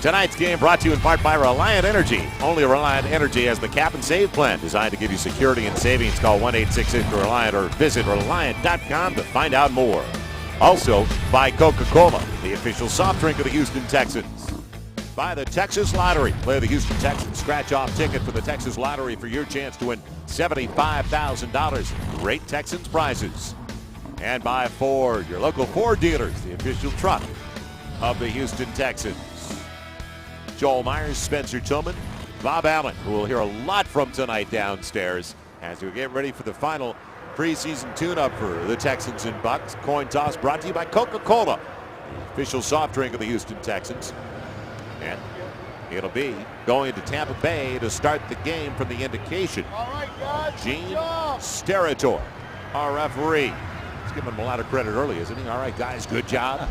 Tonight's game brought to you in part by Reliant Energy. Only Reliant Energy has the cap and save plan designed to give you security and savings. Call 1-866-RELIANT or visit Reliant.com to find out more. Also by Coca-Cola, the official soft drink of the Houston Texans. By the Texas Lottery. Play the Houston Texans scratch-off ticket for the Texas Lottery for your chance to win $75,000 in great Texans prizes. And by Ford, your local Ford dealers, the official truck of the Houston Texans. Joel Myers, Spencer Tillman, Bob Allen, who we'll hear a lot from tonight downstairs as we get ready for the final preseason tune-up for the Texans and Bucs. Coin toss brought to you by Coca-Cola, the official soft drink of the Houston Texans. And it'll be going to Tampa Bay to start the game from the indication. All right, guys. Gene Steratore, our referee. Let's give him a lot of credit early, isn't he? All right, guys, good job.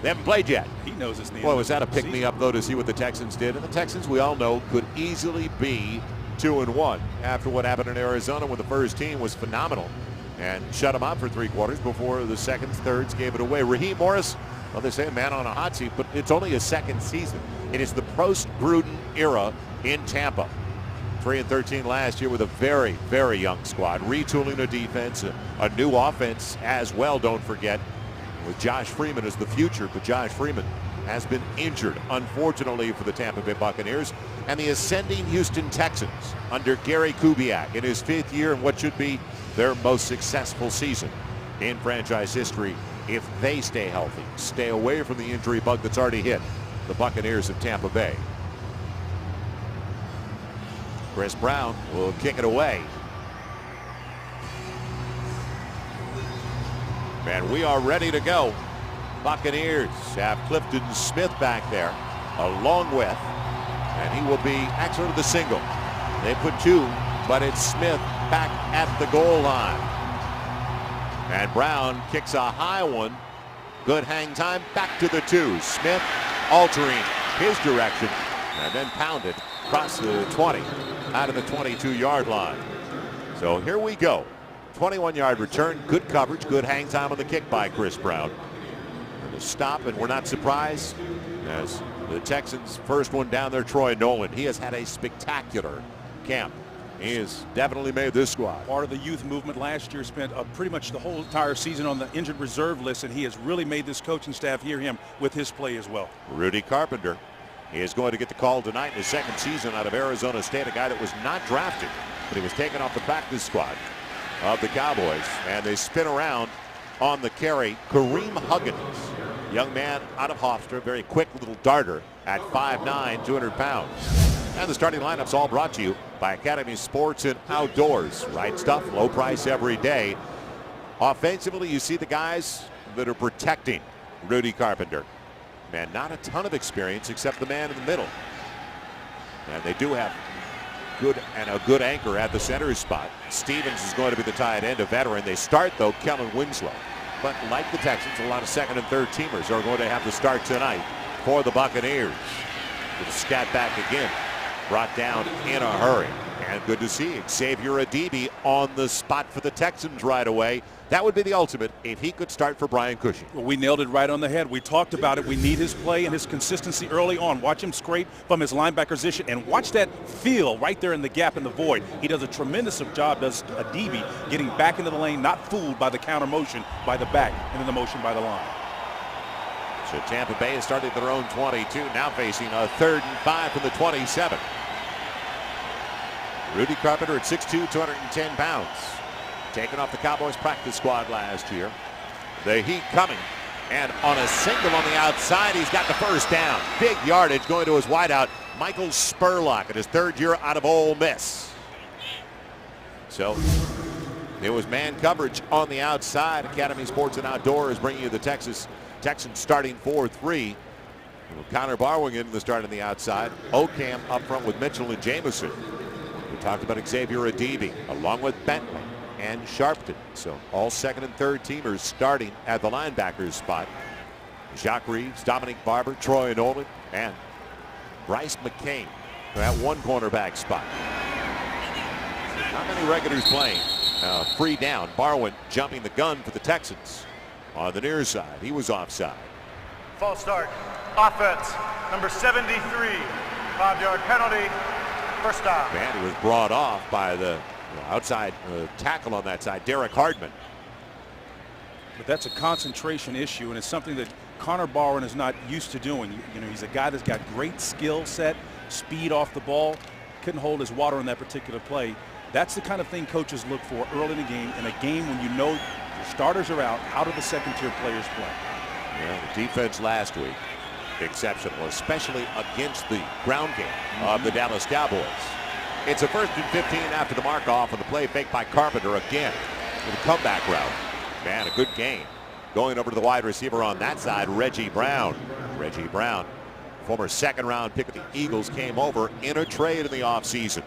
They haven't played yet. He knows his name. Boy, was that a pick-me-up, though, to see what the Texans did. And the Texans, we all know, could easily be 2-1 after what happened in Arizona when the first team was phenomenal and shut them out for 3 quarters before the seconds, thirds gave it away. Raheem Morris, well, they say a man on a hot seat, but it's only his second season. It is the post-Gruden era in Tampa. 3-13 last year with a very, very young squad. Retooling the defense, a new offense as well, don't forget, with Josh Freeman as the future, but Josh Freeman has been injured, unfortunately, for the Tampa Bay Buccaneers. And the ascending Houston Texans under Gary Kubiak in his 5th year in what should be their most successful season in franchise history if they stay healthy, stay away from the injury bug that's already hit the Buccaneers of Tampa Bay. Chris Brown will kick it away. And we are ready to go. Buccaneers have Clifton Smith back there along with, and he will be actually the single. They put 2, but it's Smith back at the goal line. And Brown kicks a high one. Good hang time back to the 2. Smith altering his direction and then pounded across the 20 out of the 22-yard line. So here we go. 21-yard return, good coverage, good hang time on the kick by Chris Brown. And the stop, and we're not surprised as the Texans' first one down there, Troy Nolan. He has had a spectacular camp. He has definitely made this squad. Part of the youth movement last year, spent pretty much the whole entire season on the injured reserve list, and he has really made this coaching staff hear him with his play as well. Rudy Carpenter is going to get the call tonight in his 2nd season out of Arizona State, a guy that was not drafted, but he was taken off the practice squad of the Cowboys. And they spin around on the carry. Kareem Huggins, young man out of Hofstra, very quick little darter at 5'9", 200 pounds. And the starting lineup's all brought to you by Academy Sports and Outdoors. Right stuff, low price every day. Offensively, you see the guys that are protecting Rudy Carpenter. Man, not a ton of experience except the man in the middle. And they do have a good anchor at the center spot. Stevens is going to be the tight end, a veteran. They start, though, Kellen Winslow. But like the Texans, a lot of 2nd and 3rd teamers are going to have to start tonight for the Buccaneers. With a scat back again, brought down in a hurry. And good to see Xavier Adibi on the spot for the Texans right away. That would be the ultimate if he could start for Brian Cushing. Well, we nailed it right on the head. We talked about it. We need his play and his consistency early on. Watch him scrape from his linebacker position and watch that feel right there in the gap in the void. He does a tremendous job, does Adibi, getting back into the lane, not fooled by the counter motion by the back and then the motion by the line. So Tampa Bay has started their own 22, now facing a 3rd and 5 from the 27. Rudy Carpenter at 6'2", 210 pounds. Taken off the Cowboys practice squad last year. The heat coming. And on a single on the outside, he's got the first down. Big yardage going to his wideout, Michael Spurlock, in his 3rd year out of Ole Miss. So there was man coverage on the outside. Academy Sports and Outdoors bringing you the Texans starting 4-3. Connor Barwing in the start on the outside. Ocam up front with Mitchell and Jamison. We talked about Xavier Adibi along with Bentley and Sharpton. So all 2nd and 3rd teamers starting at the linebackers spot. Jacques Reeves, Dominic Barber, Troy Nolan, and Bryce McCain at one cornerback spot. So not many regulars playing. Free down. Barwin jumping the gun for the Texans on the near side. He was offside. False start. Offense, number 73. 5-yard penalty. First down. Man, he was brought off by the outside tackle on that side, Derek Hardman. But that's a concentration issue, and it's something that Connor Barwin is not used to doing. You know, he's a guy that's got great skill set, speed off the ball, couldn't hold his water on that particular play. That's the kind of thing coaches look for early in the game. In a game when you know your starters are out, how do the second-tier players play? Yeah, the defense last week, exceptional, especially against the ground game of the Dallas Cowboys. It's a 1st and 15 after the mark-off, and the play fake by Carpenter again with a comeback route. Man, a good game. Going over to the wide receiver on that side, Reggie Brown. Reggie Brown, former second-round pick of the Eagles, came over in a trade in the offseason.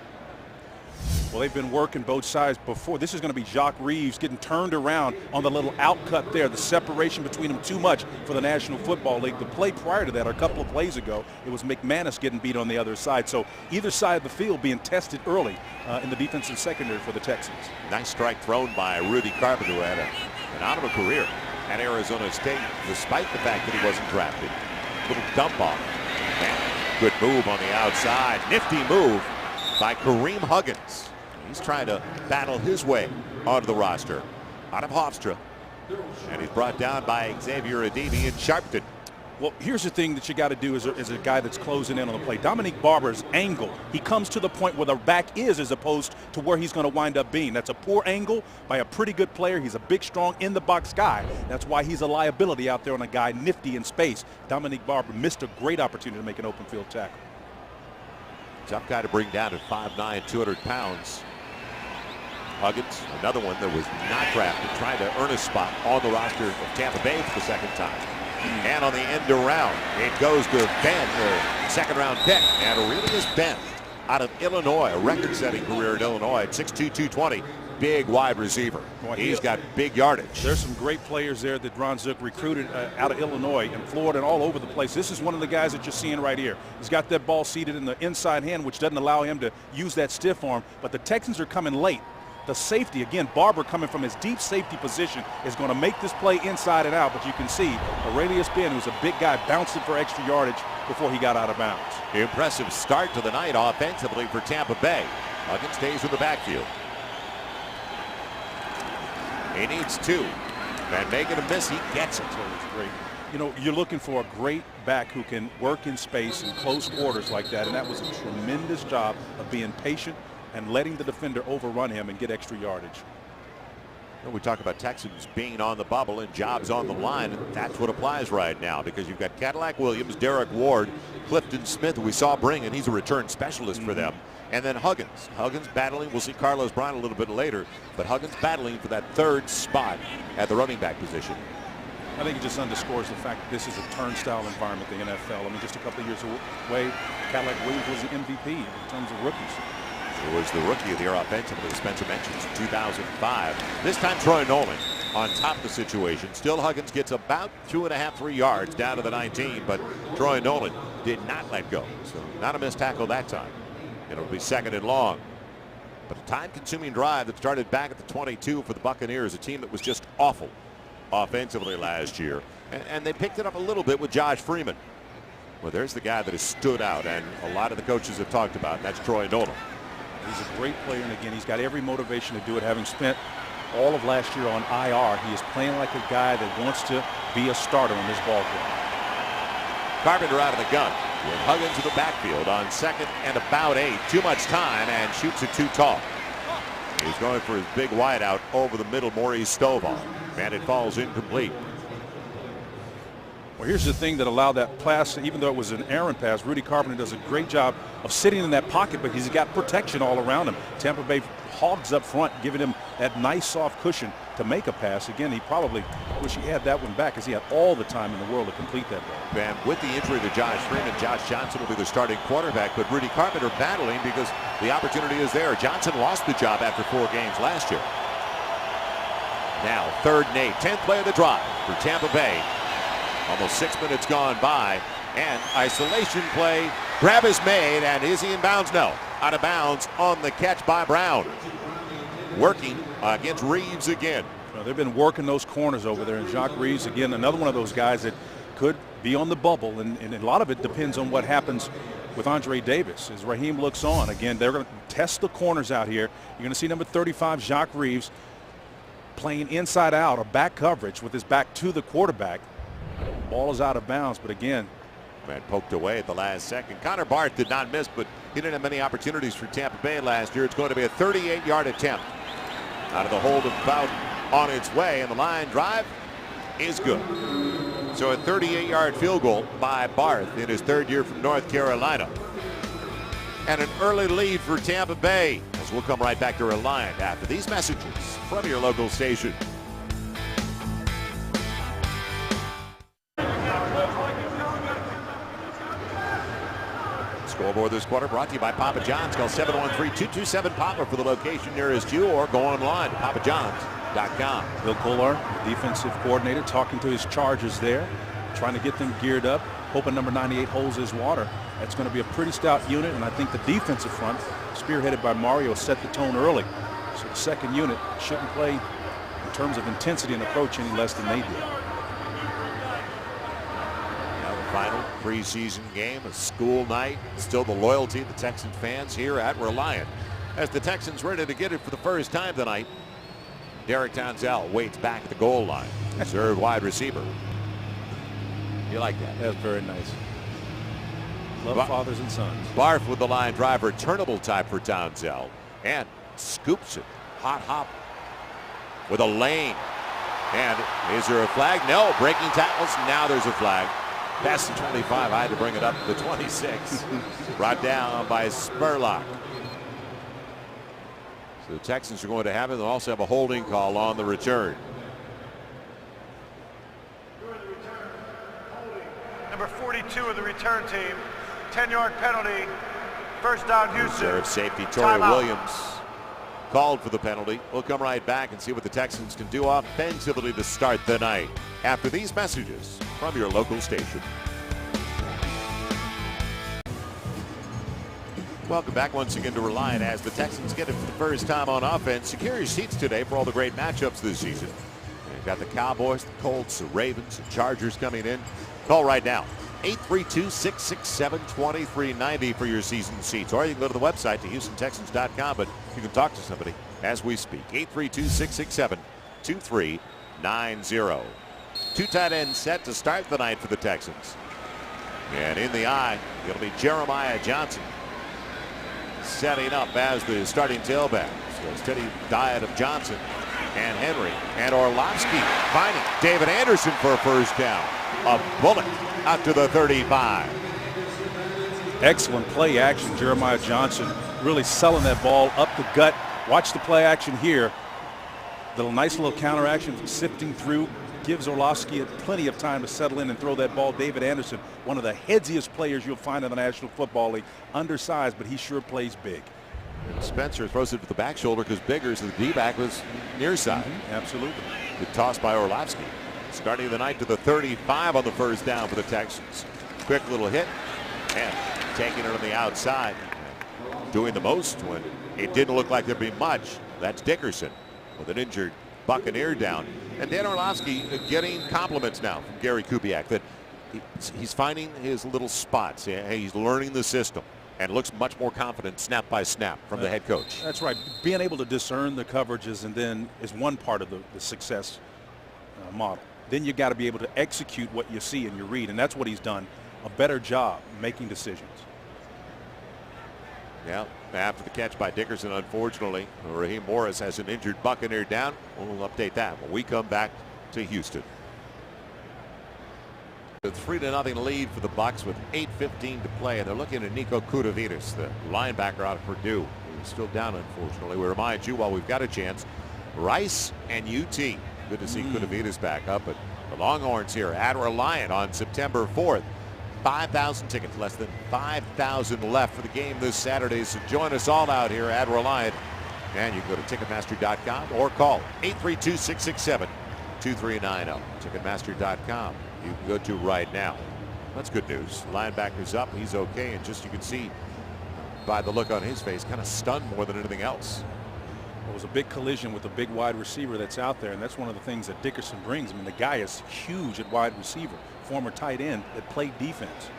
Well, they've been working both sides before. This is going to be Jacques Reeves getting turned around on the little outcut there. The separation between them too much for the National Football League. The play prior to that, or a couple of plays ago, it was McManus getting beat on the other side. So either side of the field being tested early in the defensive secondary for the Texans. Nice strike thrown by Rudy Carpenter, who had a phenomenal career at Arizona State, despite the fact that he wasn't drafted. Little dump off. Man, good move on the outside. Nifty move by Kareem Huggins. He's trying to battle his way onto the roster. Out of Hofstra. And he's brought down by Xavier Adimi in Sharpton. Well, here's the thing that you got to do as a guy that's closing in on the play. Dominique Barber's angle, he comes to the point where the back is as opposed to where he's going to wind up being. That's a poor angle by a pretty good player. He's a big, strong, in-the-box guy. That's why he's a liability out there on a guy nifty in space. Dominique Barber missed a great opportunity to make an open field tackle. Tough guy to bring down at 5'9", 200 pounds. Huggins, another one that was not drafted, trying to earn a spot on the roster of Tampa Bay for the second time. And on the end around, it goes to Ben, the second-round pick. And Aurelius Ben out of Illinois, a record-setting career in Illinois at 6'2", 220. Big wide receiver. Boy, he's got big yardage. There's some great players there that Ron Zook recruited out of Illinois and Florida and all over the place. This is one of the guys that you're seeing right here. He's got that ball seated in the inside hand, which doesn't allow him to use that stiff arm. But the Texans are coming late. The safety, again, Barber coming from his deep safety position is going to make this play inside and out. But you can see Aurelius Ben, who's a big guy, bounced it for extra yardage before he got out of bounds. Impressive start to the night offensively for Tampa Bay. Huggins stays in the backfield. He needs two. And making a miss, he gets it. So it's great. You know, you're looking for a great back who can work in space in close quarters like that. And that was a tremendous job of being patient and letting the defender overrun him and get extra yardage. We talk about Texans being on the bubble and jobs on the line, and that's what applies right now because you've got Cadillac Williams, Derek Ward, Clifton Smith, who we saw bring, and he's a return specialist for them. And then Huggins. Huggins battling. We'll see Carlos Bryant a little bit later, but Huggins battling for that third spot at the running back position. I think it just underscores the fact that this is a turnstile environment, the NFL. I mean, just a couple of years away, Cadillac Williams was the MVP in terms of rookies. It was the rookie of the year offensively, as Spencer mentions, 2005. This time Troy Nolan on top of the situation. Still Huggins gets about 2.5, 3 yards down to the 19, but Troy Nolan did not let go. So not a missed tackle that time. It'll be second and long. But a time-consuming drive that started back at the 22 for the Buccaneers, a team that was just awful offensively last year. And they picked it up a little bit with Josh Freeman. Well, there's the guy that has stood out, and a lot of the coaches have talked about, and that's Troy Nolan. He's a great player, and again, he's got every motivation to do it. Having spent all of last year on IR, he is playing like a guy that wants to be a starter on this ball club. Carpenter out of the gun with Huggins in the backfield on second and about 8. Too much time, and shoots it too tall. He's going for his big wideout over the middle, Maurice Stovall, and it falls incomplete. Well, here's the thing that allowed that pass, even though it was an errant pass. Rudy Carpenter does a great job of sitting in that pocket, but he's got protection all around him. Tampa Bay hogs up front, giving him that nice soft cushion to make a pass. Again, he probably wish he had that one back because he had all the time in the world to complete that ball. And with the injury to Josh Freeman, Josh Johnson will be the starting quarterback, but Rudy Carpenter battling because the opportunity is there. Johnson lost the job after 4 games last year. Now 3rd and 8, 10th play of the drive for Tampa Bay. Almost 6 minutes gone by, and isolation play. Grab is made, and is he in bounds? No. Out of bounds on the catch by Brown. Working against Reeves again. They've been working those corners over there, and Jacques Reeves, again, another one of those guys that could be on the bubble, and a lot of it depends on what happens with Andre Davis. As Raheem looks on, again, they're going to test the corners out here. You're going to see number 35, Jacques Reeves, playing inside out or back coverage with his back to the quarterback. Ball is out of bounds, but again, man, poked away at the last second. Connor Barth did not miss, but he didn't have many opportunities for Tampa Bay last year. It's going to be a 38-yard attempt out of the hold of Bowden on its way, and the line drive is good. So a 38-yard field goal by Barth in his third year from North Carolina. And an early lead for Tampa Bay, as we'll come right back to Reliant after these messages from your local station. Scoreboard this quarter brought to you by Papa John's. Call 713-227-PAPA for the location nearest you, or go online to papajohns.com. Bill Kolar, defensive coordinator, talking to his Chargers there, trying to get them geared up, hoping number 98 holds his water. That's going to be a pretty stout unit, and I think the defensive front, spearheaded by Mario, set the tone early. So the second unit shouldn't play in terms of intensity and approach any less than they did. Final preseason game, a school night. Still the loyalty of the Texan fans here at Reliant. As the Texans ready to get it for the first time tonight, Derek Tonzell waits back at the goal line. Third wide receiver. You like that? That's very nice. Love fathers and sons. Barth with the line drive, returnable type for Tonzell. And scoops it. Hot hop with a lane. And is there a flag? No. Breaking tackles. Now there's a flag. Past the 25, I had to bring it up to the 26. Brought down by Spurlock. So the Texans are going to have it. They'll also have a holding call on the return. Number 42 of the return team. 10-yard penalty. First down, Houston. Reserve safety Torrey Williams called for the penalty. We'll come right back and see what the Texans can do offensively to start the night after these messages from your local station. Welcome back once again to Reliant as the Texans get it for the first time on offense. Secure your seats today for all the great matchups this season. You've got the Cowboys, the Colts, the Ravens, the Chargers coming in. Call right now. 832-667-2390 for your season seats. Or you can go to the website to HoustonTexans.com, but you can talk to somebody as we speak. 832-667-2390. Two tight ends set to start the night for the Texans. And in the eye, it'll be Jeremiah Johnson setting up as the starting tailback. So a steady diet of Johnson and Henry and Orlovsky finding David Anderson for a first down. A bullet out to the 35. Excellent play action. Jeremiah Johnson really selling that ball up the gut. Watch the play action here. Nice little counter action sifting through. Gives Orlovsky plenty of time to settle in and throw that ball. David Anderson, one of the headziest players you'll find in the National Football League. Undersized, but he sure plays big. And Spencer throws it to the back shoulder because Biggers, the D-back, was near side. Absolutely. Good toss by Orlovsky. Starting the night to the 35 on the first down for the Texans. Quick little hit and taking it on the outside. Doing the most when it didn't look like there'd be much. That's Dickerson with an injured Buccaneer down. And Dan Orlovsky getting compliments now from Gary Kubiak that he's finding his little spots. He's learning the system and looks much more confident snap by snap from the head coach. That's right. Being able to discern the coverages and then is one part of the success model. Then you got to be able to execute what you see and you read, and that's what he's done. A better job making decisions. Yeah, after the catch by Dickerson, unfortunately, Raheem Morris has an injured Buccaneer down. We'll update that when we come back to Houston. A 3-0 lead for the Bucs with 8:15 to play, and they're looking at Nico Kudavitis, the linebacker out of Purdue. He's still down, unfortunately. We remind you, while we've got a chance, Rice and UT. Good to see Kudavitis back up, but the Longhorns here at Reliant on September 4th. 5,000 tickets, less than 5,000 left for the game this Saturday. So join us all out here at Reliant. And you can go to Ticketmaster.com or call 832-667-2390. Ticketmaster.com. You can go to right now. That's good news. Linebacker's up. He's okay. And just you can see by the look on his face, kind of stunned more than anything else. It was a big collision with a big wide receiver that's out there, and that's one of the things that Dickerson brings. I mean, the guy is huge at wide receiver. former tight end that played defense.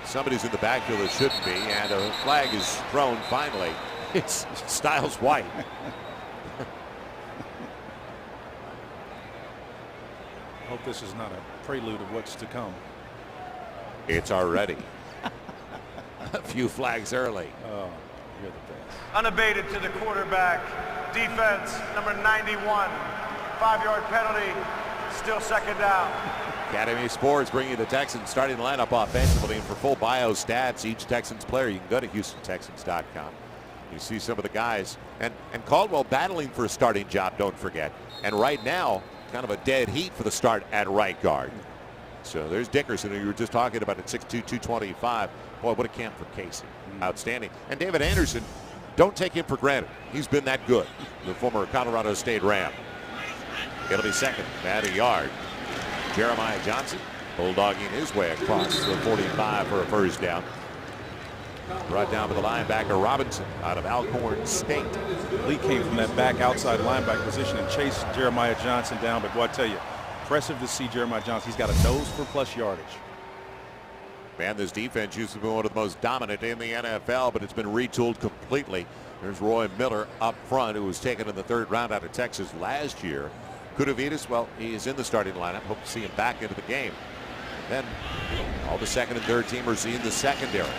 Somebody's in the backfield that shouldn't be, and a flag is thrown finally. It's Styles White. I hope this is not a prelude of what's to come. It's already. A few flags early. Oh, you're the best. Unabated to the quarterback. Defense, number 91. 5-yard penalty. Still second down. Academy Sports bringing you the Texans starting lineup offensively. And for full bio stats, each Texans player, you can go to HoustonTexans.com. You see some of the guys. And Caldwell battling for a starting job, don't forget. And right now, kind of a dead heat for the start at right guard. So there's Dickerson, who you were just talking about at 6'2", 225. Boy, what a camp for Casey. Outstanding. And David Anderson, don't take him for granted. He's been that good. The former Colorado State Ram. It'll be second at a yard. Jeremiah Johnson bulldogging his way across the 45 for a first down. Brought down by the linebacker Robinson out of Alcorn State. Lee came from that back outside linebacker position and chased Jeremiah Johnson down. But boy, I tell you, impressive to see Jeremiah Johnson. He's got a nose for plus yardage. Man, this defense used to be one of the most dominant in the NFL, but it's been retooled completely. There's Roy Miller up front, who was taken in the 3rd round out of Texas last year. Kudavitas, well, he is in the starting lineup. Hope to see him back into the game. Then all the 2nd and 3rd teamers in the secondary.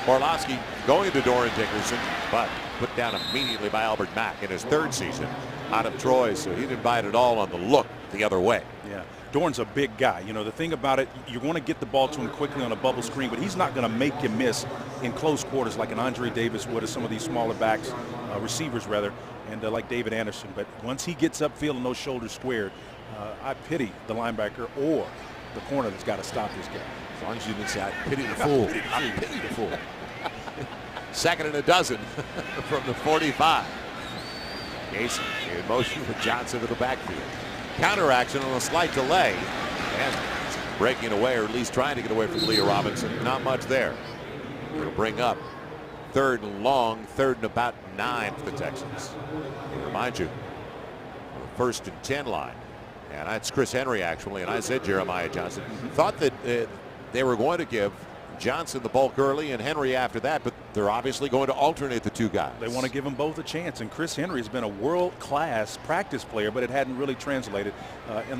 Orlovsky going to Doran Dickerson, but put down immediately by Albert Mack in his 3rd season out of Troy, so he didn't bite at all on the look the other way. Yeah, Doran's a big guy. You know, the thing about it, you want to get the ball to him quickly on a bubble screen, but he's not going to make you miss in close quarters like an Andre Davis would, or some of these smaller backs, receivers rather, and like David Anderson. But once he gets upfield and those shoulders squared, I pity the linebacker or the corner that's got to stop this guy. As long as you didn't say, I pity the fool. I pity the fool. 2nd and a dozen from the 45. Casey in motion with Johnson to the backfield. Counteraction on a slight delay. And breaking away, or at least trying to get away from Leah Robinson. Not much there. It'll bring up 3rd and long, 3rd and about 9 for the Texans. Remind you, the 1st and 10 line. And that's Chris Henry, actually, and I said Jeremiah Johnson. Thought that they were going to give Johnson the bulk early and Henry after that, but they're obviously going to alternate the two guys. They want to give them both a chance, and Chris Henry has been a world-class practice player, but it hadn't really translated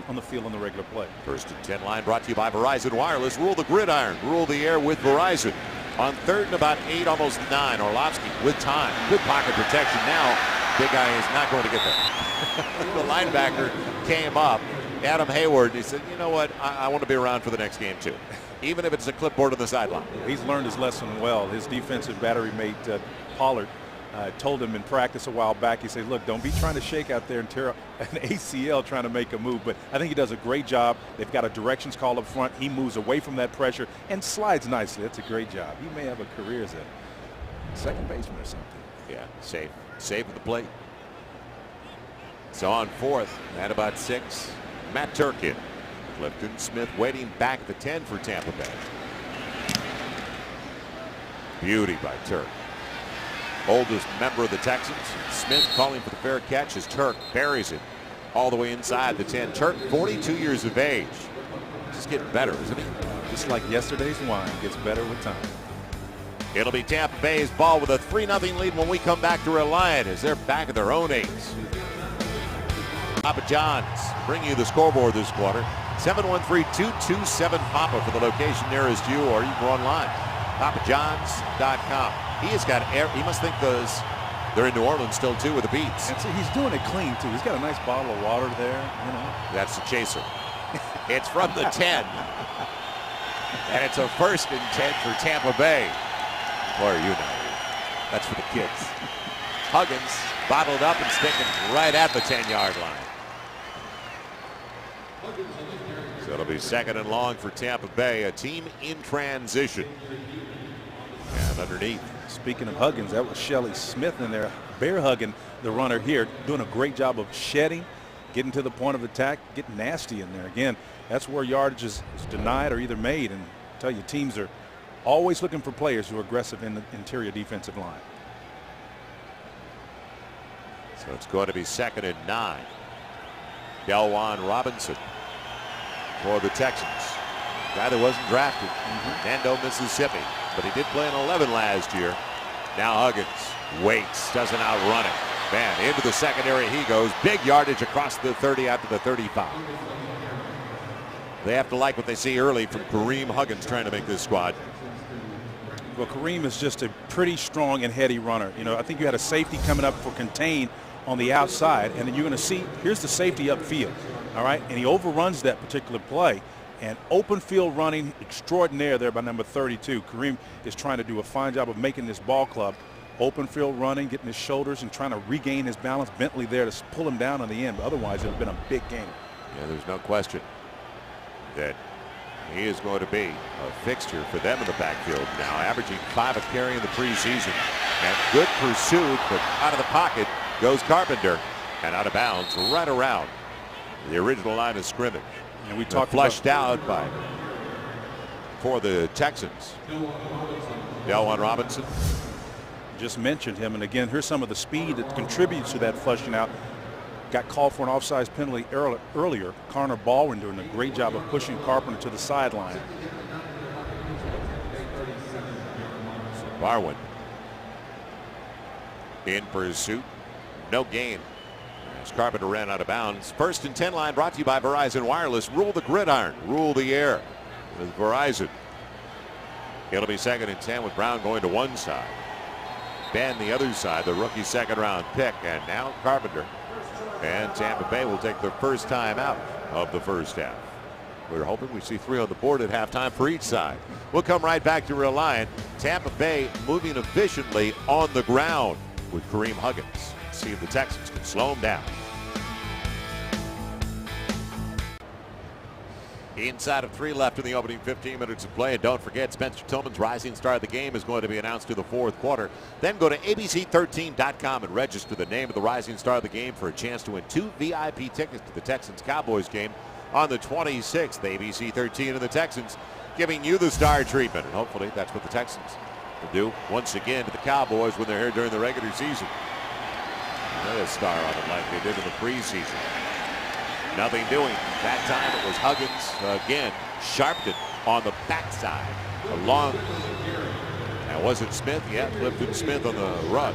on the field on the regular play. 1st and 10 line brought to you by Verizon Wireless. Rule the gridiron, rule the air with Verizon. On 3rd and about 8, almost 9, Orlovsky with time. Good pocket protection now. Big guy is not going to get there. The linebacker came up, Adam Hayward, and he said, you know what, I want to be around for the next game too, even if it's a clipboard on the sideline. He's learned his lesson well. His defensive battery mate, Pollard, told him in practice a while back, he said, look, don't be trying to shake out there and tear up an ACL trying to make a move. But I think he does a great job. They've got a directions call up front. He moves away from that pressure and slides nicely. That's a great job. He may have a career as a second baseman or something. Yeah, safe at the plate. So on 4th at about 6, Matt Turkin. Clifton Smith waiting back at the 10 for Tampa Bay. Beauty by Turk. Oldest member of the Texans. Smith calling for the fair catch as Turk buries it all the way inside the 10. Turk, 42 years of age. Just getting better, isn't he? Just like yesterday's wine, gets better with time. It'll be Tampa Bay's ball with a 3-0 lead when we come back to Reliant as they're back at their own 8. Papa John's bringing you the scoreboard this quarter. 713-227-PAPA for the location nearest you, or you can go online. PapaJohns.com. He has got air. He must think they're in New Orleans still too with the Beats. And so he's doing it clean too. He's got a nice bottle of water there. You know. That's the chaser. It's from the 10. And it's a 1st and 10 for Tampa Bay. Boy, you know. That's for the kids. Huggins bottled up and sticking right at the 10-yard line. So it'll be 2nd and long for Tampa Bay, a team in transition. And underneath. Speaking of Huggins, that was Shelley Smith in there, bear hugging the runner here, doing a great job of shedding, getting to the point of attack, getting nasty in there. Again, that's where yardage is denied or either made. And I tell you, teams are always looking for players who are aggressive in the interior defensive line. So it's going to be 2nd and 9. Delwan Robinson for the Texans. Guy that wasn't drafted, Nando, Mississippi, but he did play in 11 last year. Now Huggins waits, doesn't outrun it. Man, into the secondary he goes. Big yardage across the 30 after the 35. They have to like what they see early from Kareem Huggins trying to make this squad. Well, Kareem is just a pretty strong and heady runner. You know, I think you had a safety coming up for contain on the outside, and then you're going to see, here's the safety upfield, all right? And he overruns that particular play. And open field running extraordinaire there by number 32. Kareem is trying to do a fine job of making this ball club. Open field running, getting his shoulders and trying to regain his balance. Bentley there to pull him down on the end. But otherwise, it would have been a big game. Yeah, there's no question that he is going to be a fixture for them in the backfield now, averaging 5 a carry in the preseason. And good pursuit, but out of the pocket goes Carpenter, and out of bounds right around the original line of scrimmage. And we talked flushed out for the Texans. Delwan Robinson. Just mentioned him, and again, here's some of the speed that contributes to that flushing out. Got called for an offsides penalty earlier. Connor Baldwin doing a great job of pushing Carpenter to the sideline. Barwin in pursuit. No gain. As Carpenter ran out of bounds. 1st and 10 line brought to you by Verizon Wireless. Rule the gridiron. Rule the air with Verizon. It'll be 2nd and 10 with Brown going to one side. Ben the other side, the rookie 2nd round pick. And now Carpenter and Tampa Bay will take their first time out of the first half. We're hoping we see 3 on the board at halftime for each side. We'll come right back to Real Lion. Tampa Bay moving efficiently on the ground with Kareem Huggins. See if the Texans can slow him down. Inside of 3 left in the opening 15 minutes of play. And don't forget, Spencer Tillman's rising star of the game is going to be announced in the 4th quarter. Then go to abc13.com and register the name of the rising star of the game for a chance to win 2 VIP tickets to the Texans-Cowboys game on the 26th. ABC 13 and the Texans giving you the star treatment. And hopefully that's what the Texans will do once again to the Cowboys when they're here during the regular season. Another star on it like they did in the preseason. Nothing doing. That time it was Huggins again. Sharpton on the backside. Along. Now was it Smith? Yeah, Clifton Smith on the run.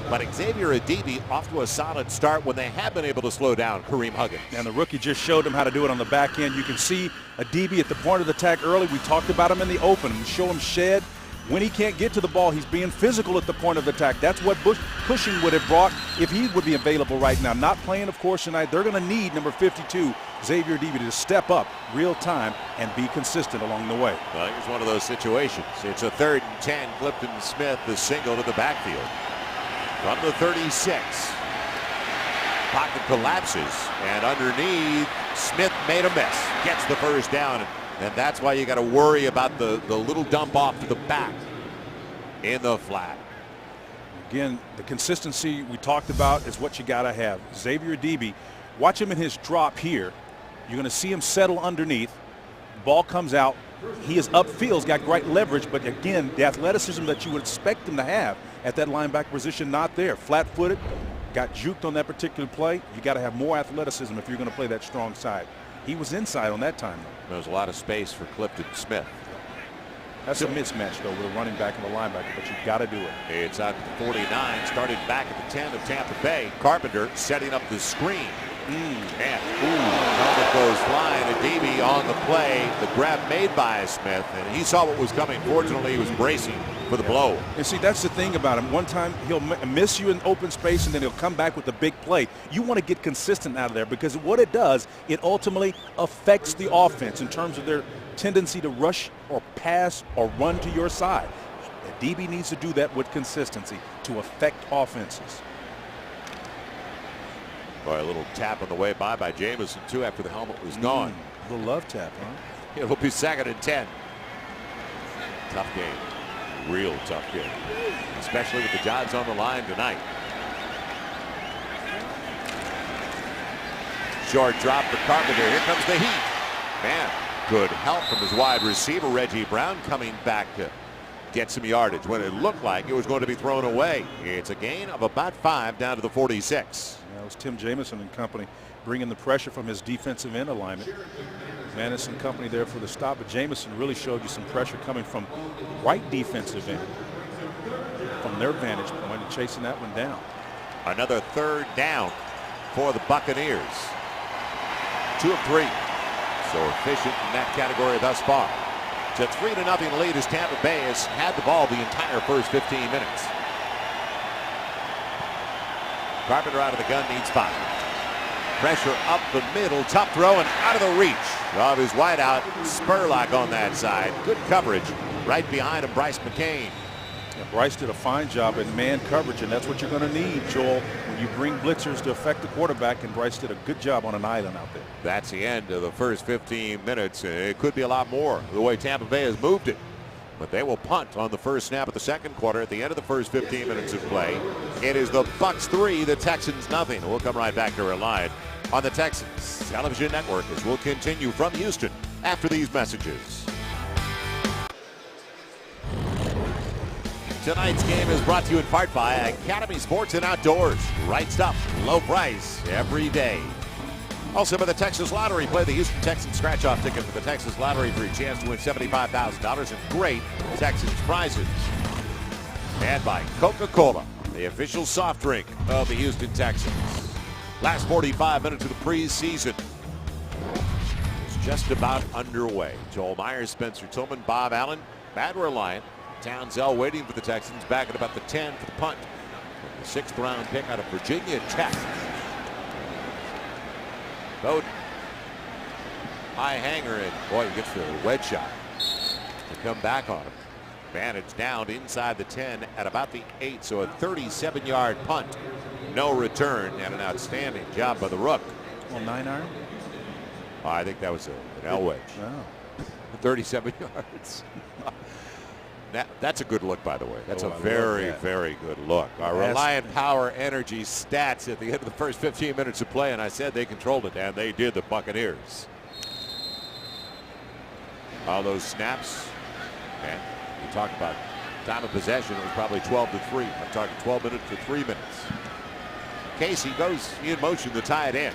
But Xavier Adibi off to a solid start when they have been able to slow down Kareem Huggins. And the rookie just showed him how to do it on the back end. You can see Adibi at the point of the attack early. We talked about him in the open. Show him shed. When he can't get to the ball, he's being physical at the point of the attack. That's what Cushing would have brought if he would be available right now. Not playing, of course, tonight. They're going to need number 52, Xavier Adibi, to step up real time and be consistent along the way. Well, here's one of those situations. It's a 3rd and 10. Clifton Smith, the single to the backfield. From the 36. Pocket collapses, and underneath, Smith made a miss. Gets the first down. And that's why you got to worry about the little dump off to the back in the flat. Again, the consistency we talked about is what you got to have. Xavier Adibi, watch him in his drop here. You're going to see him settle underneath. Ball comes out. He is upfield, he's got great leverage, but again, the athleticism that you would expect him to have at that linebacker position, not there. Flat-footed, got juked on that particular play. You got to have more athleticism if you're going to play that strong side. He was inside on that time, though. There's a lot of space for Clifton Smith. That's a mismatch, though, with a running back and a linebacker, but you've got to do it. It's out to the 49, started back at the 10 of Tampa Bay. Carpenter setting up the screen. Helmet goes flying. Adibi on the play. The grab made by Smith, and he saw what was coming. Fortunately, he was bracing for the blow. And see, that's the thing about him. One time he'll miss you in open space, and then he'll come back with a big play. You want to get consistent out of there because what it does, it ultimately affects the offense in terms of their tendency to rush or pass or run to your side. DB needs to do that with consistency to affect offenses. Boy, a little tap on the way by Jamison, too, after the helmet was gone. A little love tap, huh? It will be 2nd and 10. Tough game. Real tough game. Especially with the Johns on the line tonight. Short drop for Carpenter. Here comes the heat. Man, good help from his wide receiver, Reggie Brown, coming back to get some yardage when it looked like it was going to be thrown away. It's a gain of about 5 down to the 46. That was Tim Jamison and company bringing the pressure from his defensive end alignment. Madison company there for the stop, but Jamison really showed you some pressure coming from right defensive end from their vantage point and chasing that one down. Another third down for the Buccaneers. 2 of 3. So efficient in that category thus far. It's a 3-0 lead as Tampa Bay has had the ball the entire first 15 minutes. Carpenter out of the gun, needs 5. Pressure up the middle, tough throw, and out of the reach of his wideout, Spurlock on that side. Good coverage right behind him, Bryce McCain. Yeah, Bryce did a fine job in man coverage, and that's what you're going to need, Joel, when you bring blitzers to affect the quarterback, and Bryce did a good job on an island out there. That's the end of the first 15 minutes. It could be a lot more the way Tampa Bay has moved it. But they will punt on the first snap of the second quarter at the end of the first 15 minutes of play. It is the Bucs 3, the Texans nothing. We'll come right back to our line on the Texans Television Network as we'll continue from Houston after these messages. Tonight's game is brought to you in part by Academy Sports and Outdoors. Right stuff, low price every day. Also by the Texas Lottery. Play the Houston Texans scratch-off ticket for the Texas Lottery for a chance to win $75,000 in great Texans prizes. And by Coca-Cola, the official soft drink of the Houston Texans. Last 45 minutes of the preseason is just about underway. Joel Myers, Spencer Tillman, Bob Allen, Matt Reliant, Townsell waiting for the Texans back at about the 10 for the punt. The 6th round pick out of Virginia Tech. Bowden. High hanger, and boy, he gets the wedge shot to come back on him. Vantage down inside the 10 at about the 8, so a 37-yard punt. No return, and an outstanding job by the Rook. Well, 9-iron? Oh, I think that was an L wedge. Wow. 37 yards. That's a good look, by the way. That's a I very, very good look. Our Reliant Power Energy stats at the end of the first 15 minutes of play, and I said they controlled it, and they did, the Buccaneers. All those snaps, and you talk about time of possession, it was probably 12-3. I'm talking 12 minutes to 3 minutes. Casey goes in motion to tie it in,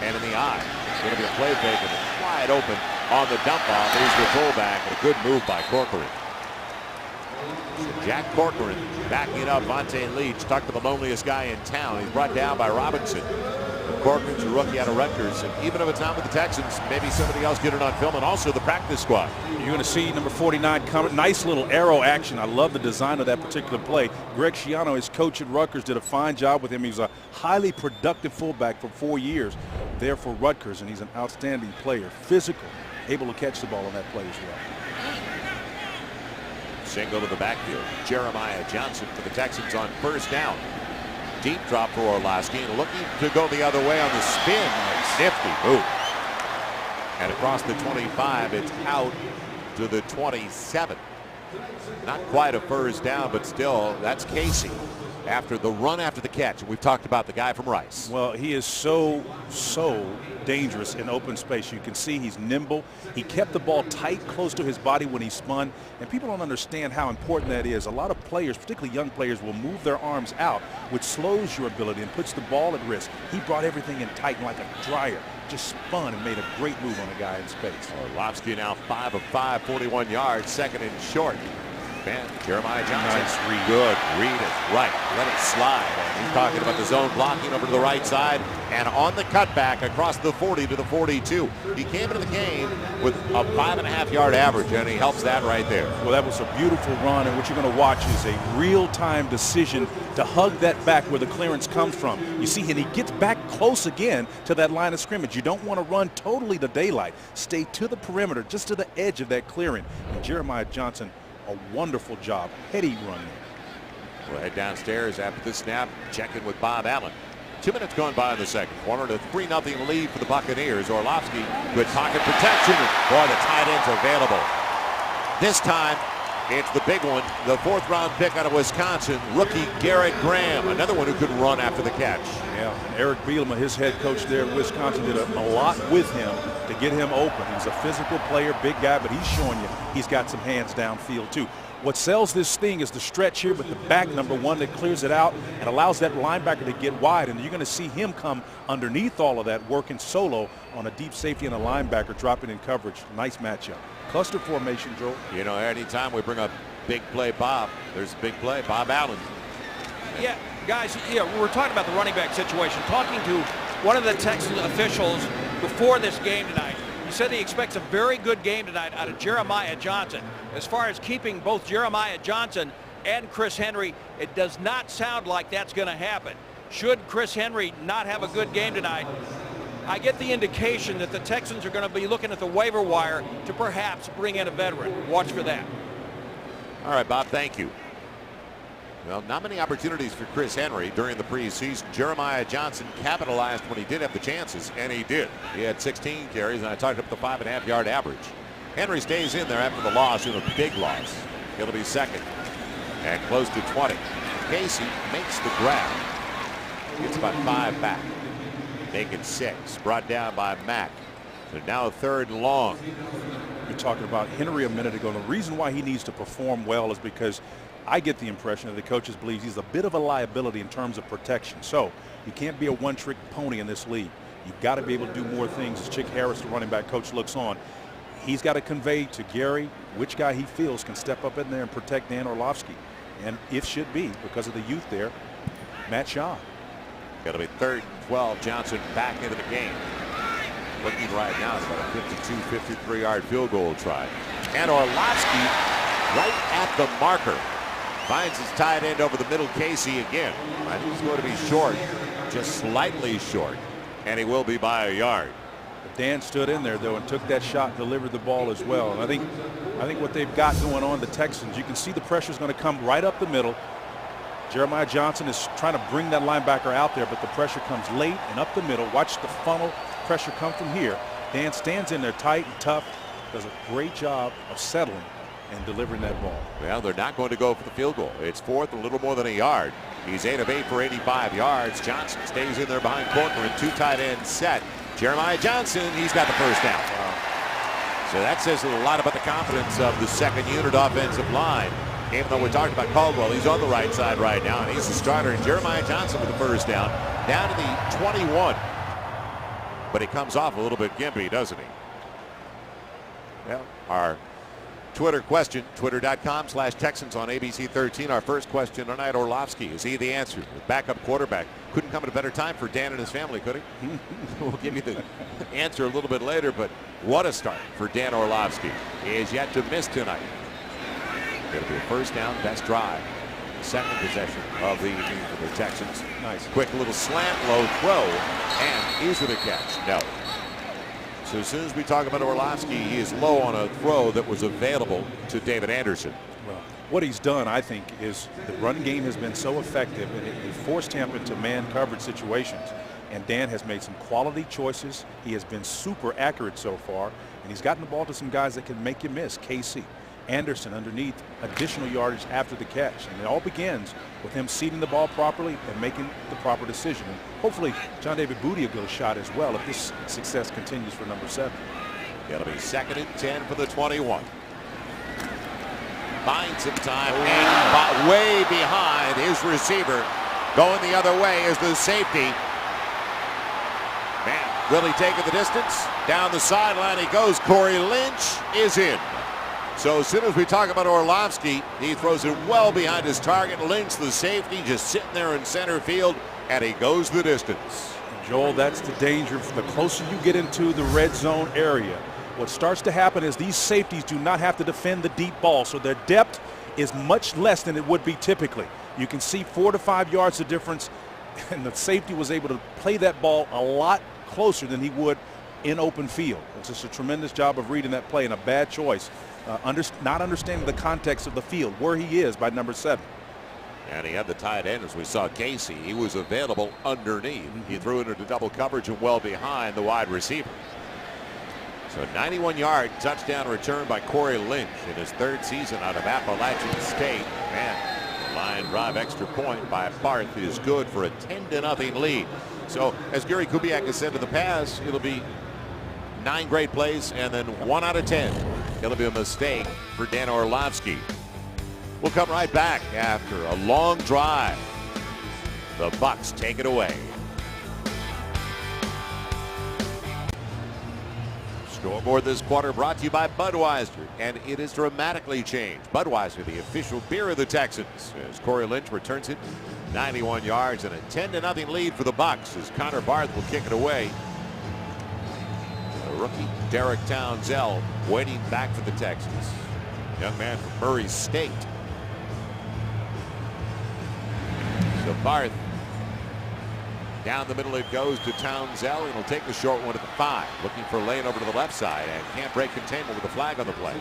and in the eye. It's going to be a play fake, and it's wide open on the dump off. He's the fullback, and a good move by Corcoran. Jack Corcoran backing up Vontae Leach, talked to the loneliest guy in town. He's brought down by Robinson. Corcoran's a rookie out of Rutgers, and even if it's not with the Texans, maybe somebody else get it on film, and also the practice squad. You're going to see number 49 coming. Nice little arrow action. I love the design of that particular play. Greg Schiano, his coach at Rutgers, did a fine job with him. He was a highly productive fullback for 4 years there for Rutgers, and he's an outstanding player. Physical, able to catch the ball on that play as well. Single to the backfield. Jeremiah Johnson for the Texans on first down. Deep drop for Orlovsky, and looking to go the other way on the spin. Nifty move. And across the 25, it's out to the 27. Not quite a first down, but still, that's Casey after the run after the catch. We've talked about the guy from Rice. Well, he is so dangerous in open space. You can see he's nimble. He kept the ball tight, close to his body when he spun, and people don't understand how important that is. A lot of players, particularly young players, will move their arms out, which slows your ability and puts the ball at risk. He brought everything in tight and like a dryer. Just spun and made a great move on a guy in space. Orlovsky now 5 of 5, 41 yards, second and short. Man, Jeremiah Johnson. Nice read. Good. Read is right. Let it slide. And he's talking about the zone blocking over to the right side. And on the cutback across the 40 to the 42. He came into the game with a 5.5-yard average, and he helps that right there. Well, that was a beautiful run, and what you're going to watch is a real-time decision to hug that back where the clearance comes from. You see, and he gets back close again to that line of scrimmage. You don't want to run totally to daylight. Stay to the perimeter, just to the edge of that clearing. And Jeremiah Johnson, a wonderful job. Heady run there. We'll head downstairs after the snap, checking with Bob Allen. 2 minutes gone by in the second quarter. A 3-0 lead for the Buccaneers. Orlovsky, good pocket protection. Boy, the tight end's available. This time, it's the big one. The 4th round pick out of Wisconsin, rookie Garrett Graham. Another one who could run after the catch. Yeah, and Eric Bielema, his head coach there at Wisconsin, did a lot with him to get him open. He's a physical player, big guy, but he's showing you he's got some hands downfield too. What sells this thing is the stretch here with the back, number one, that clears it out and allows that linebacker to get wide. And you're going to see him come underneath all of that, working solo on a deep safety and a linebacker, dropping in coverage. Nice matchup. Cluster formation, Joel. You know, anytime we bring up big play Bob, there's a big play. Bob Allen. Yeah, guys, we were talking about the running back situation. Talking to one of the Texans officials before this game tonight, he said he expects a very good game tonight out of Jeremiah Johnson. As far as keeping both Jeremiah Johnson and Chris Henry, it does not sound like that's going to happen. Should Chris Henry not have a good game tonight, I get the indication that the Texans are going to be looking at the waiver wire to perhaps bring in a veteran. Watch for that. All right, Bob, thank you. Well, not many opportunities for Chris Henry during the preseason. Jeremiah Johnson capitalized when he did have the chances, and he did. He had 16 carries, and I talked up the 5.5-yard average. Henry stays in there after the loss, in a big loss. It'll be second and close to 20. Casey makes the grab. Gets about 5 back. Make it 6. Brought down by Mack. So now 3rd and long. You're talking about Henry a minute ago. The reason why he needs to perform well is because I get the impression that the coaches believe he's a bit of a liability in terms of protection. So you can't be a one-trick pony in this league. You've got to be able to do more things. As Chick Harris, the running back coach, looks on, he's got to convey to Gary which guy he feels can step up in there and protect Dan Orlovsky. And it should be, because of the youth there, Matt Shaw. Got to be 3rd and 12. Johnson back into the game. Looking right now, it's about a 52, 53-yard field goal try. And Orlovsky right at the marker. Finds his tight end over the middle, Casey again. I think he's going to be short, just slightly short, and he will be by a yard. Dan stood in there, though, and took that shot, delivered the ball as well. And I think what they've got going on, the Texans, you can see the pressure is going to come right up the middle. Jeremiah Johnson is trying to bring that linebacker out there, but the pressure comes late and up the middle. Watch the funnel pressure come from here. Dan stands in there tight and tough, does a great job of settling and delivering that ball. Well, they're not going to go for the field goal. It's 4th, a little more than a yard. He's 8 of 8 for 85 yards. Johnson stays in there behind Corcoran. 2 tight ends set. Jeremiah Johnson, he's got the first down. So that says a lot about the confidence of the second unit offensive line. Even though we're talking about Caldwell, he's on the right side right now, and he's the starter. And Jeremiah Johnson with the first down to the 21. But he comes off a little bit gimpy, doesn't he? Well, our Twitter question, twitter.com/Texans on ABC 13. Our first question tonight, Orlovsky, is he the answer? The backup quarterback. Couldn't come at a better time for Dan and his family, could he? We'll give you the answer a little bit later, but what a start for Dan Orlovsky. He is yet to miss tonight. It'll be a first down, best drive. Second possession of the evening for the Texans. Nice. Quick little slant, low throw, and is it a catch? No. So as soon as we talk about Orlovsky, he is low on a throw that was available to David Anderson. Well, what he's done, I think, is the run game has been so effective, and it forced him into man coverage situations. And Dan has made some quality choices. He has been super accurate so far, and he's gotten the ball to some guys that can make you miss. Casey, Anderson underneath, additional yardage after the catch. And it all begins with him seating the ball properly and making the proper decision. And hopefully John David Booty will get a shot as well if this success continues for number 7. It'll be 2nd and 10 for the 21. Finds some time and way behind his receiver. Going the other way is the safety. Man, really taking the distance. Down the sideline he goes. Corey Lynch is in. So as soon as we talk about Orlovsky, he throws it well behind his target. Lynch, the safety, just sitting there in center field, and he goes the distance. Joel, that's the danger. The closer you get into the red zone area, what starts to happen is these safeties do not have to defend the deep ball, so their depth is much less than it would be typically. You can see 4 to 5 yards of difference, and the safety was able to play that ball a lot closer than he would in open field. It's just a tremendous job of reading that play and a bad choice. Not understanding the context of the field, where he is by number 7. And he had the tight end, as we saw Casey. He was available underneath. He threw it into double coverage and well behind the wide receiver. So 91-yard touchdown return by Corey Lynch in his 3rd season out of Appalachian State. Man, the line drive extra point by Barth is good for a 10-0 lead. So as Gary Kubiak has said in the past, it'll be 9 great plays and then 1 out of 10. It'll be a mistake for Dan Orlovsky. We'll come right back after a long drive. The Bucs take it away. Scoreboard this quarter brought to you by Budweiser, and it has dramatically changed. Budweiser, the official beer of the Texans, as Corey Lynch returns it 91 yards and a 10-0 lead for the Bucs as Connor Barth will kick it away. The rookie Derek Townsell waiting back for the Texans. Young man from Murray State. So Barth down the middle it goes to Townsell, and he'll take the short one at the 5. Looking for a lane over to the left side and can't break containment with the flag on the play.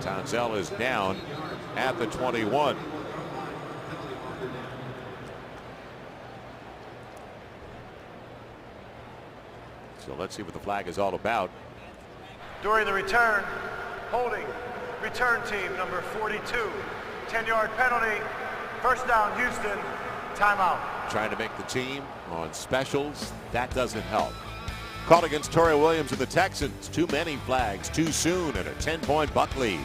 Townsell is down at the 21. So let's see what the flag is all about. During the return, holding, return team number 42. 10-yard penalty, first down Houston, timeout. Trying to make the team on specials. That doesn't help. Called against Torrey Williams and the Texans. Too many flags too soon and a 10-point Buck lead.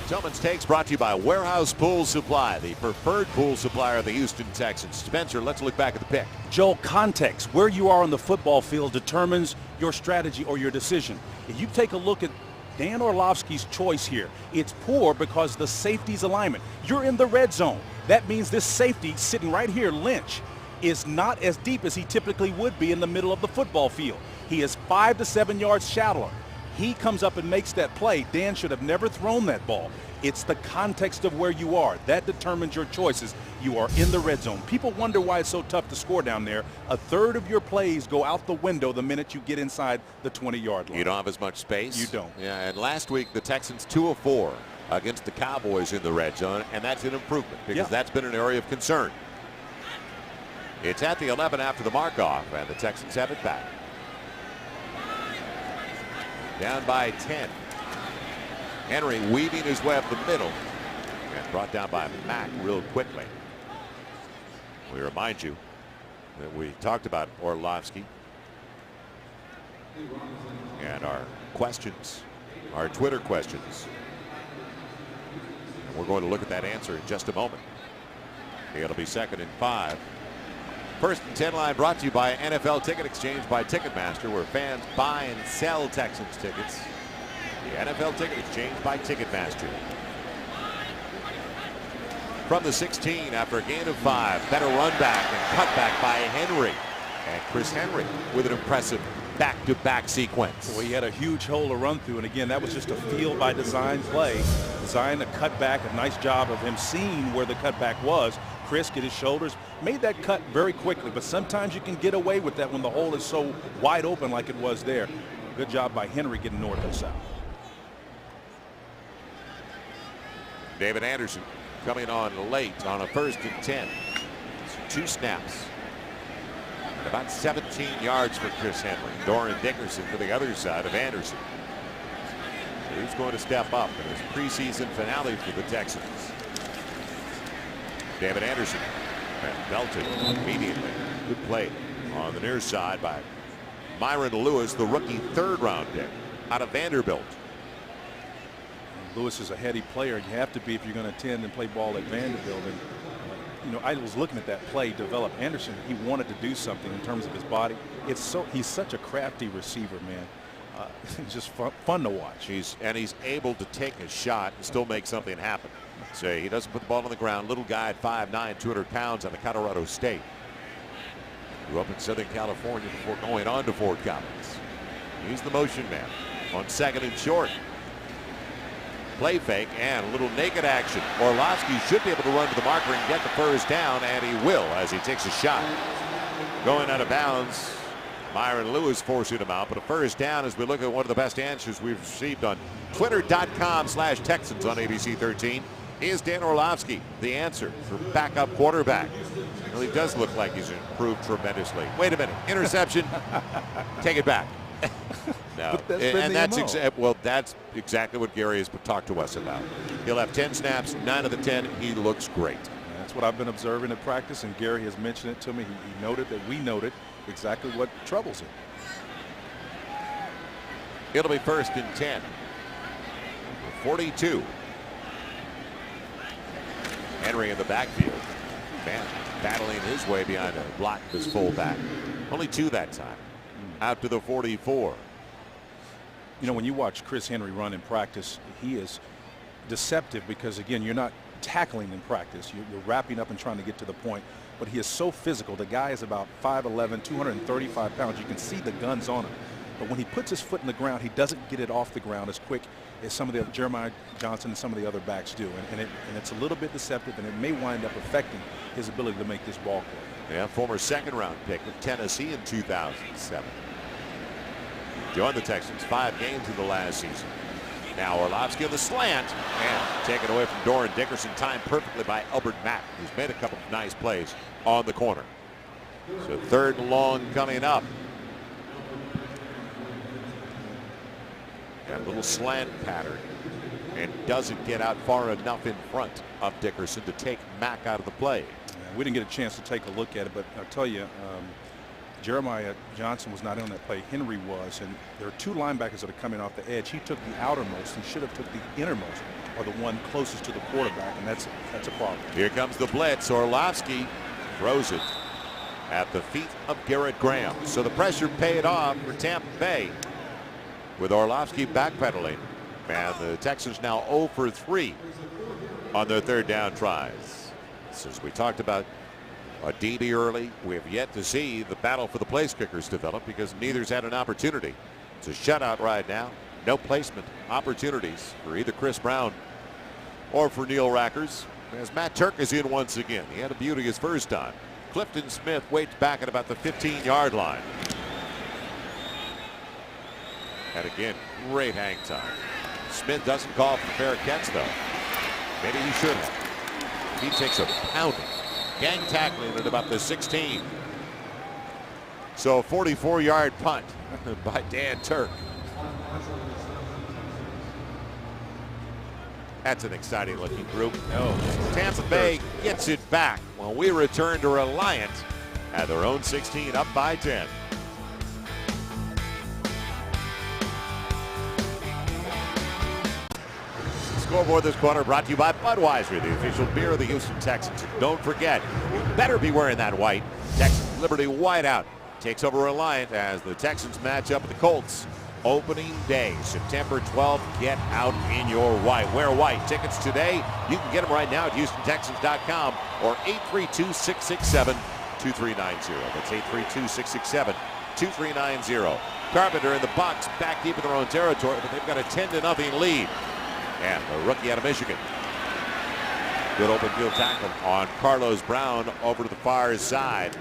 Tillman's Takes brought to you by Warehouse Pool Supply, the preferred pool supplier of the Houston Texans. Spencer, let's look back at the pick. Joel, context, where you are on the football field determines your strategy or your decision. If you take a look at Dan Orlovsky's choice here, it's poor because the safety's alignment. You're in the red zone. That means this safety sitting right here, Lynch, is not as deep as he typically would be in the middle of the football field. He is 5 to 7 yards shallower. He comes up and makes that play. Dan should have never thrown that ball. It's the context of where you are. That determines your choices. You are in the red zone. People wonder why it's so tough to score down there. A third of your plays go out the window the minute you get inside the 20-yard line. You don't have as much space. You don't. Yeah, and last week the Texans 2 of 4 against the Cowboys in the red zone, and that's an improvement because that's been an area of concern. It's at the 11 after the mark off, and the Texans have it back. Down by 10. Henry weaving his way up the middle and brought down by Mack real quickly. We remind you that we talked about Orlovsky and our questions, our Twitter questions. And we're going to look at that answer in just a moment. It'll be 2nd and 5. First and 10 line brought to you by NFL Ticket Exchange by Ticketmaster, where fans buy and sell Texans tickets. The NFL Ticket Exchange by Ticketmaster. From the 16 after a gain of 5. Better run back and cut back by Henry. And Chris Henry with an impressive back-to-back sequence. Well, he had a huge hole to run through, and again, that was just a field by design play. Designed a cutback, a nice job of him seeing where the cutback was. Chris get his shoulders, made that cut very quickly, but sometimes you can get away with that when the hole is so wide open like it was there. Good job by Henry getting north and south. David Anderson coming on late on a 1st and 10. So 2 snaps. And about 17 yards for Chris Henry. Doran Dickerson to the other side of Anderson. So who's going to step up in his preseason finale for the Texans? David Anderson and belted immediately. Good play on the near side by Myron Lewis, the rookie 3rd-round pick out of Vanderbilt. Lewis is a heady player. You have to be if you're going to attend and play ball at Vanderbilt. And, you know, I was looking at that play develop. Anderson, he wanted to do something in terms of his body. He's such a crafty receiver, man. It's just fun to watch. He's able to take a shot and still make something happen. So he doesn't put the ball on the ground. Little guy at 5'9", 200 pounds out of Colorado State. Grew up in Southern California before going on to Fort Collins. He's the motion man on 2nd and short. Play fake and a little naked action. Orlovsky should be able to run to the marker and get the first down, and he will as he takes a shot. Going out of bounds. Myron Lewis forcing him out, but a first down as we look at one of the best answers we've received on Twitter.com/Texans on ABC 13. Is Dan Orlovsky the answer for backup quarterback? It really does look like he's improved tremendously. Wait a minute, interception. Take it back. No, and that's exactly what Gary has talked to us about. He'll have 10 snaps, 9 of the 10. He looks great. That's what I've been observing in practice, and Gary has mentioned it to me. He noted that we noted exactly what troubles him. It'll be 1st and 10. 42. Henry in the backfield. Man, battling his way behind a block of his fullback. Only 2 that time. Out to the 44. You know, when you watch Chris Henry run in practice, he is deceptive because, again, you're not tackling in practice. You're wrapping up and trying to get to the point. But he is so physical. The guy is about 5'11", 235 pounds. You can see the guns on him. But when he puts his foot in the ground, he doesn't get it off the ground as quick as some of the Jeremiah Johnson and some of the other backs do. And it's a little bit deceptive, and it may wind up affecting his ability to make this ball play. Yeah, former second-round pick of Tennessee in 2007. Joined the Texans 5 games in the last season. Now Orlovsky on the slant, and taken away from Doran Dickerson, timed perfectly by Albert Mack, who's made a couple of nice plays on the corner. So 3rd and long coming up. That little slant pattern, and doesn't get out far enough in front of Dickerson to take Mack out of the play. Yeah, we didn't get a chance to take a look at it, but I'll tell you, Jeremiah Johnson was not on that play. Henry was, and there are 2 linebackers that are coming off the edge. He took the outermost. He should have took the innermost, or the one closest to the quarterback, and that's a problem. Here comes the blitz. Orlovsky throws it at the feet of Garrett Graham. So the pressure paid off for Tampa Bay with Orlovsky backpedaling. And the Texans now 0 for 3 on their 3rd down tries. Since we talked about a DB early, we have yet to see the battle for the place kickers develop because neither's had an opportunity. It's a shutout right now. No placement opportunities for either Chris Brown or for Neil Rackers, as Matt Turk is in once again. He had a beauty his first time. Clifton Smith waits back at about the 15-yard line. And again, great hang time. Smith doesn't call for the fair catch, though. Maybe he should have. He takes a pounding. Gang tackling at about the 16. So a 44-yard punt by Dan Turk. That's an exciting looking group. Tampa Bay gets it back when we return to Reliant at their own 16, up by 10. Scoreboard this quarter brought to you by Budweiser, the official beer of the Houston Texans. Don't forget, you better be wearing that white. Texans Liberty whiteout takes over Reliant as the Texans match up with the Colts. Opening day, September 12th. Get out in your white. Wear white. Tickets today. You can get them right now at HoustonTexans.com or 832-667-2390. That's 832-667-2390. Carpenter and the Bucs back deep in their own territory, but they've got a 10-0 lead. And the rookie out of Michigan. Good open field tackle on Carlos Brown over to the far side,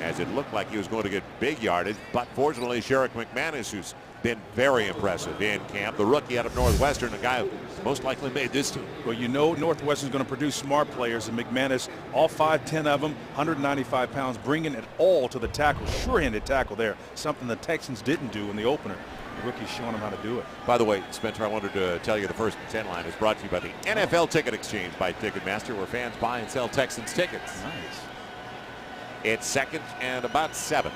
as it looked like he was going to get big yardage, but fortunately Sherrick McManus, who's been very impressive in camp, the rookie out of Northwestern, a guy who most likely made this team. Well, you know Northwestern's going to produce smart players, and McManus, all 5'10" of them, 195 pounds, bringing it all to the tackle. Sure-handed tackle there, something the Texans didn't do in the opener. The rookie's showing him how to do it. By the way, Spencer, I wanted to tell you the first and 10 line is brought to you by the NFL Ticket Exchange by Ticketmaster, where fans buy and sell Texans tickets. Nice. It's 2nd and about 7.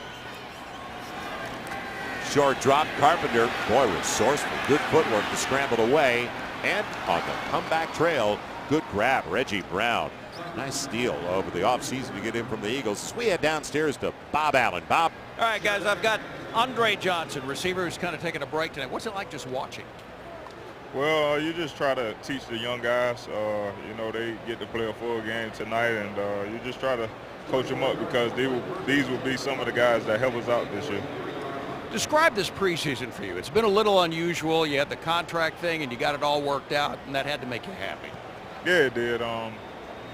Short drop, Carpenter, boy, resourceful, good footwork to scramble away, and on the comeback trail, good grab, Reggie Brown. Nice steal over the offseason to get him from the Eagles. As we head downstairs to Bob Allen. Bob. All right, guys, I've got Andre Johnson, receiver, who's kind of taking a break tonight. What's it like just watching? Well, you just try to teach the young guys. You know, they get to play a full game tonight, and you just try to coach them up because these will be some of the guys that help us out this year. Describe this preseason for you. It's been a little unusual. You had the contract thing, and you got it all worked out, and that had to make you happy. Yeah, it did.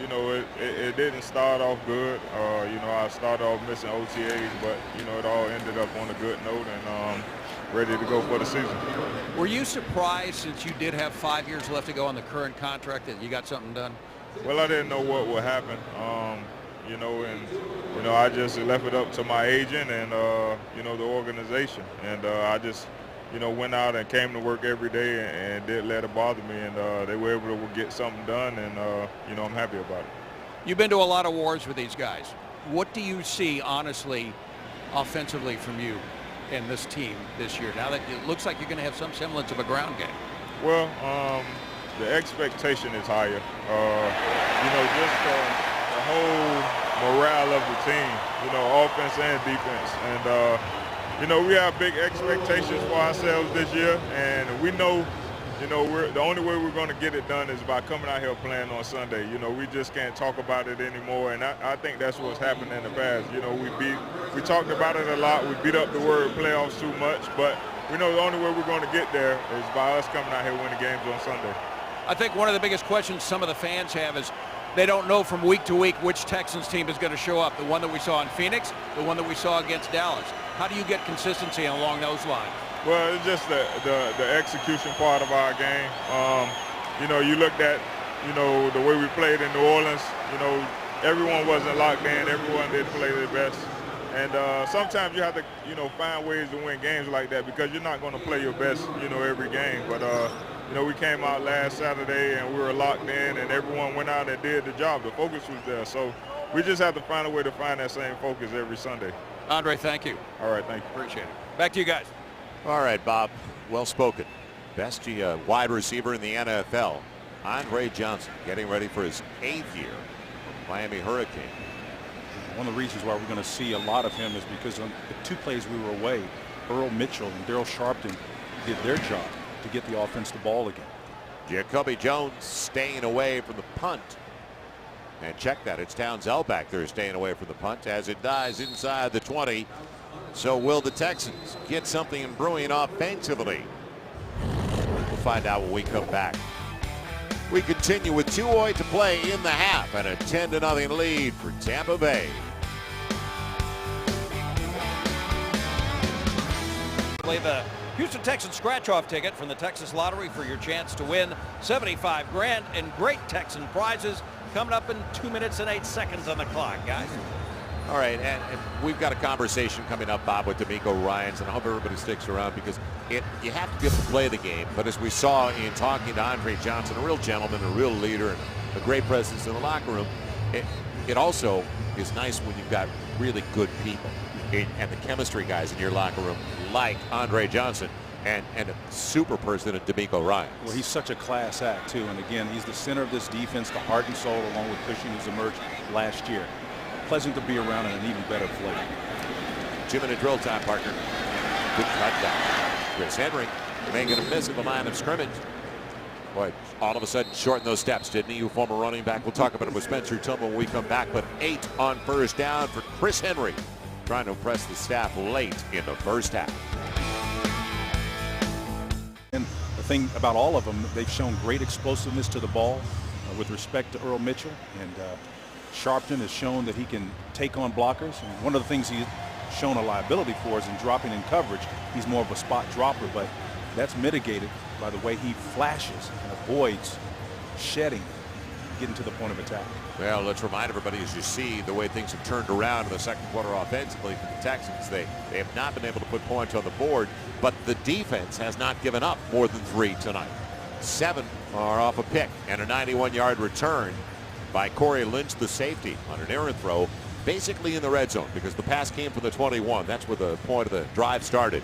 You know, it didn't start off good. You know, I started off missing OTAs, but, you know, it all ended up on a good note and ready to go for the season. Were you surprised, since you did have 5 years left to go on the current contract, that you got something done? Well, I didn't know what would happen. You know, and, you know, I just left it up to my agent and, you know, the organization. And I just, you know, went out and came to work every day and didn't let it bother me. And they were able to get something done, and, you know, I'm happy about it. You've been to a lot of wars with these guys. What do you see, honestly, offensively from you and this team this year, now that it looks like you're going to have some semblance of a ground game? Well, the expectation is higher. Just the whole morale of the team, offense and defense. And, we have big expectations for ourselves this year, and we know, the only way we're going to get it done is by coming out here playing on Sunday. We just can't talk about it anymore, and I think that's what's happened in the past. We talked about it a lot. We beat up the word playoffs too much, but we know the only way we're going to get there is by us coming out here winning games on Sunday. I think one of the biggest questions some of the fans have is they don't know from week to week which Texans team is going to show up. The one that we saw in Phoenix, the one that we saw against Dallas. How do you get consistency along those lines? Well, it's just the execution part of our game. You looked at, the way we played in New Orleans. Everyone wasn't locked in. Everyone didn't play their best. And sometimes you have to, find ways to win games like that because you're not going to play your best, every game. But, we came out last Saturday and we were locked in and everyone went out and did the job. The focus was there. So we just have to find a way to find that same focus every Sunday. Andre, thank you. All right, thank you. Appreciate it. Back to you guys. All right, Bob, well spoken. Best wide receiver in the NFL, Andre Johnson, getting ready for his 8th year with Miami Hurricane. One of the reasons why we're going to see a lot of him is because on the 2 plays we were away, Earl Mitchell and Daryl Sharpton did their job to get the offense the ball again. Jacoby Jones staying away from the punt. And check that, it's Townsend back there staying away from the punt as it dies inside the 20. So will the Texans get something brewing offensively? We'll find out when we come back. We continue with 2:08 to play in the half and a 10-0 lead for Tampa Bay. Play the Houston Texans scratch-off ticket from the Texas Lottery for your chance to win $75 grand and great Texan prizes coming up in 2 minutes and 8 seconds on the clock, guys. All right, and we've got a conversation coming up, Bob, with D'Amico Ryans, and I hope everybody sticks around because you have to be able to play the game. But as we saw in talking to Andre Johnson, a real gentleman, a real leader, and a great presence in the locker room, it also is nice when you've got really good people and the chemistry guys in your locker room like Andre Johnson and a super person at D'Amico Ryans. Well, he's such a class act, too. And again, he's the center of this defense, the heart and soul, along with Cushing, who's emerged last year. Pleasant to be around and an even better player. 2-minute drill time, partner. Good cut down. Chris Henry making a miss at the line of scrimmage. Boy, all of a sudden shortened those steps, didn't he? You former running back. We'll talk about it with Spencer Tillman when we come back. But 8 on first down for Chris Henry, trying to impress the staff late in the first half. And the thing about all of them, they've shown great explosiveness to the ball with respect to Earl Mitchell. And Sharpton has shown that he can take on blockers. And one of the things he's shown a liability for is in dropping in coverage. He's more of a spot dropper, but that's mitigated by the way he flashes and avoids shedding, getting to the point of attack. Well, let's remind everybody, as you see the way things have turned around in the second quarter offensively for the Texans, they have not been able to put points on the board, but the defense has not given up more than 3 tonight. 7 are off a pick and a 91-yard return by Corey Lynch, the safety, on an errant throw, basically in the red zone because the pass came from the 21. That's where the point of the drive started.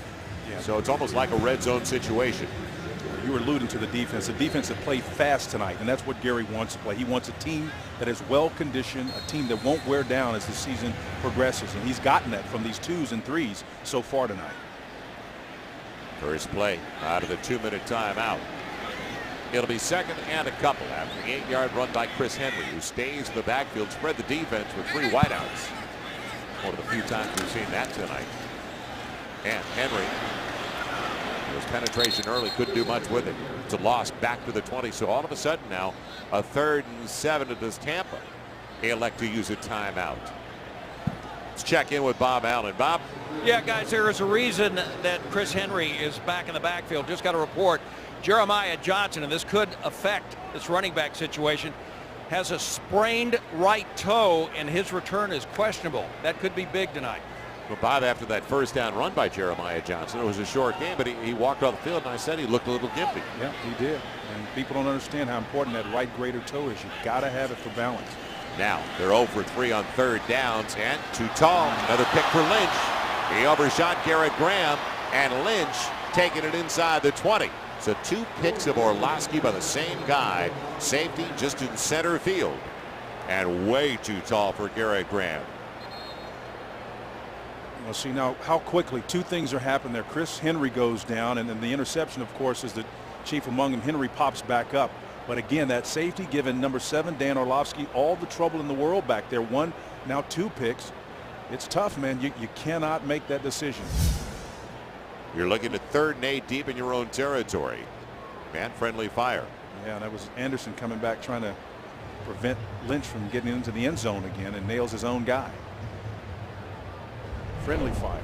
Yeah. So it's almost like a red zone situation. You were alluding to the defense. The defense that played fast tonight, and that's what Gary wants to play. He wants a team that is well-conditioned, a team that won't wear down as the season progresses, and he's gotten that from these 2s and 3s so far tonight. First play out of the 2-minute timeout. It'll be second and a couple after the 8-yard run by Chris Henry, who stays in the backfield, spread the defense with 3 wideouts. One of the few times we've seen that tonight. And Henry, his penetration early, couldn't do much with it. It's a loss back to the 20. So all of a sudden now, a 3rd and 7 does Tampa elect to use a timeout. Let's check in with Bob Allen. Bob? Yeah, guys, there is a reason that Chris Henry is back in the backfield. Just got a report. Jeremiah Johnson, and this could affect this running back situation, has a sprained right toe, and his return is questionable. That could be big tonight. Well, Bob, after that first down run by Jeremiah Johnson, it was a short game, but he walked off the field, and I said he looked a little gimpy. Yeah, he did. And people don't understand how important that right greater toe is. You've got to have it for balance. Now, they're 0 for 3 on 3rd downs, and too tall. Another pick for Lynch. He overshot Garrett Graham, and Lynch taking it inside the 20. So So 2 picks of Orlovsky by the same guy. Safety just in center field. And way too tall for Garrett Graham. Well, see now how quickly 2 things are happening there. Chris Henry goes down, and then the interception, of course, is the chief among them. Henry pops back up. But again, that safety giving number 7, Dan Orlovsky, all the trouble in the world back there. 1, now 2 picks. It's tough, man. You cannot make that decision. You're looking at 3rd and 8 deep in your own territory. Man, friendly fire. Yeah, that was Anderson coming back trying to prevent Lynch from getting into the end zone again, and nails his own guy. Friendly fire.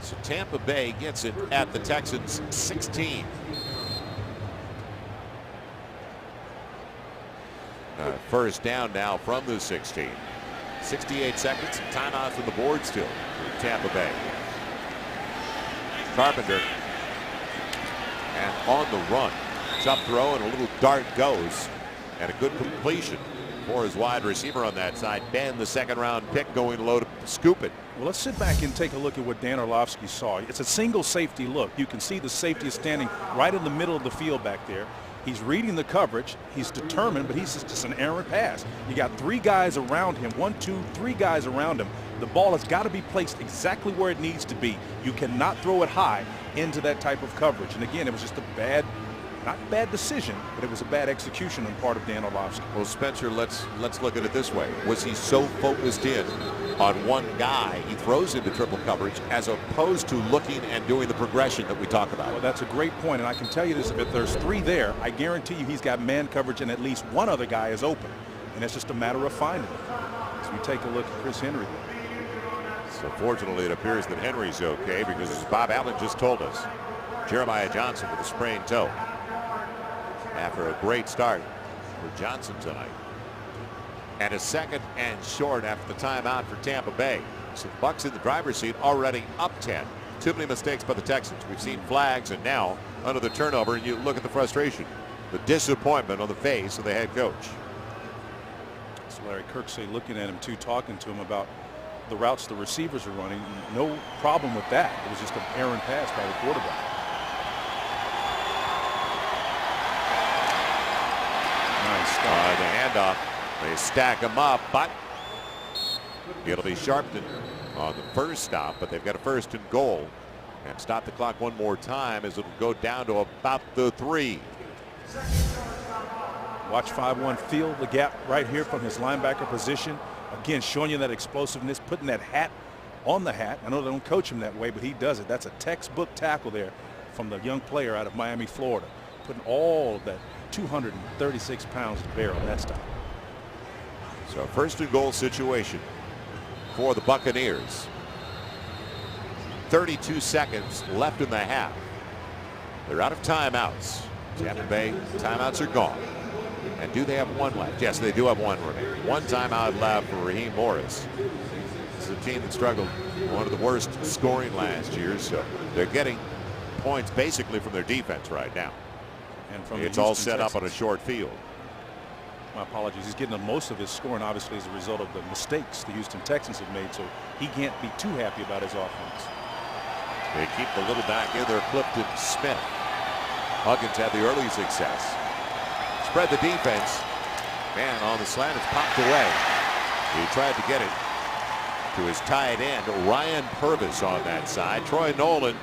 So Tampa Bay gets it at the Texans 16. First down now from the 16. 68 seconds. Timeout from the board still for Tampa Bay. Carpenter. And on the run. Tough throw and a little dart goes. And a good completion for his wide receiver on that side. Ben, the 2nd round pick, going low to scoop it. Well, let's sit back and take a look at what Dan Orlovsky saw. It's a single safety look. You can see the safety is standing right in the middle of the field back there. He's reading the coverage. He's determined, but he's just an errant pass. You got 3 guys around him. 1, 2, 3 guys around him. The ball has got to be placed exactly where it needs to be. You cannot throw it high into that type of coverage. And again, it was just a bad, not bad decision, but it was a bad execution on part of Dan Orlovsky. Well, Spencer, let's look at it this way. Was he so focused in on one guy, he throws into triple coverage, as opposed to looking and doing the progression that we talk about? Well, that's a great point, and I can tell you this: if there's 3 there, I guarantee you he's got man coverage, and at least one other guy is open, and it's just a matter of finding it. As we take a look at Chris Henry. So fortunately, it appears that Henry's okay, because as Bob Allen just told us, Jeremiah Johnson with a sprained toe. After a great start for Johnson tonight. And a 2nd and short after the timeout for Tampa Bay. So the Bucs in the driver's seat, already up 10. Too many mistakes by the Texans. We've seen flags, and now under the turnover, and you look at the frustration, the disappointment on the face of the head coach. It's Larry Kirksey looking at him too, talking to him about the routes the receivers are running. No problem with that. It was just an errant pass by the quarterback. Nice start. The handoff. They stack them up, but it'll be Sharpton on the first stop, but they've got a 1st and goal. And stop the clock one more time as it'll go down to about the 3. Watch 5-1 feel the gap right here from his linebacker position. Again, showing you that explosiveness, putting that hat on the hat. I know they don't coach him that way, but he does it. That's a textbook tackle there from the young player out of Miami, Florida. Putting all of that 236 pounds to bear on that stop. So 1st and goal situation for the Buccaneers. 32 seconds left in the half. They're out of timeouts. Tampa Bay timeouts are gone. And do they have 1 left? Yes, they do have 1 remaining. 1 timeout left for Raheem Morris. This is a team that struggled, one of the worst scoring last year, so they're getting points basically from their defense right now. And from it's all set up on a short field. My apologies. He's getting most of his scoring, obviously, as a result of the mistakes the Houston Texans have made, so he can't be too happy about his offense. They keep the little back in there, Clifton Smith. Huggins had the early success. Spread the defense. Man, on the slant, it's popped away. He tried to get it to his tight end, Ryan Purvis, on that side. Troy Nolan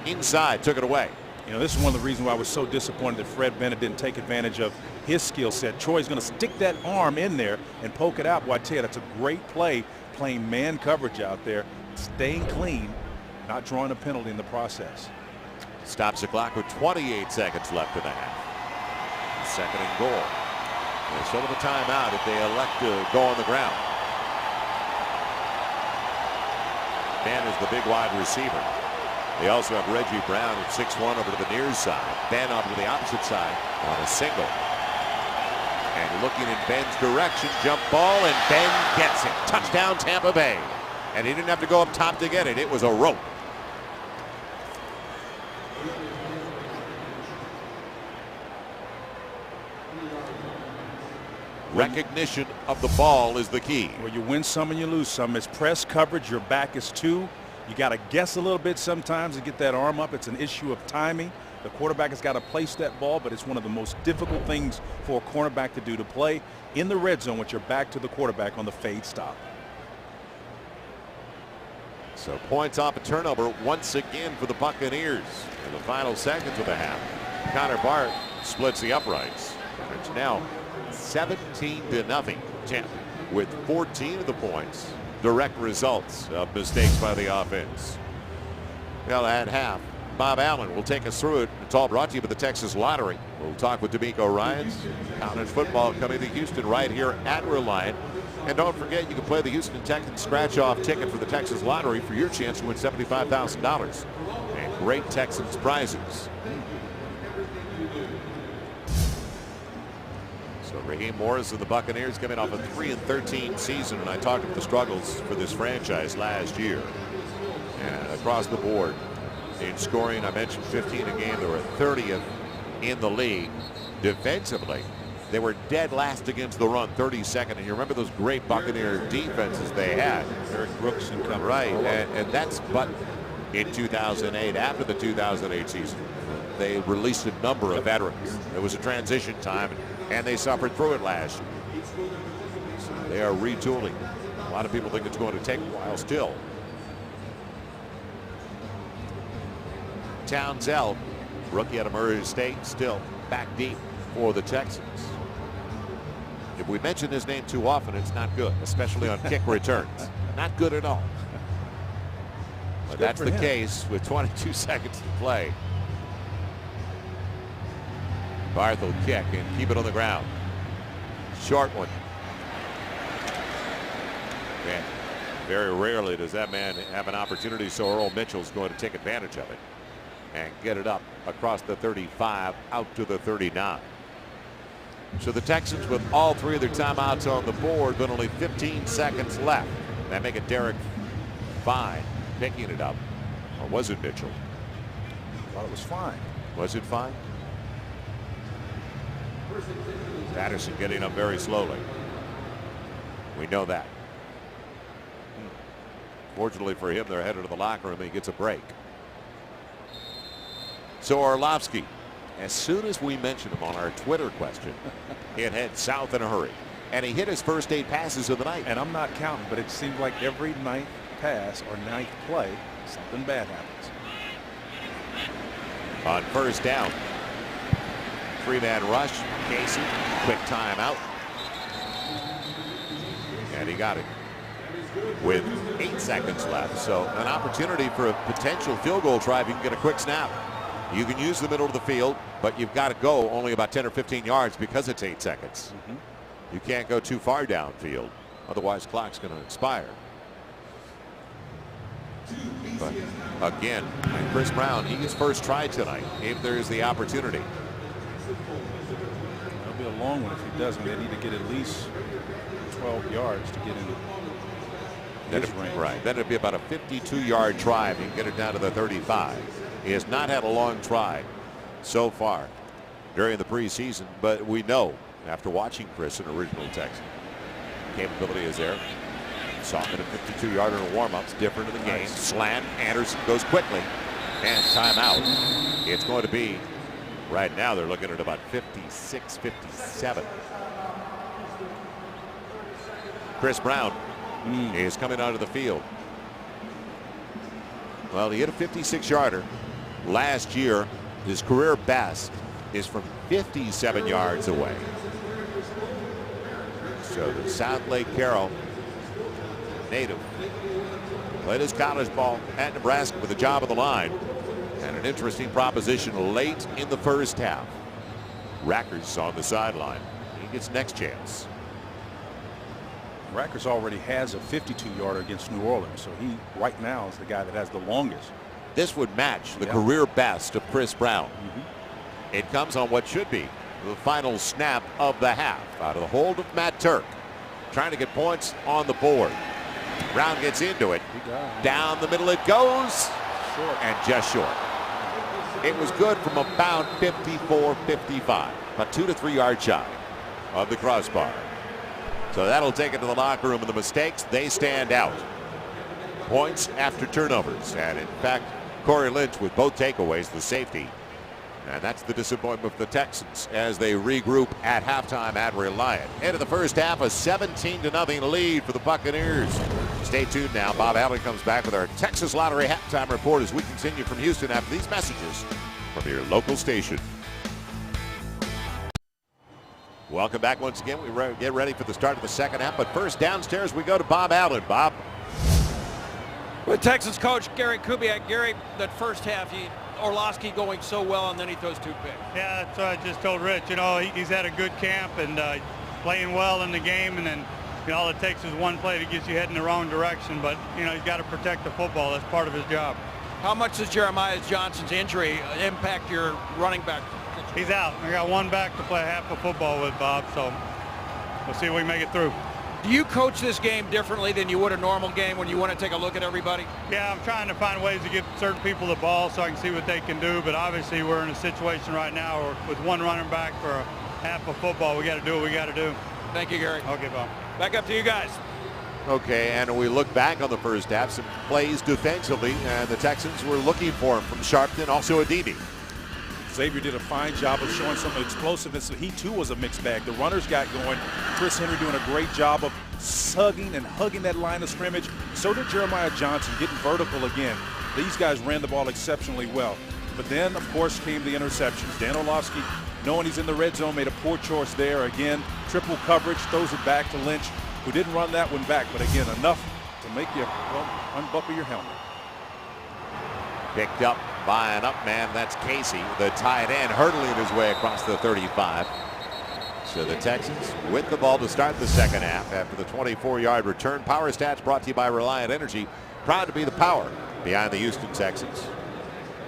inside, took it away. You know, this is one of the reasons why I was so disappointed that Fred Bennett didn't take advantage of his skill set. Troy's going to stick that arm in there and poke it out. Well, I tell you, that's a great play, playing man coverage out there, staying clean, not drawing a penalty in the process. Stops the clock with 28 seconds left in the half. 2nd and goal. They still have a timeout if they elect to go on the ground. Ben is the big wide receiver. They also have Reggie Brown at 6'1" over to the near side. Ben over to the opposite side on a single. And looking in Ben's direction, jump ball, and Ben gets it. Touchdown, Tampa Bay. And he didn't have to go up top to get it. It was a rope. Recognition of the ball is the key. Well, you win some and you lose some. It's press coverage. Your back is 2. You got to guess a little bit sometimes to get that arm up. It's an issue of timing. The quarterback has got to place that ball, but it's one of the most difficult things for a cornerback to do, to play in the red zone with your back to the quarterback on the fade stop. So points off a turnover once again for the Buccaneers in the final seconds of the half. Connor Bart splits the uprights. It's now 17-0 Tampa, with 14 of the points direct results of mistakes by the offense. Well, at half, Bob Allen will take us through it. It's all brought to you by the Texas Lottery. We'll talk with D'Amico Ryans. College football coming to Houston right here at Reliant. And don't forget, you can play the Houston Texans scratch-off ticket for the Texas Lottery for your chance to win $75,000 and great Texans prizes. So Raheem Morris and the Buccaneers coming off a 3-13 season, and I talked about the struggles for this franchise last year. And across the board in scoring, I mentioned 15 a game. They were 30th in the league. Defensively, they were dead last against the run, 32nd. And you remember those great Buccaneer defenses they had. Eric Brooks and company. Right, and that's but in 2008, after the 2008 season, they released a number of veterans. It was a transition time, and they suffered through it last year. So they are retooling. A lot of people think it's going to take a while still. Townsell, rookie out of Murray State, still back deep for the Texans. If we mention his name too often, it's not good, especially on kick returns. Not good at all. But that's the case with 22 seconds to play. Barth will kick and keep it on the ground. Short one. And very rarely does that man have an opportunity, so Earl Mitchell's going to take advantage of it and get it up across the 35 out to the 39. So the Texans with all three of their timeouts on the board, but only 15 seconds left. That make it Derek Fine picking it up. Or was it Mitchell? I thought it was Fine. Was it Fine? Patterson getting up very slowly. We know that. Fortunately for him, they're headed to the locker room and he gets a break. So Orlovsky, as soon as we mentioned him on our Twitter question, it head south in a hurry. And he hit his first 8 passes of the night. And I'm not counting, but it seems like every ninth pass or ninth play, something bad happens. On first down, 3-man rush. Casey, quick timeout. And he got it with 8 seconds left. So an opportunity for a potential field goal try if you can get a quick snap. You can use the middle of the field, but you've got to go only about 10 or 15 yards because it's 8 seconds. You can't go too far downfield. Otherwise, clock's going to expire. But again, Chris Brown, he gets first try tonight if there's the opportunity. It'll be a long one if he doesn't. They need to get at least 12 yards to get in his range. Right. Then it'd be about a 52-yard try if you can get it down to the 35. He has not had a long try so far during the preseason, but we know after watching Chris, an original Texan, capability is there. Saw him in a 52-yarder in a warm-ups, different in the game. Slant, Anderson goes quickly, and timeout. It's going to be, right now they're looking at about 56, 57. Chris Brown is coming out of the field. Well, he hit a 56-yarder last year. His career best is from 57 yards away. So the South Lake Carroll native played his college ball at Nebraska with a job on the line, and an interesting proposition late in the first half. Rackers on the sideline. He gets next chance. Rackers already has a 52-yarder against New Orleans, so he right now is the guy that has the longest. This would match the career best of Chris Brown. It comes on what should be the final snap of the half out of the hold of Matt Turk, trying to get points on the board. Brown gets into it. Down the middle it goes, and just short. It was good from about 54, 55, about 2 to 3 yards shy of the crossbar. So that'll take it to the locker room, and the mistakes, they stand out. Points after turnovers, and in fact, Corey Lynch with both takeaways, the safety, And that's the disappointment of the Texans as they regroup at halftime at Reliant. End of the first half, a 17-0 lead for the Buccaneers. Stay tuned now. Bob Allen comes back with our Texas Lottery halftime report as we continue from Houston after these messages from your local station. Welcome back once again. We get ready for the start of the second half, but first downstairs we go to Bob Allen. Bob. With Texans coach Gary Kubiak. Gary, that first half, Orlovsky going so well, and then he throws 2 picks. Yeah, that's what I just told Rich. You know, he's had a good camp and playing well in the game, and then all it takes is one play to get you heading the wrong direction. But he's got to protect the football. That's part of his job. How much does Jeremiah Johnson's injury impact your running back? He's out. I got one back to play half of football with, Bob. So we'll see if we can make it through. Do you coach this game differently than you would a normal game when you want to take a look at everybody? Yeah, I'm trying to find ways to give certain people the ball so I can see what they can do. But obviously we're in a situation right now where with one running back for a half of football, we got to do what we got to do. Thank you, Gary. Okay, Bob. Back up to you guys. Okay, and we look back on the first half, some plays defensively, and the Texans were looking for him from Sharpton, also Aditi. Xavier did a fine job of showing some explosiveness. He too was a mixed bag. The runners got going. Chris Henry doing a great job of hugging and hugging that line of scrimmage. So did Jeremiah Johnson, getting vertical again. These guys ran the ball exceptionally well. But then, of course, came the interceptions. Dan Orlovsky, knowing he's in the red zone, made a poor choice there. Again, triple coverage, throws it back to Lynch, who didn't run that one back. But again, enough to make you unbuckle your helmet. Picked up by an up man. That's Casey, the tight end, hurdling his way across the 35. So the Texans with the ball to start the second half after the 24-yard return. Power Stats brought to you by Reliant Energy. Proud to be the power behind the Houston Texans.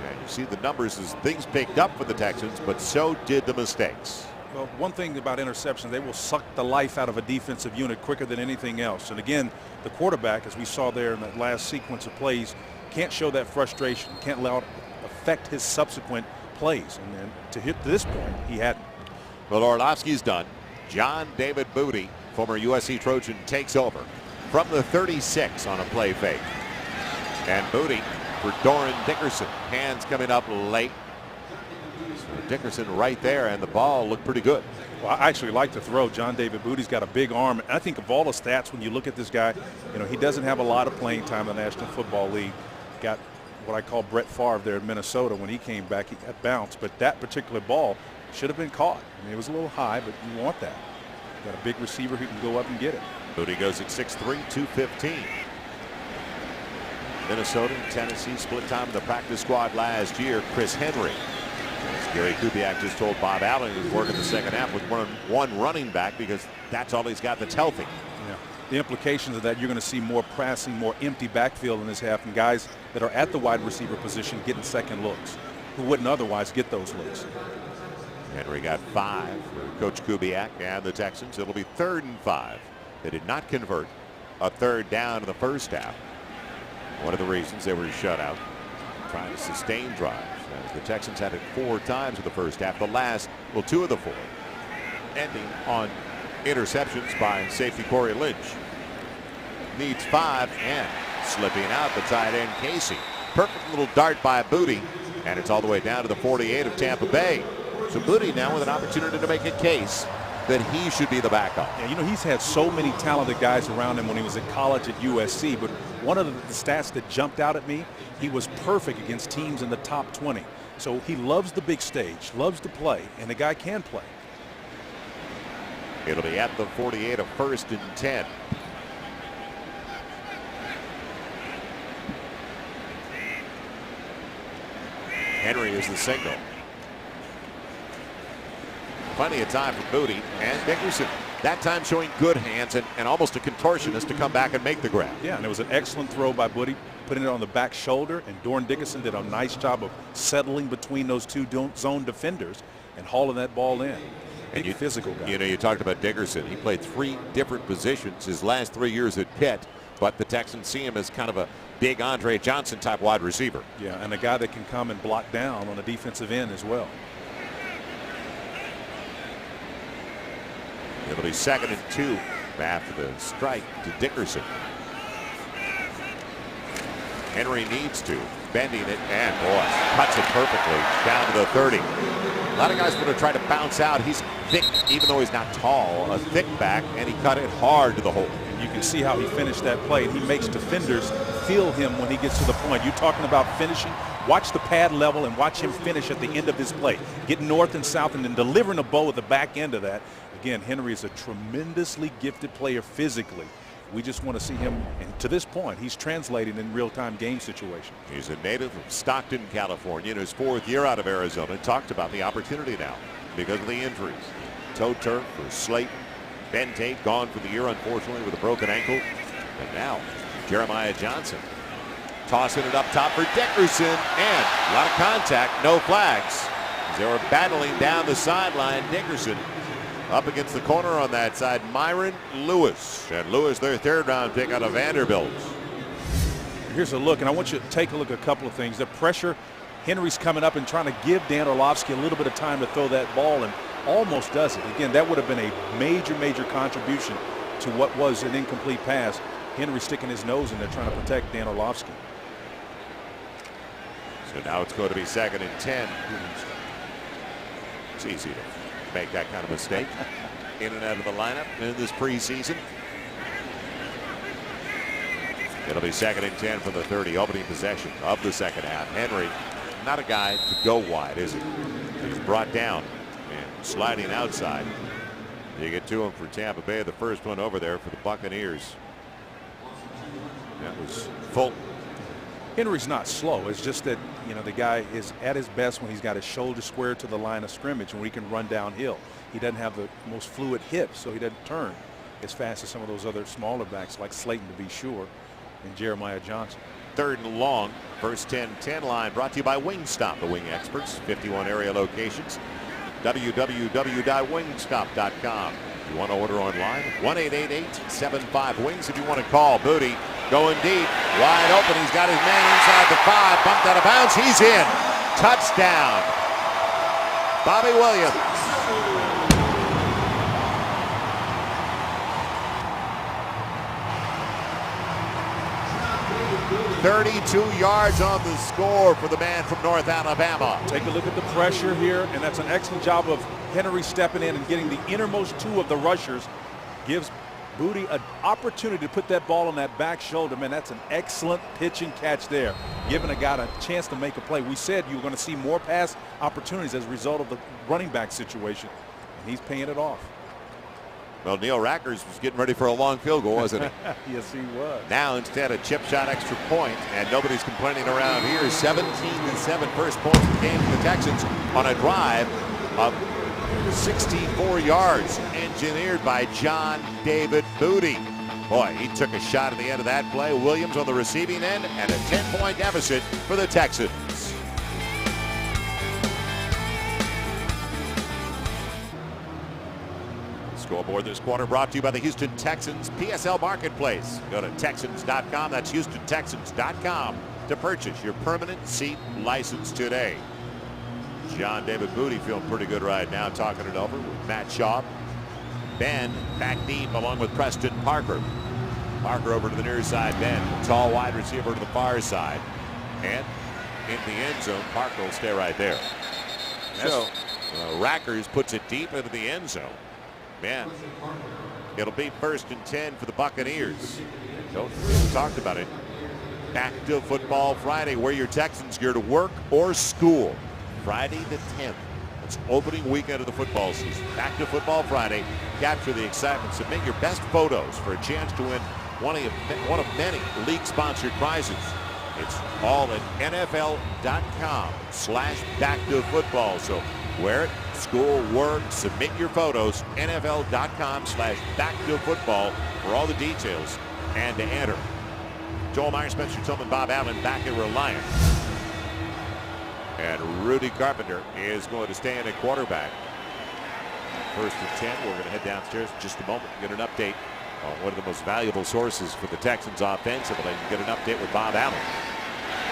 And you see the numbers as things picked up for the Texans, but so did the mistakes. Well, one thing about interceptions, they will suck the life out of a defensive unit quicker than anything else. And again, the quarterback, as we saw there in that last sequence of plays, can't show that frustration, can't allow it to affect his subsequent plays. And then to hit this point, he hadn't. Well, Orlovsky's done. John David Booty, former USC Trojan, takes over from the 36 on a play fake. And Booty for Doran Dickerson. Hands coming up late. So Dickerson right there, and the ball looked pretty good. Well, I actually like to throw. John David Booty's got a big arm. I think of all the stats, when you look at this guy, he doesn't have a lot of playing time in the National Football League. Got what I call Brett Favre there in Minnesota. When he came back, he got bounced. But that particular ball should have been caught. I mean, it was a little high, but you want that. You got a big receiver who can go up and get it. Booty goes at 6'3", 215. Minnesota and Tennessee split time in the practice squad last year. Chris Henry, as Gary Kubiak just told Bob Allen, is working the second half with one running back because that's all he's got that's healthy. Yeah. The implications of that, you're going to see more passing, more empty backfield in this half, and guys that are at the wide receiver position getting second looks who wouldn't otherwise get those looks. Henry got 5 for Coach Kubiak and the Texans. It'll be 3rd and 5. They did not convert a third down in the first half. One of the reasons they were shut out, trying to sustain drives. As the Texans had it 4 times in the first half. The last, well, 2 of the 4, ending on interceptions by safety Corey Lynch. Needs 5 and slipping out the tight end Casey. Perfect little dart by Booty, and it's all the way down to the 48 of Tampa Bay. So Booty now with an opportunity to make a case that he should be the backup. Yeah, he's had so many talented guys around him when he was at college at USC, but one of the stats that jumped out at me, he was perfect against teams in the top 20. So he loves the big stage, loves to play, and the guy can play. It'll be at the 48 of 1st and 10. Henry is the signal. Plenty of time for Booty and Dickerson. That time showing good hands and almost a contortionist to come back and make the grab. Yeah, and it was an excellent throw by Booty, putting it on the back shoulder, and Doran Dickerson did a nice job of settling between those 2 zone defenders and hauling that ball in. And physical guy. You talked about Dickerson. He played 3 different positions his last 3 years at Pitt, but the Texans see him as kind of a big Andre Johnson type wide receiver. Yeah, and a guy that can come and block down on the defensive end as well. It'll be 2nd and 2 after the strike to Dickerson. Henry needs to. bending it, and boy, cuts it perfectly down to the 30. A lot of guys want to try to bounce out. He's thick, even though he's not tall, a thick back, and he cut it hard to the hole. And you can see how he finished that play. He makes defenders feel him when he gets to the point. You're talking about finishing. Watch the pad level and watch him finish at the end of his play. Get north and south and then delivering a ball at the back end of that. Again, Henry is a tremendously gifted player physically. We just want to see him, and to this point, he's translating in real-time game situations. He's a native of Stockton, California, in his 4th year out of Arizona. Talked about the opportunity now because of the injuries. Toe turf for Slayton. Ben Tate gone for the year, unfortunately, with a broken ankle. And now, Jeremiah Johnson tossing it up top for Dickerson, and a lot of contact, no flags. As they were battling down the sideline, Dickerson up against the corner on that side, Myron Lewis. And Lewis, their 3rd round pick out of Vanderbilt. Here's a look, and I want you to take a look at a couple of things. The pressure, Henry's coming up and trying to give Dan Orlovsky a little bit of time to throw that ball, and almost does it. Again, that would have been a major contribution to what was an incomplete pass. Henry sticking his nose in there trying to protect Dan Orlovsky. So now it's going to be 2nd and 10. It's easy to make that kind of mistake in and out of the lineup in this preseason. It'll be 2nd and 10 for the 30, opening possession of the second half. Henry, not a guy to go wide, is he? He's brought down and sliding outside. You get to him for Tampa Bay, the first one over there for the Buccaneers. That was Fulton. Henry's not slow. It's just that, you know, the guy is at his best when he's got his shoulder square to the line of scrimmage and when he can run downhill. He doesn't have the most fluid hips, so he doesn't turn as fast as some of those other smaller backs like Slayton, to be sure, and Jeremiah Johnson. 3rd and long, first 10-10 line brought to you by Wingstop, the wing experts. 51 area locations. www.wingstop.com. If you want to order online, 1-888-75-WINGS. If you want to call, Booty going deep, wide open. He's got his man inside the 5, bumped out of bounds. He's in. Touchdown. Bobby Williams. 32 yards on the score for the man from North Alabama. Take a look at the pressure here, and that's an excellent job of Henry stepping in and getting the innermost 2 of the rushers. Gives Booty an opportunity to put that ball on that back shoulder. Man, that's an excellent pitch and catch there, giving a guy a chance to make a play. We said you were going to see more pass opportunities as a result of the running back situation, and he's paying it off. Well, Neil Rackers was getting ready for a long field goal, wasn't he? Yes, he was. Now instead a chip shot extra point, and nobody's complaining around here. 17-7, first point of the game for the Texans on a drive of 64 yards engineered by John David Booty. Boy, he took a shot at the end of that play. Williams on the receiving end, and a 10-point deficit for the Texans. Scoreboard this quarter brought to you by the Houston Texans PSL Marketplace. Go to Texans.com. That's HoustonTexans.com to purchase your permanent seat license today. John David Booty feeling pretty good right now, talking it over with Matt Shaw. Ben back deep along with Preston Parker. Parker over to the near side. Ben, tall wide receiver to the far side. And in the end zone, Parker will stay right there. So Rackers puts it deep into the end zone. Man, it'll be 1st and 10 for the Buccaneers. We talked about it. Back to Football Friday. Wear your Texans gear to work or school. Friday the 10th. It's opening weekend of the football season. Back to Football Friday. Capture the excitement. Submit your best photos for a chance to win one of many league-sponsored prizes. It's all at NFL.com/back-to-football. So wear it, school, work, submit your photos. NFL.com/back-to-football for all the details and to enter. Joel Meyer, Spencer Tillman, Bob Allen back in Reliant. And Rudy Carpenter is going to stay in at quarterback. 1st and 10. We're going to head downstairs in just a moment and get an update on one of the most valuable sources for the Texans offensively. Get an update with Bob Allen.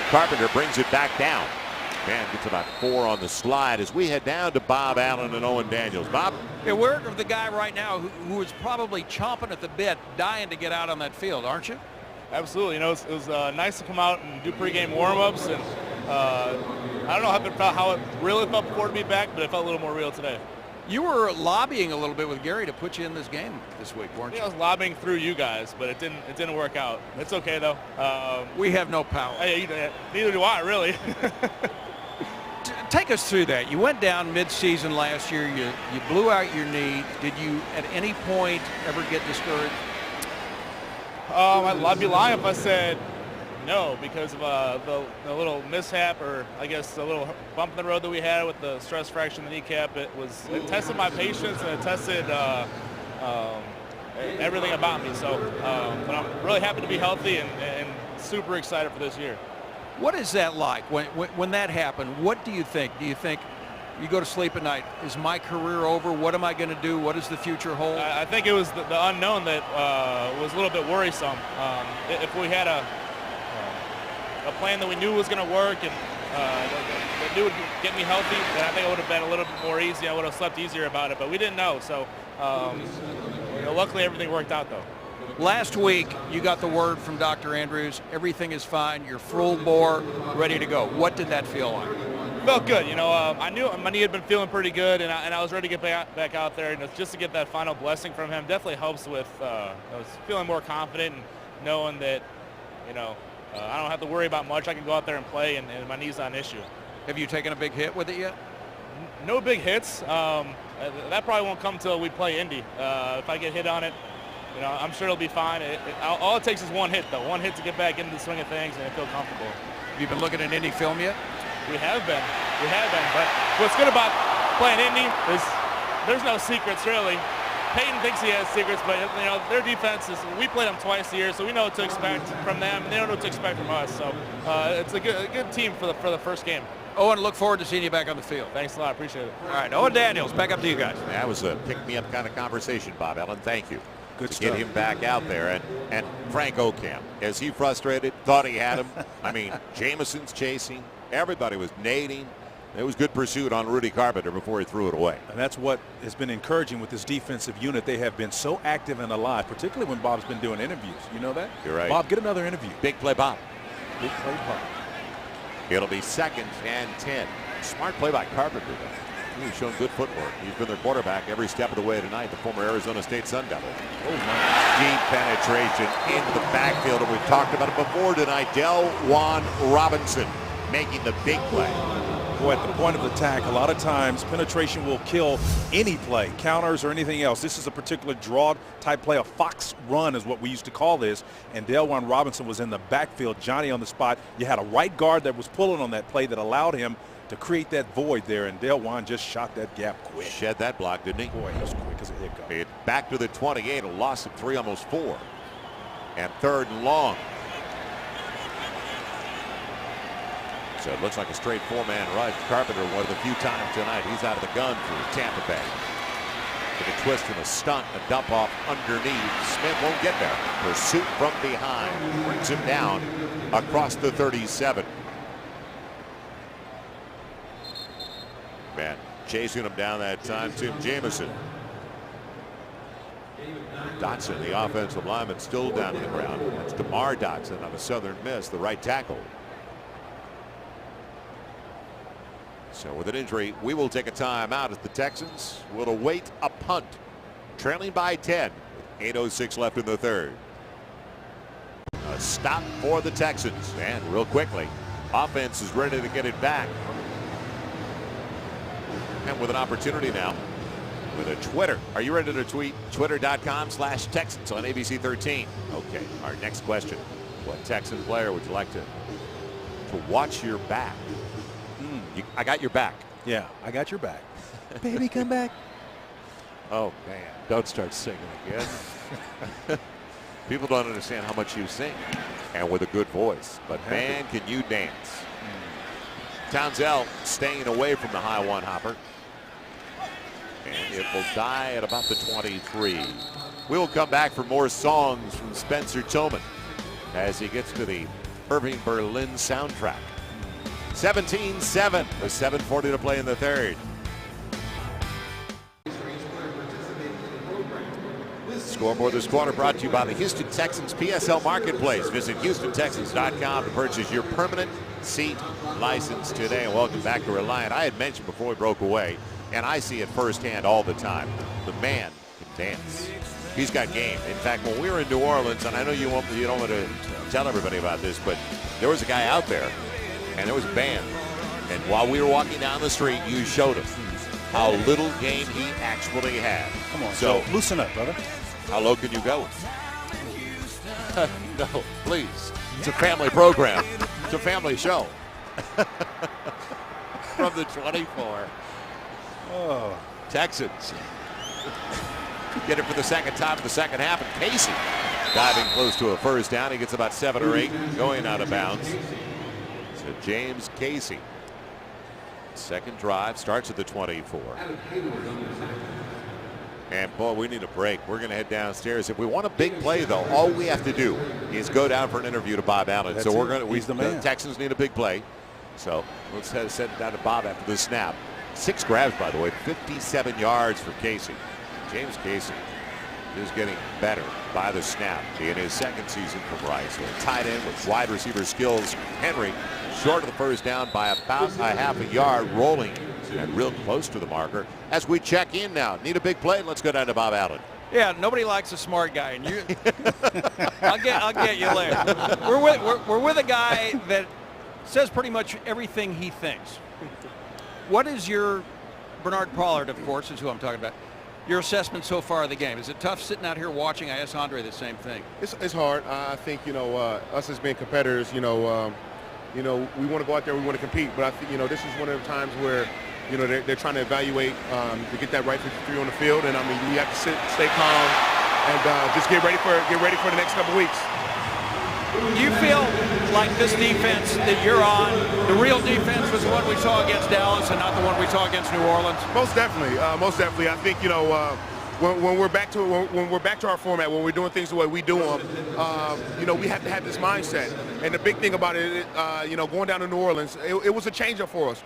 Carpenter brings it back down. Man, gets about 4 on the slide as we head down to Bob Allen and Owen Daniels. Bob? You're aware of the guy right now who is probably chomping at the bit, dying to get out on that field, aren't you? Absolutely. You know, it was nice to come out and do pregame warm-ups, and I don't know how it really felt before to be back, but it felt a little more real today. You were lobbying a little bit with Gary to put you in this game this week, weren't you? I was lobbying through you guys, but it didn't work out. It's okay though. We have no power. Neither do I, really. Take us through that. You went down mid-season last year. You blew out your knee. Did you at any point ever get discouraged? I'd be lying if I said no, because of the little mishap, or I guess the little bump in the road that we had with the stress fracture in the kneecap. It tested my patience, and it tested everything about me. So, but I'm really happy to be healthy and super excited for this year. What is that like when that happened? What do you think? Do you think you go to sleep at night, is my career over? What am I going to do? What does the future hold? I think it was the unknown that was a little bit worrisome. If we had a plan that we knew was going to work and that knew would get me healthy, then I think it would have been a little bit more easy. I would have slept easier about it, but we didn't know. So luckily everything worked out though. Last week, you got the word from Dr. Andrews, everything is fine, you're full bore, ready to go. What did that feel like? Felt good. You know, I knew my knee had been feeling pretty good, and I was ready to get back out there. And just to get that final blessing from him definitely helps with I was feeling more confident and knowing that, you know, I don't have to worry about much. I can go out there and play, and my knee's not an issue. Have you taken a big hit with it yet? No big hits. That probably won't come until we play Indy. If I get hit on it, you know, I'm sure it'll be fine. All it takes is one hit, though. One hit to get back into the swing of things and feel comfortable. Have you been looking at any film yet? We have been. But what's good about playing Indy is there's no secrets, really. Peyton thinks he has secrets, but, you know, their defense is, we play them twice a year, so we know what to expect from them. They don't know what to expect from us. So it's a good team for the first game. Owen, look forward to seeing you back on the field. Thanks a lot. Appreciate it. All right, Owen Daniels, back up to you guys. That was a pick-me-up kind of conversation, Bob Allen. Thank you. Good to stuff. get him back out there. And Frank Ocamp, is he frustrated? Thought he had him. I mean, Jameson's chasing. Everybody was nading. It was good pursuit on Rudy Carpenter before he threw it away. And that's what has been encouraging with this defensive unit. They have been so active and alive, particularly when Bob's been doing interviews. You know that? You're right. Bob, get another interview. Big play, Bob. Big play, Bob. It'll be 2nd and 10. Smart play by Carpenter, though. He's shown good footwork. He's been their quarterback every step of the way tonight, the former Arizona State Sun Devil. Oh, my. Deep penetration into the backfield, and we've talked about it before tonight. Delwan Robinson making the big play. Boy, at the point of attack, a lot of times penetration will kill any play, counters or anything else. This is a particular draw type play. A fox run is what we used to call this. And Delwan Robinson was in the backfield. Johnny on the spot. You had a right guard that was pulling on that play that allowed him to create that void there. And Delwan just shot that gap quick. Shed that block, didn't he? Boy, he was quick as a hiccup. Back to the 28, a loss of 3, almost 4. And 3rd and long. So it looks like a straight 4-man rush. Carpenter, one of the few times tonight he's out of the gun for Tampa Bay. With a twist and a stunt, a dump off underneath. Smith won't get there. Pursuit from behind brings him down across the 37. Man, chasing him down that time, Tim Jameson. Dotson, the offensive lineman, still down to the ground. That's DeMar Dotson on a Southern Miss, the right tackle. So with an injury, we will take a timeout as the Texans will await a punt. Trailing by 10 with 8:06 left in the 3rd. A stop for the Texans. And real quickly, offense is ready to get it back. And with an opportunity now with a Twitter. Are you ready to tweet? Twitter.com/Texans on ABC 13. Okay, our next question. What Texan player would you like to watch your back? I got your back. Yeah, I got your back. Baby, come back. Oh, man. Don't start singing again. People don't understand how much you sing. And with a good voice. But, man, can you dance. Townsell staying away from the high one hopper. And it will die at about the 23. We will come back for more songs from Spencer Tillman as he gets to the Irving Berlin soundtrack. 17-7 with 7:40 to play in the 3rd. Scoreboard this quarter brought to you by the Houston Texans PSL Marketplace. Visit HoustonTexans.com to purchase your permanent seat license today. And welcome back to Reliant. I had mentioned before we broke away, and I see it firsthand all the time, the man can dance. He's got game. In fact, when we were in New Orleans, and I know you don't want to tell everybody about this, but there was a guy out there, and there was a band. And while we were walking down the street, you showed him how little game he actually had. Come on, so loosen up, brother. How low can you go? No, please. It's a family program. It's a family show. From the 24. Oh, Texans get it for the second time in the second half. And Casey diving close to a first down. He gets about 7 or 8 going out of bounds. So James Casey. Second drive starts at the 24. And boy, we need a break. We're going to head downstairs. If we want a big play, though, all we have to do is go down for an interview to Bob Allen. That's so we're it. going to. He's the man. The Texans need a big play. So let's send it down to Bob after the snap. 6 grabs, by the way, 57 yards for Casey. James Casey is getting better by the snap in his second season from Rice. So tight end with wide receiver skills. Henry short of the first down by about a half a yard, rolling and real close to the marker. As we check in now, need a big play. Let's go down to Bob Allen. Yeah, nobody likes a smart guy, and you. I'll get you later. We're with a guy that says pretty much everything he thinks. What is your Bernard Pollard, of course, is who I'm talking about. Your assessment so far of the game? Is it tough sitting out here watching? I asked Andre the same thing. It's hard. I think us as being competitors, we want to go out there, we want to compete. But I think this is one of the times where they're trying to evaluate to get that right 53 on the field, and I mean you have to stay calm and just get ready for the next couple weeks. Do you feel like this defense that you're on, the real defense was the one we saw against Dallas and not the one we saw against New Orleans? Most definitely. I think when we're back to our format, when we're doing things the way we do them, we have to have this mindset. And the big thing about it, going down to New Orleans, it was a change-up for us.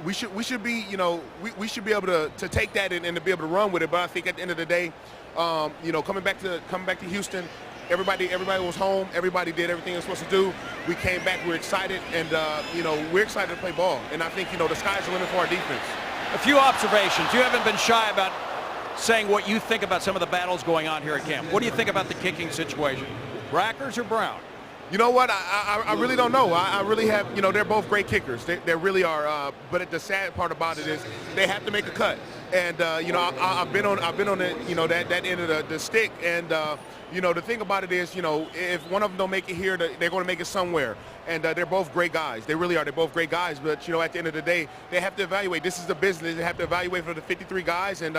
We should be able to take that and to be able to run with it. But I think at the end of the day, coming back to Houston, everybody was home. Everybody did everything they're supposed to do. We came back. We're excited, and we're excited to play ball. And I think the sky's the limit for our defense. A few observations. You haven't been shy about saying what you think about some of the battles going on here at camp. What do you think about the kicking situation? Rackers or Brown? You know what? I really don't know. I really have, they're both great kickers. They really are. But the sad part about it is they have to make a cut. And, I've been on it, that end of the stick. And, the thing about it is, if one of them don't make it here, they're going to make it somewhere. And they're both great guys. They really are. They're both great guys. But, at the end of the day, they have to evaluate. This is the business. They have to evaluate for the 53 guys. And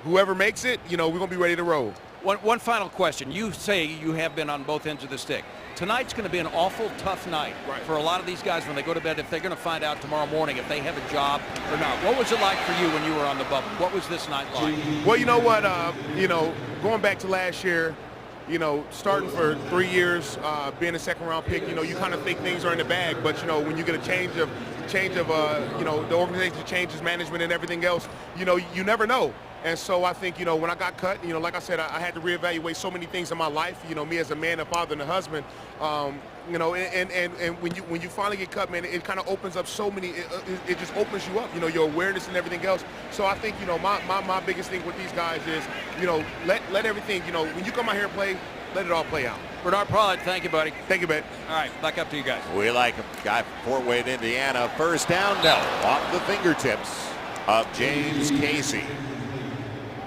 whoever makes it, we're going to be ready to roll. One final question. You say you have been on both ends of the stick. Tonight's going to be an awful tough night for a lot of these guys when they go to bed, if they're going to find out tomorrow morning if they have a job or not. What was it like for you when you were on the bubble? What was this night like? Well, you know what? Going back to last year, starting for 3 years, being a second-round pick, you kind of think things are in the bag. But, when you get a change of the organization changes, management and everything else, you never know. And so I think, when I got cut, like I said, I had to reevaluate so many things in my life, me as a man, a father, and a husband, and when you finally get cut, man, it kind of opens up so many, it just opens you up, your awareness and everything else. So I think, my biggest thing with these guys is, let everything, when you come out here and play, let it all play out. Bernard Pollard, thank you, buddy. Thank you, man. All right, back up to you guys. We like him. Guy from Fort Wayne, Indiana. First down, no. Off the fingertips of James Casey.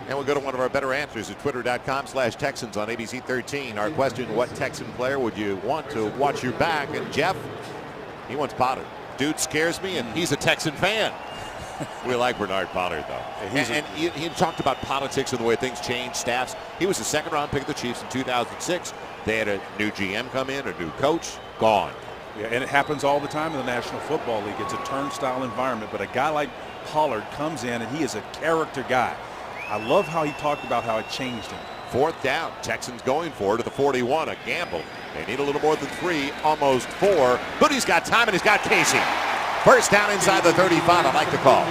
And we'll go to one of our better answers at twitter.com/Texans on ABC 13. Our question, what Texan player would you want to watch your back? And Jeff, he wants Pollard. Dude scares me, and he's a Texan fan. We like Bernard Pollard, though. And he talked about politics and the way things change, staffs. He was the second-round pick of the Chiefs in 2006. They had a new GM come in, a new coach, gone. Yeah, and it happens all the time in the National Football League. It's a turnstile environment, but a guy like Pollard comes in, and he is a character guy. I love how he talked about how it changed him. Fourth down. Texans going for it to the 41. A gamble. They need a little more than 3, almost 4. But he's got time, and he's got Casey. First down inside the 35. I like the call.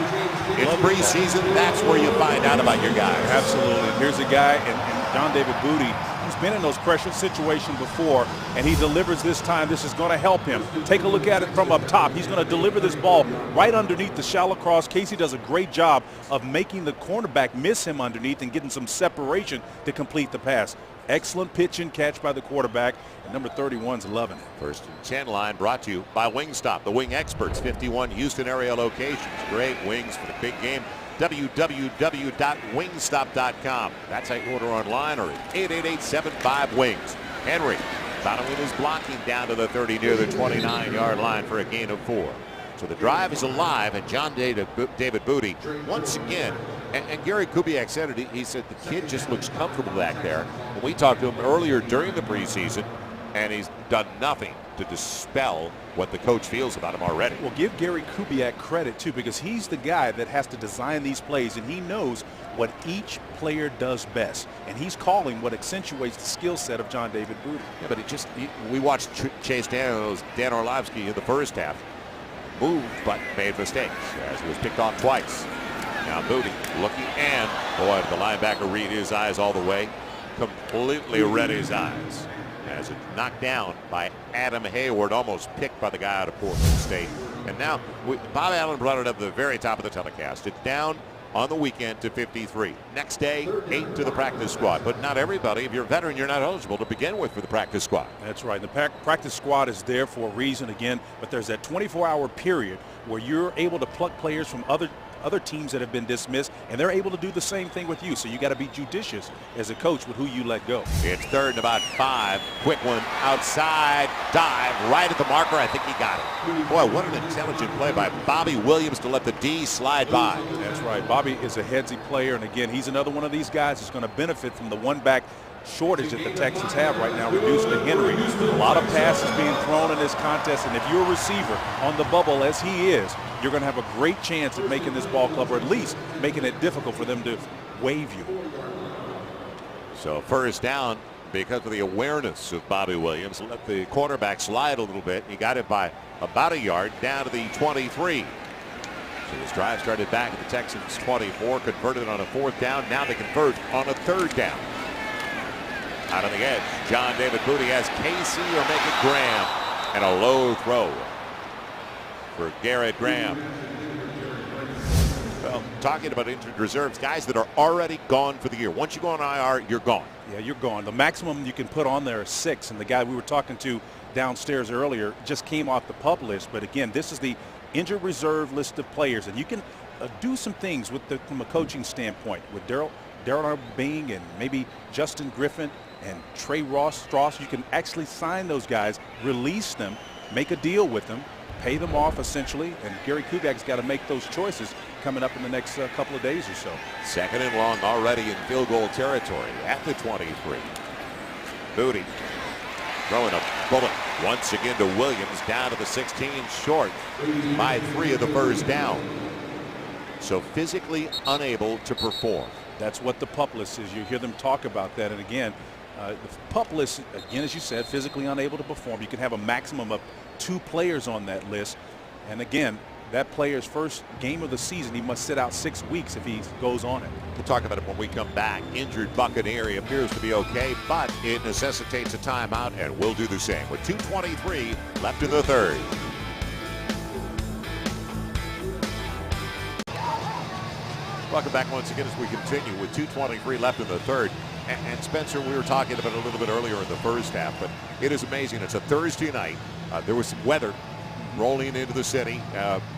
It's preseason. That's where you find out about your guys. Absolutely. Here's a guy, and John David Booty, he's been in those pressure situations before, and he delivers this time. This is going to help him. Take a look at it from up top. He's going to deliver this ball right underneath the shallow cross. Casey does a great job of making the cornerback miss him underneath and getting some separation to complete the pass. Excellent pitch and catch by the quarterback, and number 31's loving it. First and 10 line brought to you by Wingstop, the wing experts, 51 Houston area locations. Great wings for the big game. www.wingstop.com. That's how you order online or at 888-75-WINGS. Henry following his blocking down to the 30 near the 29-yard line for a gain of 4. So the drive is alive, and John David Booty once again, and Gary Kubiak said it, he said the kid just looks comfortable back there. When we talked to him earlier during the preseason, and he's done nothing to dispel what the coach feels about him already. Well, give Gary Kubiak credit, too, because he's the guy that has to design these plays, and he knows what each player does best. And he's calling what accentuates the skill set of John David Booty. Yeah, but we watched Chase Dan Orlovsky in the first half. Moved, but made mistakes as he was picked off twice. Now Booty looking, and boy, did the linebacker read his eyes all the way. Completely read his eyes. As it's knocked down by Adam Hayward, almost picked by the guy out of Portland State. And now Bob Allen brought it up at the very top of the telecast. It's down on the weekend to 53. Next day, 8 to the practice squad. But not everybody, if you're a veteran, you're not eligible to begin with for the practice squad. That's right. The practice squad is there for a reason again, but there's that 24-hour period where you're able to pluck players from other teams that have been dismissed, and they're able to do the same thing with you. So you got to be judicious as a coach with who you let go. It's 3rd and about 5. Quick one outside, dive right at the marker. I think he got it. Boy, what an intelligent play by Bobby Williams to let the D slide by. That's right. Bobby is a headsy player, and again, he's another one of these guys that's going to benefit from the one-back shortage that the Texans have right now, reduced to Henry. A lot of passes being thrown in this contest, and if you're a receiver on the bubble as he is, you're going to have a great chance at making this ball club, or at least making it difficult for them to wave you. So first down because of the awareness of Bobby Williams. Let the quarterback slide a little bit. He got it by about a yard down to the 23. So this drive started back at the Texans 24, converted on a 4th down. Now they convert on a 3rd down. Out on the edge, John David Booty has Casey or make it Graham. And a low throw for Garrett Graham. Well, talking about injured reserves, guys that are already gone for the year. Once you go on IR, you're gone. Yeah, you're gone. The maximum you can put on there is 6. And the guy we were talking to downstairs earlier just came off the PUP list. But again, this is the injured reserve list of players. And you can do some things with from a coaching standpoint with Darryl Bing and maybe Justin Griffin and Trey Strauss. You can actually sign those guys, release them, make a deal with them, pay them off essentially, and Gary Kubiak's got to make those choices coming up in the next couple of days or so. 2nd and long already in field goal territory at the 23. Booty throwing a bullet once again to Williams, down to the 16, short by 3 of the first down. So physically unable to perform. That's what the PUP list is. You hear them talk about that, and again, the PUP list, again, as you said, physically unable to perform. You can have a maximum of 2 players on that list. And again, that player's first game of the season, he must sit out 6 weeks if he goes on it. We'll talk about it when we come back. Injured Buccaneer, he appears to be okay, but it necessitates a timeout, and we'll do the same with 2:23 left in the 3rd. Welcome back once again as we continue with 2:23 left in the 3rd. And Spencer, we were talking about it a little bit earlier in the first half, but it is amazing. It's a Thursday night. There was some weather rolling into the city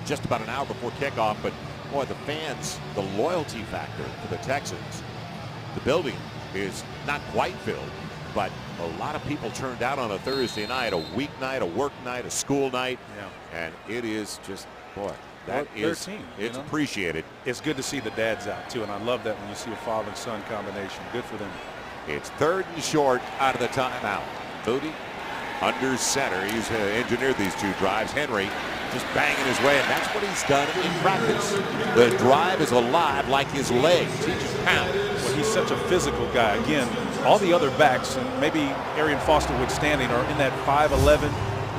just about an hour before kickoff, but boy, the fans, the loyalty factor for the Texans, the building is not quite filled, but a lot of people turned out on a Thursday night, a weeknight, a work night, a school night, and it is just, boy, that is 13, it's appreciated. It's good to see the dads out too, and I love that when you see a father and son combination. Good for them. It's 3rd and short out of the timeout. Booty under center. He's engineered these 2 drives. Henry just banging his way, and that's what he's done in practice. The drive is alive like his legs. He just pounds. Well, he's such a physical guy. Again, all the other backs, and maybe Arian Foster withstanding, are in that 5'11",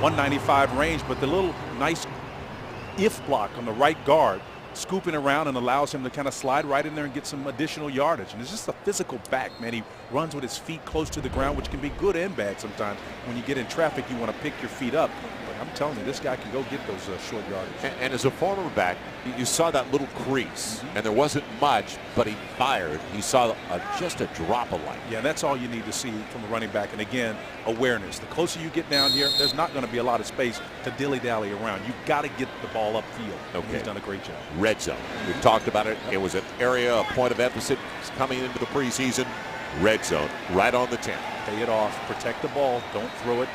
195 range, but the little nice if block on the right guard scooping around and allows him to kind of slide right in there and get some additional yardage. And it's just a physical back, man. He runs with his feet close to the ground, which can be good and bad sometimes. When you get in traffic, you want to pick your feet up. But I'm telling you, this guy can go get those short yardage. And as a former back, you saw that little crease, and there wasn't much, but he fired. He saw just a drop of light. Yeah, that's all you need to see from a running back. And again, awareness. The closer you get down here, there's not going to be a lot of space to dilly-dally around. You've got to get the ball upfield. Okay. He's done a great job. Red zone. We've talked about it. It was an area, a point of emphasis coming into the preseason. Red zone, right on the 10. Pay it off. Protect the ball. Don't throw it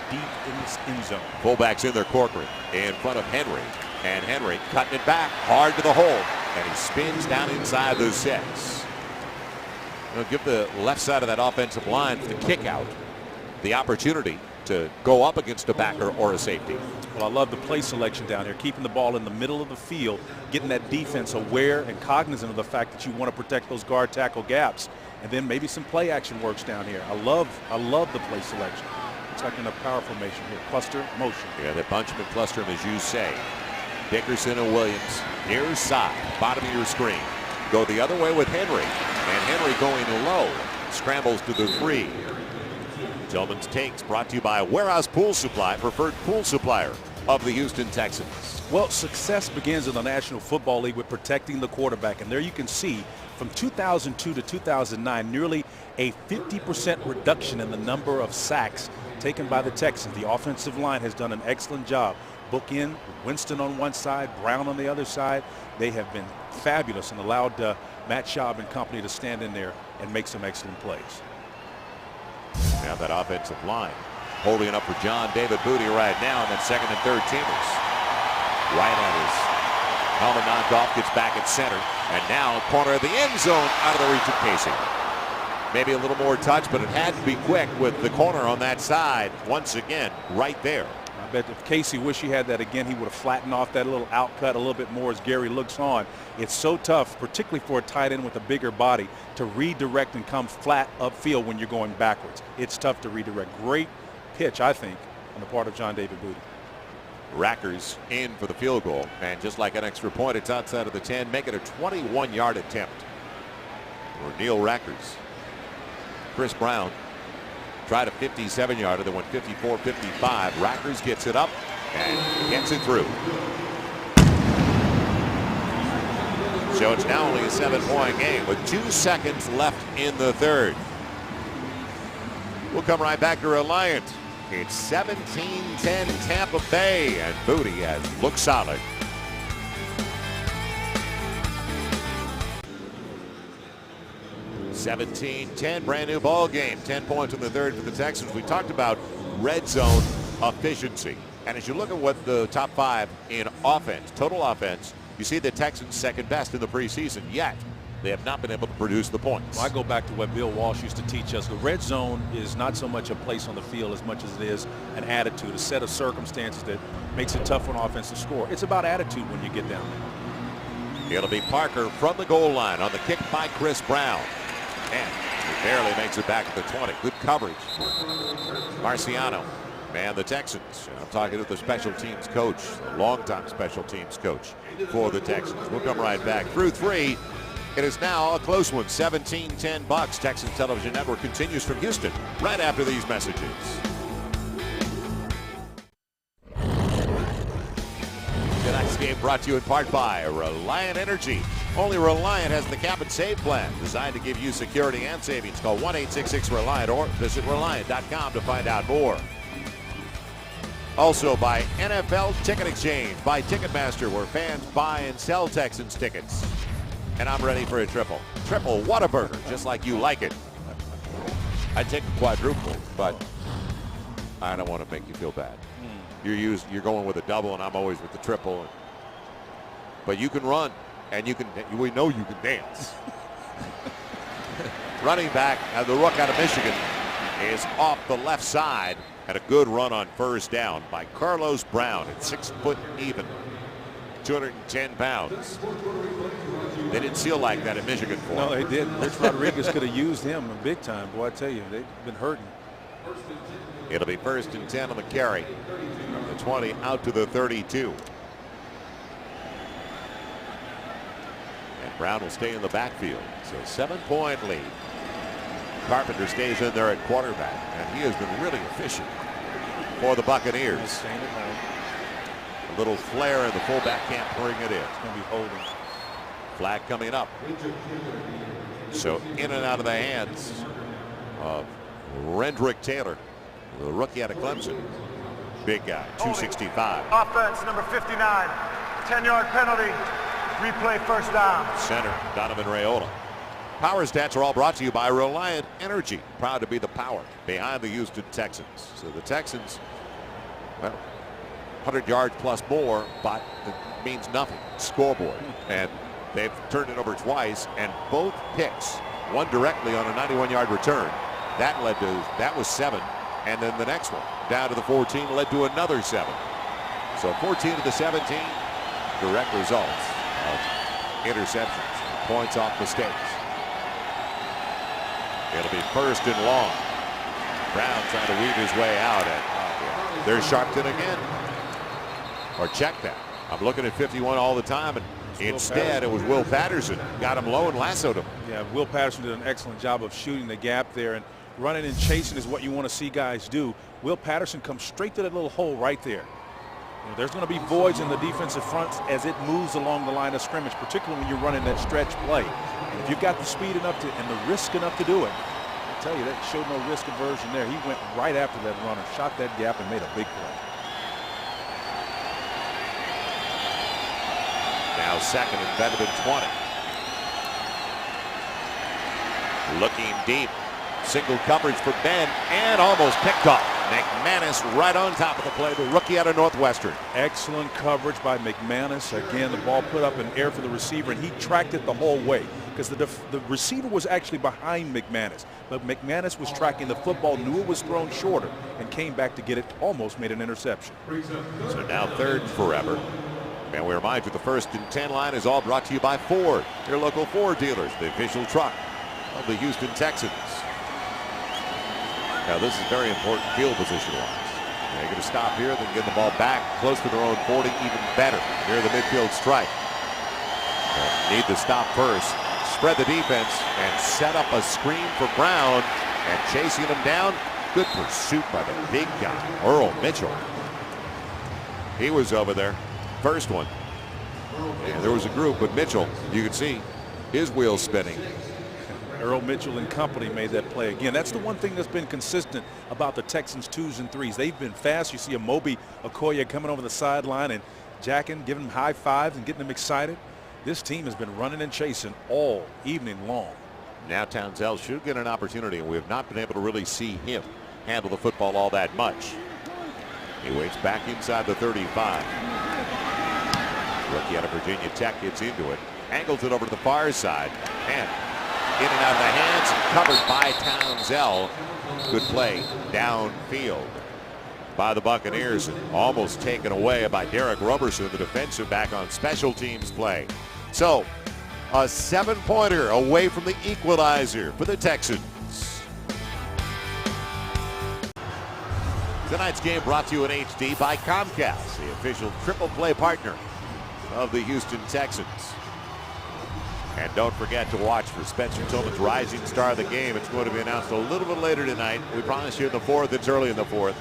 deep in the end zone. Fullbacks in there, Corcoran in front of Henry. And Henry cutting it back hard to the hole. And he spins down inside the 6. He'll give the left side of that offensive line for the kick out the opportunity to go up against a backer or a safety. Well, I love the play selection down here, keeping the ball in the middle of the field, getting that defense aware and cognizant of the fact that you want to protect those guard tackle gaps, and then maybe some play action works down here. I love the play selection. It's like in a power formation here, cluster motion. Yeah, they bunch him and cluster him, as you say. Dickerson and Williams near side, bottom of your screen. Go the other way with Henry, and Henry going low, scrambles to the 3. Tillman's Takes brought to you by Warehouse Pool Supply, preferred pool supplier of the Houston Texans. Well, success begins in the National Football League with protecting the quarterback. And there you can see from 2002 to 2009, nearly a 50% reduction in the number of sacks taken by the Texans. The offensive line has done an excellent job. Bookend, Winston on one side, Brown on the other side. They have been fabulous and allowed Matt Schaub and company to stand in there and make some excellent plays. Now that offensive line holding it up for John David Booty right now, and then second and third teamers. Right at his helmet knocked off, gets back at center, and now corner of the end zone out of the reach of Casey. Maybe a little more touch, but it had to be quick with the corner on that side once again right there. I bet if Casey wished he had that again, he would have flattened off that little outcut a little bit more as Gary looks on. It's so tough, particularly for a tight end with a bigger body, to redirect and come flat upfield when you're going backwards. It's tough to redirect. Great pitch, I think, on the part of John David Booty. Rackers in for the field goal, and just like an extra point, it's outside of the 10, make it a 21-yard attempt for Neil Rackers. Chris Brown tried a 57-yarder that went 54-55. Rackers gets it up and gets it through. So it's now only a 7-point game with 2 seconds left in the third. We'll come right back to Reliant. It's 17-10 Tampa Bay, and Booty has looked solid. (17-10) brand new ball game. 10 points in the third for the Texans. We talked about red zone efficiency, and as you look at what the top 5 in offense, total offense, you see the Texans second best in the preseason, yet they have not been able to produce the points. Well, I go back to what Bill Walsh used to teach us. The red zone is not so much a place on the field as much as it is an attitude, a set of circumstances that makes it tough for an offense to score. It's about attitude when you get down there. It'll be Parker from the goal line on the kick by Chris Brown. And he barely makes it back to the 20. Good coverage. Marciano, man, the Texans. I'm talking to the special teams coach, the longtime special teams coach for the Texans. We'll come right back. Through 3, it is now a close one. 17-10 Bucs. Texans Television Network continues from Houston right after these messages. Tonight's game brought to you in part by Reliant Energy. Only Reliant has the Cap and Save plan designed to give you security and savings. Call 1-866-RELIANT or visit Reliant.com to find out more. Also by NFL Ticket Exchange, by Ticketmaster, where fans buy and sell Texans tickets. And I'm ready for a triple. Triple Whataburger, just like you like it. I'd take a quadruple, but I don't want to make you feel bad. You're going with a double, and I'm always with the triple. But you can run, and we know you can dance. Running back, the rook out of Michigan, is off the left side, and a good run on first down by Carlos Brown at 6 foot even, 210 pounds. They didn't seal like that at Michigan for him. No, they didn't. Rich Rodriguez could have used him big time. Boy, I tell you, they've been hurting. It'll be 1st and 10 on the carry. From the 20 out to the 32. Brown will stay in the backfield. So 7-point lead. Carpenter stays in there at quarterback, and he has been really efficient for the Buccaneers. A little flare in the fullback can't bring it in. It's going to be holding. Flag coming up. So in and out of the hands of Rendrick Taylor, the rookie out of Clemson. Big guy, 265. Offense, number 59. 10-yard penalty. Replay first down. Center, Donovan Raiola. Power stats are all brought to you by Reliant Energy. Proud to be the power behind the Houston Texans. So the Texans, well, 100 yards plus more, but it means nothing. Scoreboard. And they've turned it over twice, and both picks, one directly on a 91-yard return. That was 7. And then the next one, down to the 14, led to another 7. So 14 to the 17, direct results of interceptions, points off mistakes. It'll be first and long. Brown trying to weave his way out. And there's Sharpton again. Or check that. I'm looking at 51 all the time, and instead it was Will Patterson. Got him low and lassoed him. Yeah, Will Patterson did an excellent job of shooting the gap there, and running and chasing is what you want to see guys do. Will Patterson comes straight to that little hole right there. You know, there's going to be voids in the defensive front as it moves along the line of scrimmage, particularly when you're running that stretch play. And if you've got the speed enough to and the risk enough to do it, I tell you, that showed no risk aversion there. He went right after that runner, shot that gap, and made a big play. Now second and better than 20. Looking deep. Single coverage for Ben, and almost picked off. McManus right on top of the play, the rookie out of Northwestern. Excellent coverage by McManus. Again, the ball put up in air for the receiver, and he tracked it the whole way because the receiver was actually behind McManus. But McManus was tracking the football, knew it was thrown shorter, and came back to get it, almost made an interception. So now third and forever. And we remind you the 1st and 10 line is all brought to you by Ford, your local Ford dealers, the official truck of the Houston Texans. Now this is very important field position-wise. They're going to stop here, then get the ball back close to their own 40, even better near the midfield stripe. Need to stop first, spread the defense, and set up a screen for Brown, and chasing him down. Good pursuit by the big guy, Earl Mitchell. He was over there. First one. And there was a group, but Mitchell, you can see his wheels spinning. Earl Mitchell and company made that play again. That's the one thing that's been consistent about the Texans 2s and 3s. They've been fast. You see a Moby Okoye coming over the sideline and jacking, giving them high fives and getting them excited. This team has been running and chasing all evening long. Now Townsend should get an opportunity, and we have not been able to really see him handle the football all that much. He waits back inside the 35. Rookie out of Virginia Tech gets into it, angles it over to the far side, and in and out of the hands, covered by Townsend. Good play downfield by the Buccaneers, and almost taken away by Derek Roberson, the defensive back on special teams play. So a 7-pointer away from the equalizer for the Texans. Tonight's game brought to you in HD by Comcast, the official triple play partner of the Houston Texans. And don't forget to watch for Spencer Tillman's rising star of the game. It's going to be announced a little bit later tonight. We promise you in the 4th. It's early in the 4th.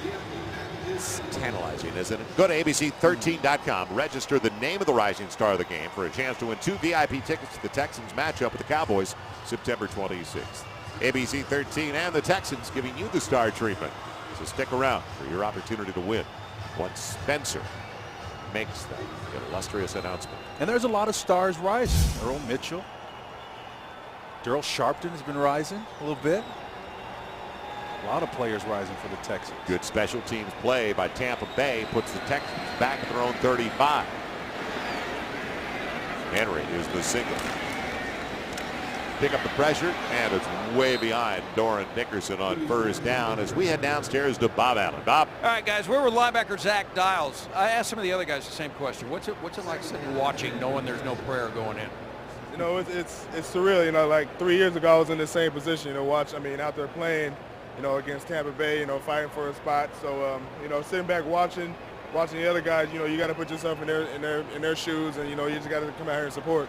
It's tantalizing, isn't it? Go to ABC13.com. Register the name of the rising star of the game for a chance to win 2 VIP tickets to the Texans matchup with the Cowboys September 26th. ABC 13 and the Texans giving you the star treatment. So stick around for your opportunity to win once Spencer makes that illustrious announcement. And there's a lot of stars rising. Earl Mitchell. Daryl Sharpton has been rising a little bit. A lot of players rising for the Texans. Good special teams play by Tampa Bay puts the Texans back at their own 35. Henry is the single. Pick up the pressure, and it's way behind Doran Dickerson on first down as we head downstairs to Bob Allen. Bob. All right, guys, we're with linebacker Zach Dials. I asked some of the other guys the same question. What's it like sitting watching, knowing there's no prayer going in? You know, it's surreal. You know, like 3 years ago, I was in the same position. You know, out there playing, you know, against Tampa Bay. You know, fighting for a spot. So, you know, sitting back watching the other guys. You know, you got to put yourself in their shoes, and you know, you just got to come out here and support.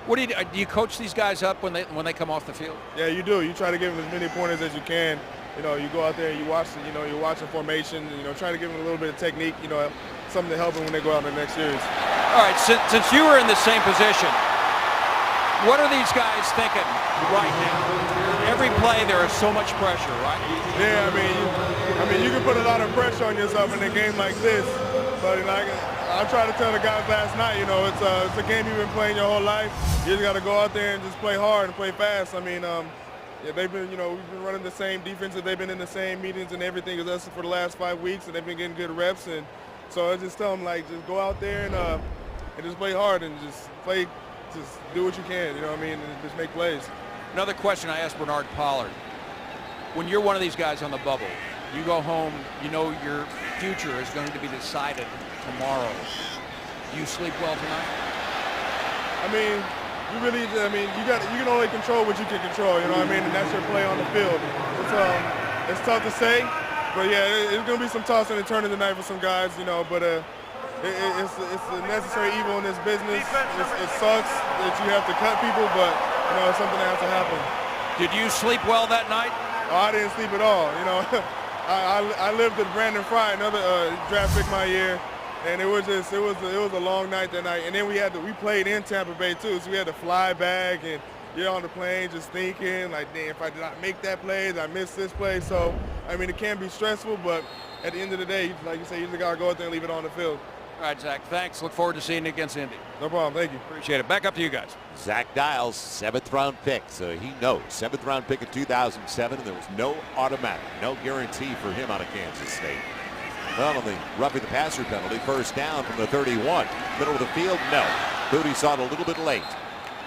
What do you coach these guys up when they come off the field? Yeah, you do. You try to give them as many pointers as you can. You know, you go out there and you watch. You know, you're watching formation. You know, trying to give them a little bit of technique. You know, something to help them when they go out in the next series. All right, since you were in the same position, what are these guys thinking right now? Every play there is so much pressure, right? Yeah, I mean, you can put a lot of pressure on yourself in a game like this, but like I tried to tell the guys last night, you know, it's a game you've been playing your whole life. You just got to go out there and just play hard and play fast. I mean, yeah, they've been, you know, we've been running the same defense. They've been in the same meetings and everything as us for the last 5 weeks, and they've been getting good reps. And so I just tell them, like, just go out there and just play hard and just do what you can, you know what I mean, and just make plays. Another question I asked Bernard Pollard. When you're one of these guys on the bubble, you go home, you know your future is going to be decided tomorrow. Do you sleep well tonight? I mean, you can only control what you can control, you know what I mean, and that's your play on the field. It's tough to say, but yeah, it's going to be some tossing and turning tonight for some guys, you know, but it's a necessary evil in this business. It sucks that you have to cut people, but you know, it's something that has to happen. Did you sleep well that night? Oh, I didn't sleep at all. You know, I lived with Brandon Fry, another draft pick my year, and it was a long night that night. And then we played in Tampa Bay too, so we had to fly back and get on the plane just thinking like, damn, if I did not make that play, did I miss this play? So I mean, it can be stressful, but at the end of the day, like you say, you just gotta go out there and leave it on the field. All right, Zach, thanks. Look forward to seeing you against Indy. No problem. Thank you. Appreciate it. Back up to you guys. Zach Dials, 7th-round pick, so he knows. 7th-round pick in 2007, and there was no automatic, no guarantee for him out of Kansas State. Well, on the roughing the passer penalty, first down from the 31. Middle of the field, no. Booty saw it a little bit late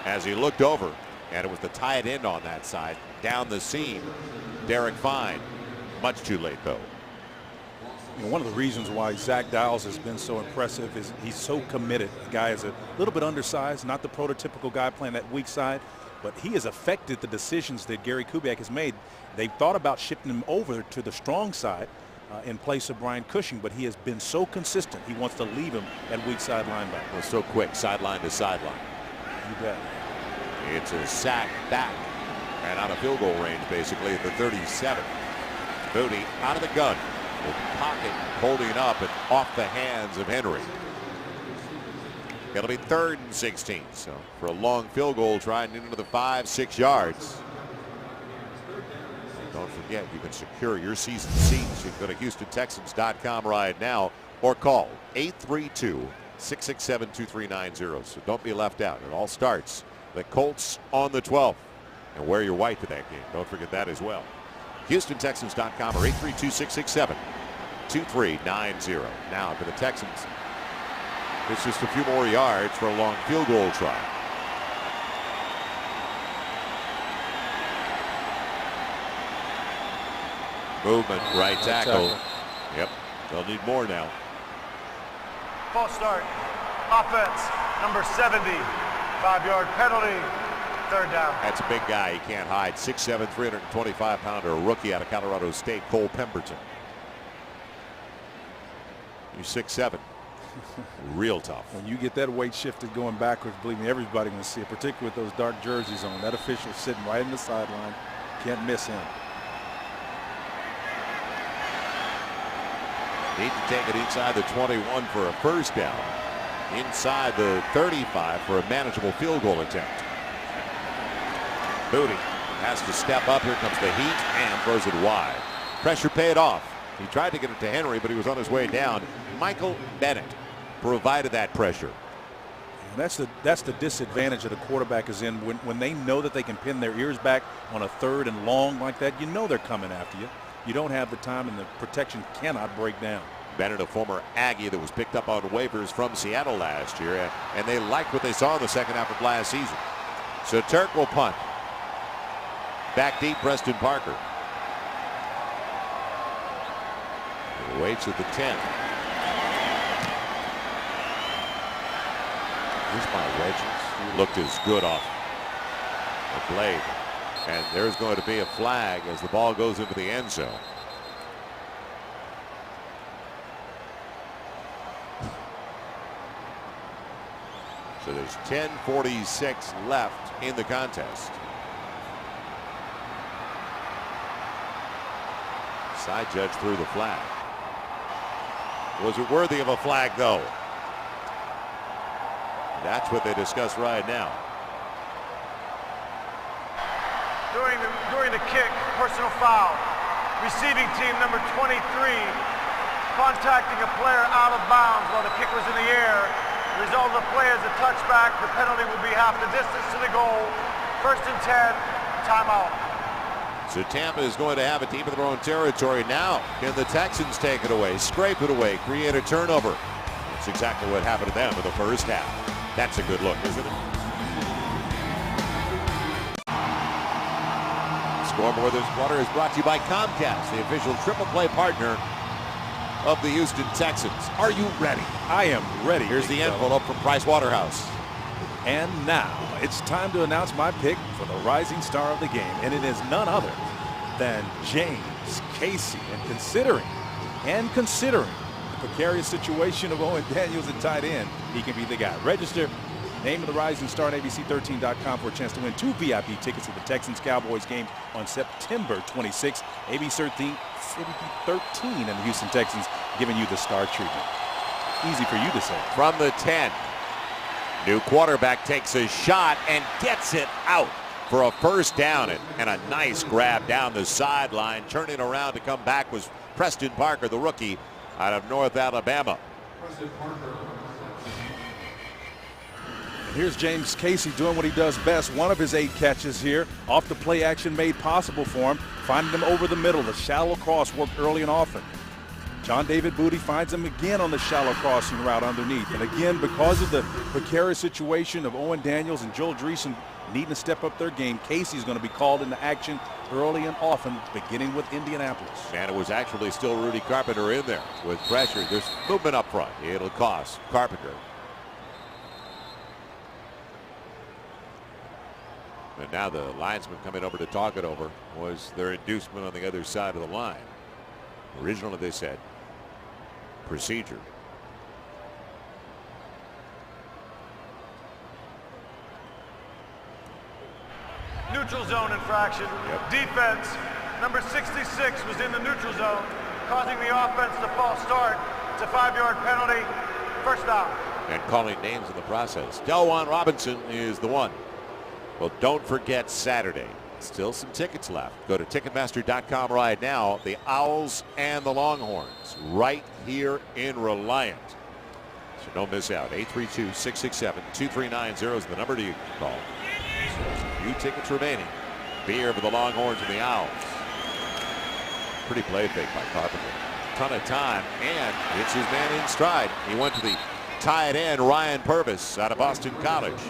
as he looked over, and it was the tight end on that side. Down the seam, Derek Fine. Much too late, though. You know, one of the reasons why Zach Dials has been so impressive is he's so committed. The guy is a little bit undersized, not the prototypical guy playing that weak side, but he has affected the decisions that Gary Kubiak has made. They've thought about shifting him over to the strong side in place of Brian Cushing, but he has been so consistent. He wants to leave him at weak side linebacker. Well, so quick, sideline to sideline. You bet. It's a sack back and out of field goal range, basically, at the 37. Booty out of the gun. With pocket holding up and off the hands of Henry. It'll be 3rd and 16. So for a long field goal, trying into the 5-6 yards. Don't forget, you can secure your season seats. You can go to HoustonTexans.com right now or call 832-667-2390. So don't be left out. It all starts. The Colts on the 12th. And wear your white to that game. Don't forget that as well. HoustonTexans.com or 832-667-2390. Now for the Texans, it's just a few more yards for a long field goal try. Movement, right tackle. Yep, they'll need more now. False start. Offense, number 70. 5-yard penalty. 3rd down. That's a big guy. He can't hide. 6'7", 325-pounder, rookie out of Colorado State, Cole Pemberton. He's 6'7". Real tough. When you get that weight shifted going backwards, believe me, everybody can see it, particularly with those dark jerseys on. That official sitting right in the sideline. Can't miss him. Need to take it inside the 21 for a first down. Inside the 35 for a manageable field goal attempt. Booty has to step up. Here comes the heat and throws it wide. Pressure paid off. He tried to get it to Henry, but he was on his way down. Michael Bennett provided that pressure. And that's the disadvantage that a quarterback is in when they know that they can pin their ears back on a 3rd and long like that. You know they're coming after you. You don't have the time, and the protection cannot break down. Bennett, a former Aggie that was picked up on waivers from Seattle last year, and they liked what they saw in the second half of last season. So Turk will punt. Back deep, Preston Parker. He waits at the 10. Here's my wedges. He looked as good off the blade. And there's going to be a flag as the ball goes into the end zone. So they There's 10:46 left in the contest. Side judge threw the flag. Was it worthy of a flag, though? That's what they discuss right now. During the kick, personal foul. Receiving team number 23 contacting a player out of bounds while the kick was in the air. The result of the play is a touchback. The penalty will be half the distance to the goal. 1st and 10, timeout. So Tampa is going to have it deep in their own territory now. Can the Texans take it away, scrape it away, create a turnover? That's exactly what happened to them in the first half. That's a good look, isn't it? Scoreboard this quarter is brought to you by Comcast, the official triple play partner of the Houston Texans. Are you ready? I am ready. Here's the envelope from Price Waterhouse. And now it's time to announce my pick for the rising star of the game, and it is none other than James Casey. And considering the precarious situation of Owen Daniels at tight end, he can be the guy. Register, name of the rising star, on ABC13.com for a chance to win 2 VIP tickets to the Texans-Cowboys game on September 26th. ABC13 and the Houston Texans giving you the star treatment. Easy for you to say. From the 10. New quarterback takes a shot and gets it out for a first down, and a nice grab down the sideline. Turning around to come back was Preston Parker, the rookie out of North Alabama. Here's James Casey doing what he does best. One of his 8 catches here off the play action made possible for him, finding him over the middle. The shallow cross worked early and often. John David Booty finds him again on the shallow crossing route underneath. And again, because of the precarious situation of Owen Daniels and Joel Dreesen needing to step up their game, Casey's going to be called into action early and often, beginning with Indianapolis. And it was actually still Rudy Carpenter in there with pressure. There's movement up front. It'll cost Carpenter. And now the linesman coming over to talk it over was their inducement on the other side of the line. Originally they said procedure. Neutral zone infraction. Yep. Defense, number 66 was in the neutral zone, causing the offense to false start. It's a 5-yard penalty. First down. And calling names in the process. Delwan Robinson is the one. Well, don't forget Saturday. Still some tickets left. Go to Ticketmaster.com right now. The Owls and the Longhorns right here in Reliant. So don't miss out. 832-667-2390 is the number to call. So a few tickets remaining. Be here for the Longhorns and the Owls. Pretty play fake by Carpenter. Ton of time, and it's his man in stride. He went to the tight end, Ryan Purvis, out of Boston College.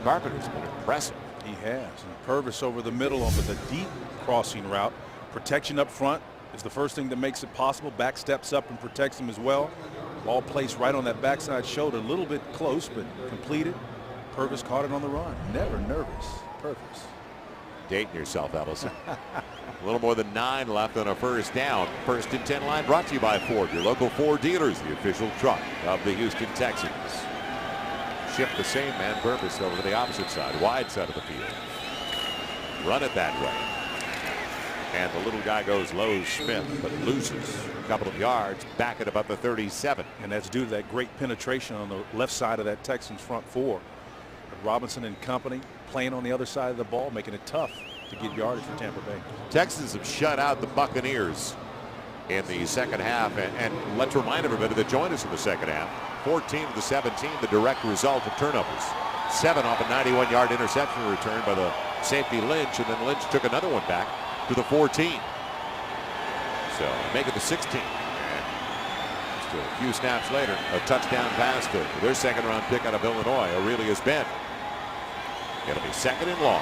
Carpenter's been impressive. He has. And Purvis over the middle over the deep crossing route. Protection up front is the first thing that makes it possible. Back steps up and protects him as well. Ball placed right on that backside shoulder. A little bit close, but completed. Purvis caught it on the run. Never nervous. Purvis. Dating yourself, Ellison. A little more than 9 left on a first down. 1st and 10 line brought to you by Ford, your local Ford dealers, the official truck of the Houston Texans. Shift the same man Purvis over to the opposite side, wide side of the field. Run it that way. And the little guy goes low, Smith, but loses a couple of yards back at about the 37. And that's due to that great penetration on the left side of that Texans front 4. But Robinson and company playing on the other side of the ball, making it tough to get yardage for Tampa Bay. Texans have shut out the Buccaneers in the second half. And let's remind everybody that joined us in the second half. 14 of the 17, the direct result of turnovers. 7 off a 91-yard interception return by the safety Lynch, and then Lynch took another one back to the 14. So make it the 16. And just a few snaps later, a touchdown pass to their second-round pick out of Illinois, Aurelius Ben. It'll be 2nd and long.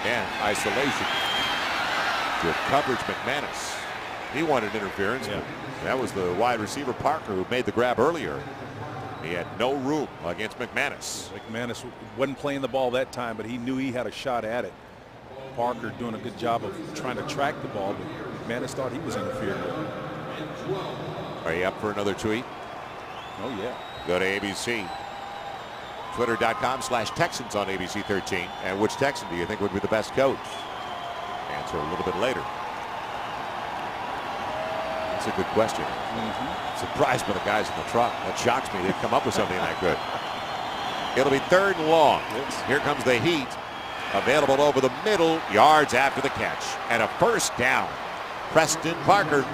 And isolation. Good coverage, McManus. He wanted interference. Yeah. That was the wide receiver Parker who made the grab earlier. He had no room against McManus. McManus wasn't playing the ball that time, but he knew he had a shot at it. Parker doing a good job of trying to track the ball, but McManus thought he was interfering with it. Are you up for another tweet? Oh, yeah. Go to ABC. Twitter.com/Texans on ABC 13. And which Texan do you think would be the best coach? Answer a little bit later. That's a good question. Surprised by the guys in the truck. That shocks me. They'd come up with something that good. It'll be 3rd and long. Here comes the heat. Available over the middle. Yards after the catch. And a first down. Preston Parker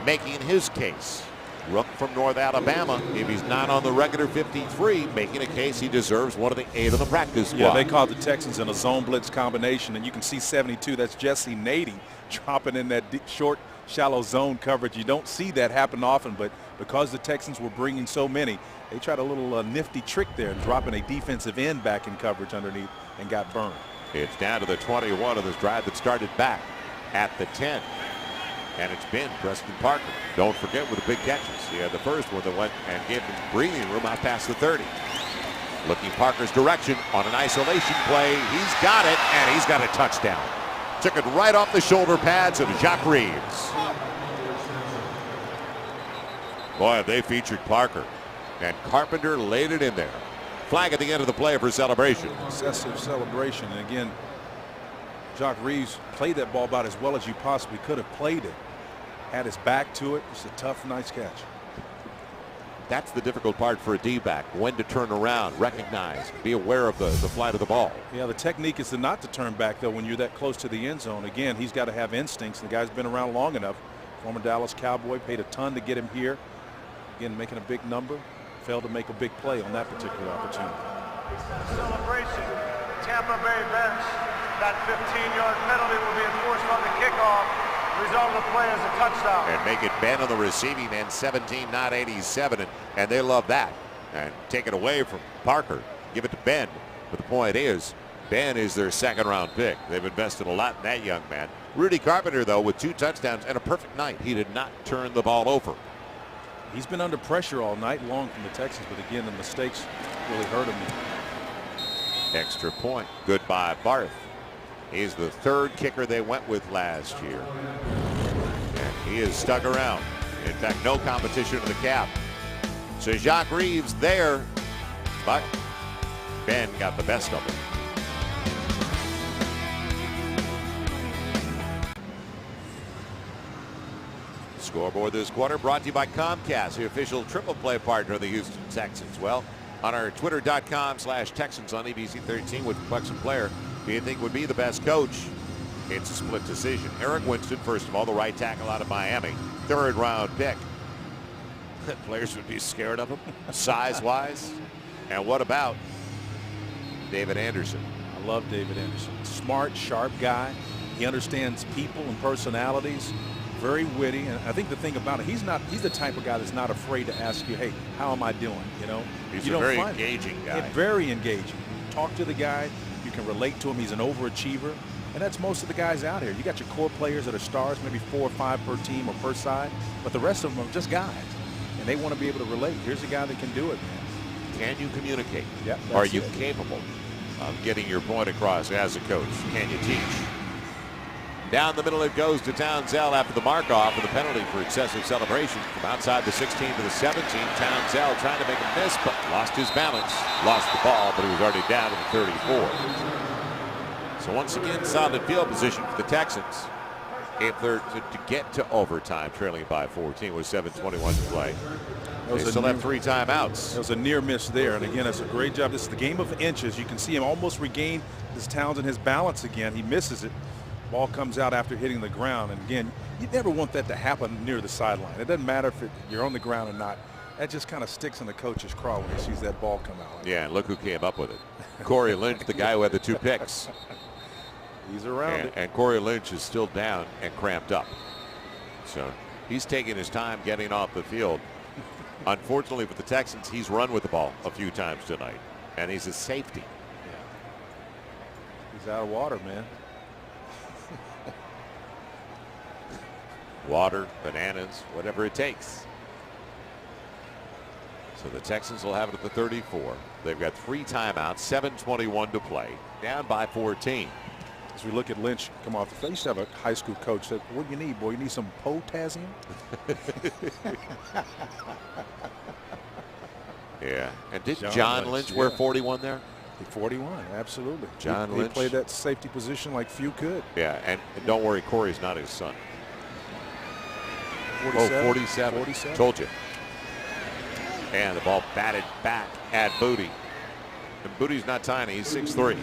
making his case. Rook from North Alabama, if he's not on the regular 53, making a case he deserves one of the 8 on the practice squad. Yeah, they called the Texans in a zone blitz combination, and you can see 72. That's Jesse Nady dropping in that short, shallow zone coverage. You don't see that happen often, but because the Texans were bringing so many, they tried a little nifty trick there, dropping a defensive end back in coverage underneath and got burned. It's down to the 21 of this drive that started back at the 10. And it's been Preston Parker. Don't forget with the big catches. He had the first one that went and gave him breathing room out past the 30. Looking Parker's direction on an isolation play. He's got it, and he's got a touchdown. Took it right off the shoulder pads of Jacques Reeves. Boy, have they featured Parker. And Carpenter laid it in there. Flag at the end of the play for celebration. Excessive celebration. And again, Jacques Reeves played that ball about as well as you possibly could have played it. Had his back to it. It's a tough, nice catch. That's the difficult part for a D-back. When to turn around, recognize, be aware of the flight of the ball. Yeah, the technique is to not to turn back, though, when you're that close to the end zone. Again, he's got to have instincts. The guy's been around long enough. Former Dallas Cowboy, paid a ton to get him here. Again, making a big number. Failed to make a big play on that particular opportunity. Celebration. Tampa Bay bench. That 15-yard penalty will be enforced on the kickoff. Result of the play is a touchdown. And make it Ben on the receiving end, 17, not 87. And they love that. And take it away from Parker. Give it to Ben. But the point is, Ben is their 2nd-round pick. They've invested a lot in that young man. Rudy Carpenter, though, with 2 touchdowns and a perfect night. He did not turn the ball over. He's been under pressure all night long from the Texans, but again, the mistakes really hurt him. Extra point. Goodbye, Barth. He's the 3rd kicker they went with last year. And he is stuck around. In fact, no competition in the cap. So Jacques Reeves there, but Ben got the best of it. Scoreboard this quarter brought to you by Comcast, the official triple play partner of the Houston Texans. Well, on our Twitter.com/Texans on ABC 13 with Bucs player, who you think would be the best coach? It's a split decision. Eric Winston, first of all, the right tackle out of Miami, 3rd-round pick. Players would be scared of him, size-wise. And what about David Anderson? I love David Anderson. Smart, sharp guy. He understands people and personalities. Very witty, and I think the thing about it, he's the type of guy that's not afraid to ask you, hey, how am I doing? You know, he's a very engaging guy. Yeah, very engaging. Talk to the guy, you can relate to him. He's an overachiever, and that's most of the guys out here. You got your core players that are stars, maybe 4 or 5 per team or per side, but the rest of them are just guys, and they want to be able to relate. Here's a guy that can do it, man. Can you communicate? Yeah. Are you capable of getting your point across as a coach? Can you teach? Down the middle it goes to Townsell after the mark-off, and the penalty for excessive celebration from outside the 16 to the 17. Townsell trying to make a miss, but lost his balance. Lost the ball, but he was already down to the 34. So once again, solid field position for the Texans. If they're to get to overtime, trailing by 14 with 7:21 to play. They still have 3 timeouts. There was a near miss there, and again, that's a great job. This is the game of inches. You can see him almost regain his Townsend his balance again. He misses it. Ball comes out after hitting the ground, and again, you never want that to happen near the sideline. It doesn't matter if you're on the ground or not. That just kind of sticks in the coach's craw when he sees that ball come out. Yeah, and look who came up with it. Corey Lynch, the guy who had the 2 picks. He's around it. And Corey Lynch is still down and cramped up. So he's taking his time getting off the field. Unfortunately for the Texans, he's run with the ball a few times tonight, and he's a safety. Yeah. He's out of water, man. Water, bananas, whatever it takes. So the Texans will have it at the 34. They've got 3 timeouts, 7:21 to play, down by 14. As we look at Lynch come off the field, I used to have a high school coach said, what do you need, boy? You need some potassium? Yeah, and did John Lynch wear 41 there? 41, absolutely. John He Lynch played that safety position like few could. Yeah, and don't worry, Corey's not his son. 47. Oh, 47. Told you. And the ball batted back at Booty. And Booty's not tiny, he's 6'3".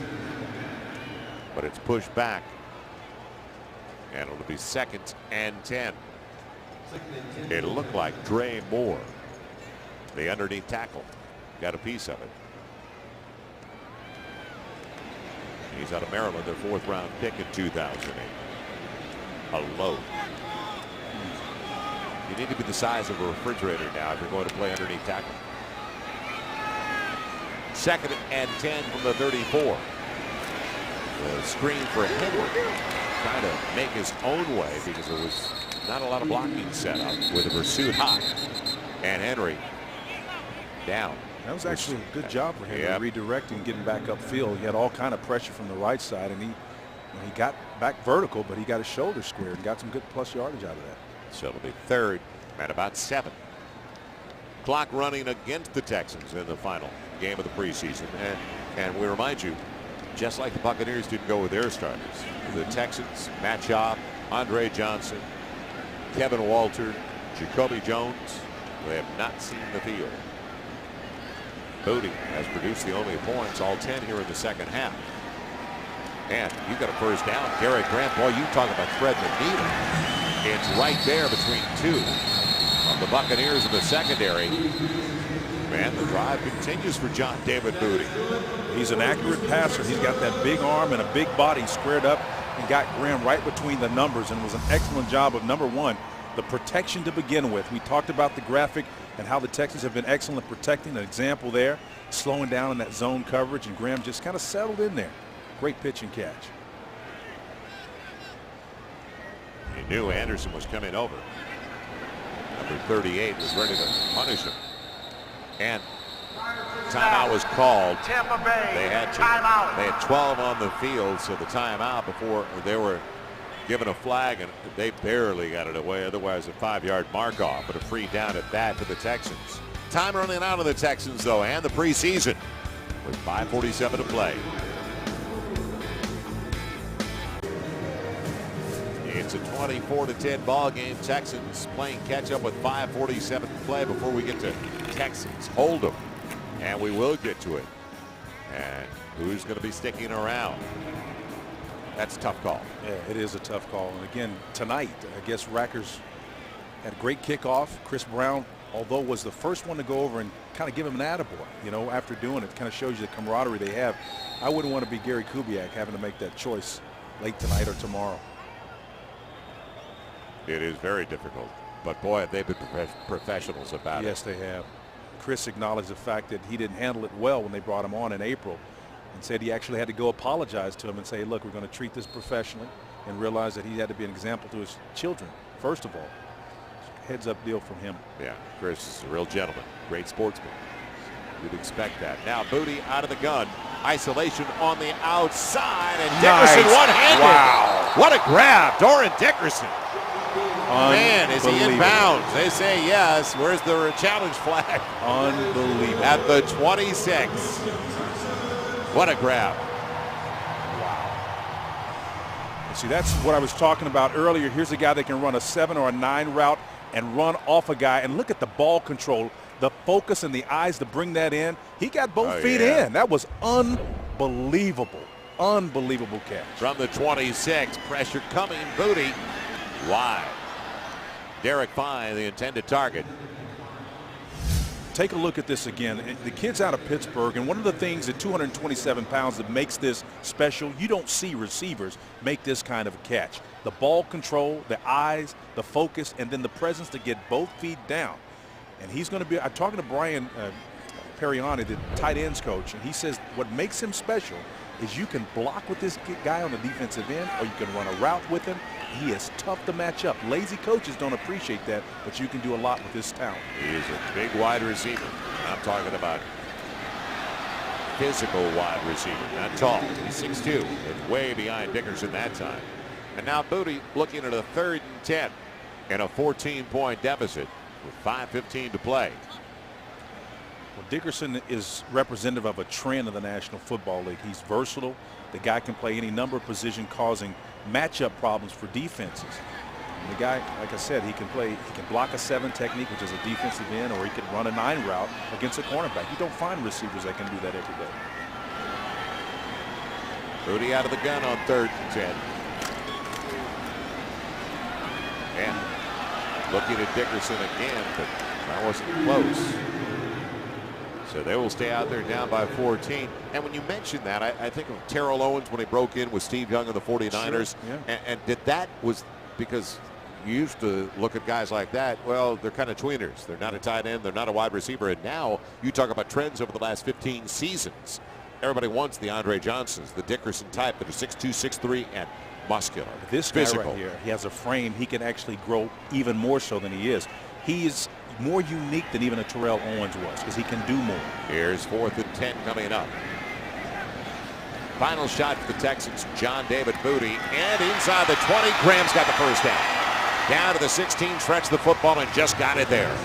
But it's pushed back. And it'll be 2nd and 10. It looked like Dre Moore, the underneath tackle, got a piece of it. He's out of Maryland, their 4th round pick in 2008. A load. You need to be the size of a refrigerator now if you're going to play underneath tackle. 2nd and 10 from the 34. The screen for Henry, trying to make his own way because there was not a lot of blocking set up with the pursuit high. And Henry down. That was actually a good job for him, redirecting, getting back upfield. He had all kind of pressure from the right side, and he got back vertical, but he got his shoulder squared and got some good plus yardage out of that. So it'll be 3rd and about 7. Clock running against the Texans in the final game of the preseason. And we remind you, just like the Buccaneers didn't go with their starters, the Texans, Matt Schaub, Andre Johnson, Kevin Walter, Jacoby Jones, they have not seen the field. Booty has produced the only points, all 10 here in the 2nd half. And you got a first down. Garrett Grant, boy, you talk about threading the needle. It's right there between 2 of the Buccaneers in the secondary. Man, the drive continues for John David Booty. He's an accurate passer. He's got that big arm and a big body squared up and got Graham right between the numbers, and was an excellent job of, number one, the protection to begin with. We talked about the graphic and how the Texans have been excellent protecting. An example there, slowing down in that zone coverage, and Graham just kind of settled in there. Great pitch and catch. He knew Anderson was coming over. Number 38 was ready to punish him. And timeout was called. Tampa Bay. They had timeout. They had 12 on the field, so the timeout before they were given a flag, and they barely got it away. Otherwise, a 5-yard mark off, but a free down at that for the Texans. Time running out of the Texans, though, and the preseason with 5:47 to play. It's a 24-10 ball game. Texans playing catch up with 5:47 to play before we get to Texans Hold'em, and we will get to it. And who's going to be sticking around? That's a tough call. Yeah, it is a tough call. And again, tonight, I guess Rackers had a great kickoff. Chris Brown, although was the first one to go over and kind of give him an attaboy, you know, after doing it, kind of shows you the camaraderie they have. I wouldn't want to be Gary Kubiak having to make that choice late tonight or tomorrow. It is very difficult, but boy, they've been professionals about it. Yes, they have. Chris acknowledged the fact that he didn't handle it well when they brought him on in April, and said he actually had to go apologize to him and say, look, we're going to treat this professionally, and realize that he had to be an example to his children, first of all. Heads up deal from him. Yeah, Chris is a real gentleman, great sportsman. You'd expect that. Now Booty out of the gun, isolation on the outside, and Dickerson one-handed. Wow. What a grab, Doran Dickerson. Man, is he in bounds? They say yes. Where's the challenge flag? Unbelievable. At the 26. What a grab. Wow. See, that's what I was talking about earlier. Here's a guy that can run a 7 or a 9 route and run off a guy. And look at the ball control, the focus and the eyes to bring that in. He got both feet in. That was unbelievable. Unbelievable catch. From the 26, pressure coming. Booty wide. Derek Fine, the intended target. Take a look at this again. The kid's out of Pittsburgh, and one of the things at 227 pounds that makes this special, you don't see receivers make this kind of a catch. The ball control, the eyes, the focus, and then the presence to get both feet down. And he's going to be, I'm talking to Brian Periani, the tight ends coach, and he says what makes him special is you can block with this guy on the defensive end, or you can run a route with him. He is tough to match up. Lazy coaches don't appreciate that, but you can do a lot with this talent. He is a big wide receiver. I'm talking about physical wide receiver, not tall. He's 6'2", and way behind Dickerson that time. And now Booty looking at a 3rd and 10 and a 14-point deficit with 5:15 to play. Well, Dickerson is representative of a trend in the National Football League. He's versatile. The guy can play any number of positions, causing matchup problems for defenses. And the guy, like I said, he can block a 7 technique, which is a defensive end, or he can run a 9 route against a cornerback. You don't find receivers that can do that every day. Booty out of the gun on 3rd and 10. And looking at Dickerson again, but that wasn't close. So they will stay out there down by 14. And when you mention that, I think of Terrell Owens when he broke in with Steve Young of the 49ers. Sure, yeah. And was because you used to look at guys like that, well, they're kind of tweeners. They're not a tight end. They're not a wide receiver. And now you talk about trends over the last 15 seasons. Everybody wants the Andre Johnsons, the Dickerson type that are 6'2", 6'3", and muscular. This guy right here, he has a frame. He can actually grow even more so than he is. He is more unique than even a Terrell Owens was because he can do more. Here's 4th and 10 coming up. Final shot for the Texans, John David Booty, and inside the 20, Graham's got the first down. Down to the 16, stretched the football and just got it there.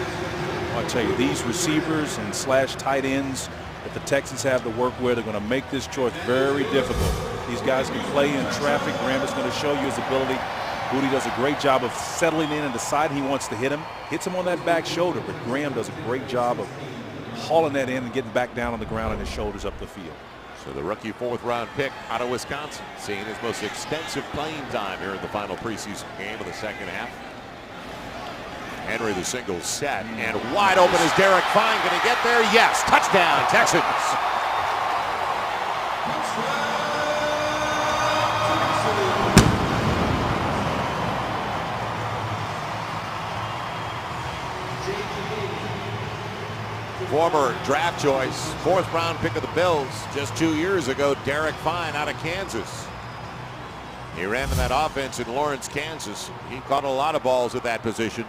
I'll tell you, these receivers and slash tight ends that the Texans have to work with are going to make this choice very difficult. These guys can play in traffic. Graham is going to show you his ability. Booty does a great job of settling in and deciding he wants to hit him. Hits him on that back shoulder, but Graham does a great job of hauling that in and getting back down on the ground and his shoulders up the field. So the rookie 4th-round pick out of Wisconsin, seeing his most extensive playing time here in the final preseason game of the second half. Henry the single set, and wide open is Derek Fine. Can he get there? Yes. Touchdown, Texans. Former draft choice, 4th-round pick of the Bills just 2 years ago, Derek Fine out of Kansas. He ran in that offense in Lawrence, Kansas. He caught a lot of balls at that position.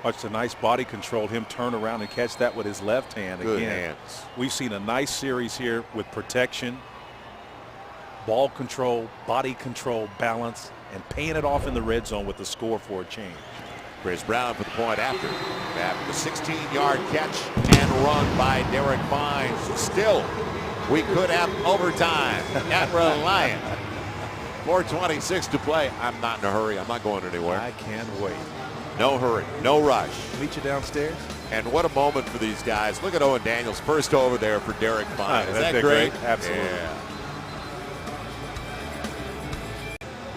Watch the nice body control, him turn around and catch that with his left hand. Good again. hands. We've seen a nice series here with protection, ball control, body control, balance, and paying it off in the red zone with the score for a change. Chris Brown for the point after the 16-yard catch and run by Derek Fine. Still, we could have overtime at Reliant. 4:26 to play. I'm not in a hurry. I'm not going anywhere. I can't wait. No hurry, no rush. Meet you downstairs. And what a moment for these guys. Look at Owen Daniels first over there for Derek Fine. Is that great? Absolutely. Yeah.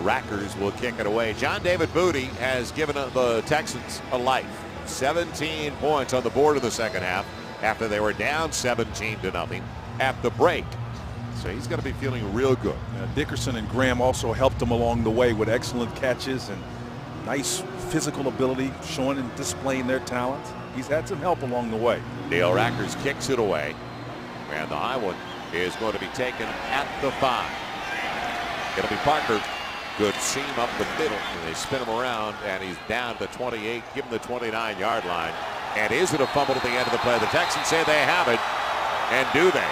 Rackers will kick it away. John David Booty has given the Texans a life. 17 points on the board in the second half after they were down 17-0 at the break. So he's going to be feeling real good. Dickerson and Graham also helped him along the way with excellent catches and nice physical ability, showing and displaying their talent. He's had some help along the way. Dale Rackers kicks it away, and the high one is going to be taken at the 5. It'll be Parker. Good seam up the middle, and they spin him around, and he's down to 28, give him the 29-yard line. And is it a fumble at the end of the play? The Texans say they have it, and do they?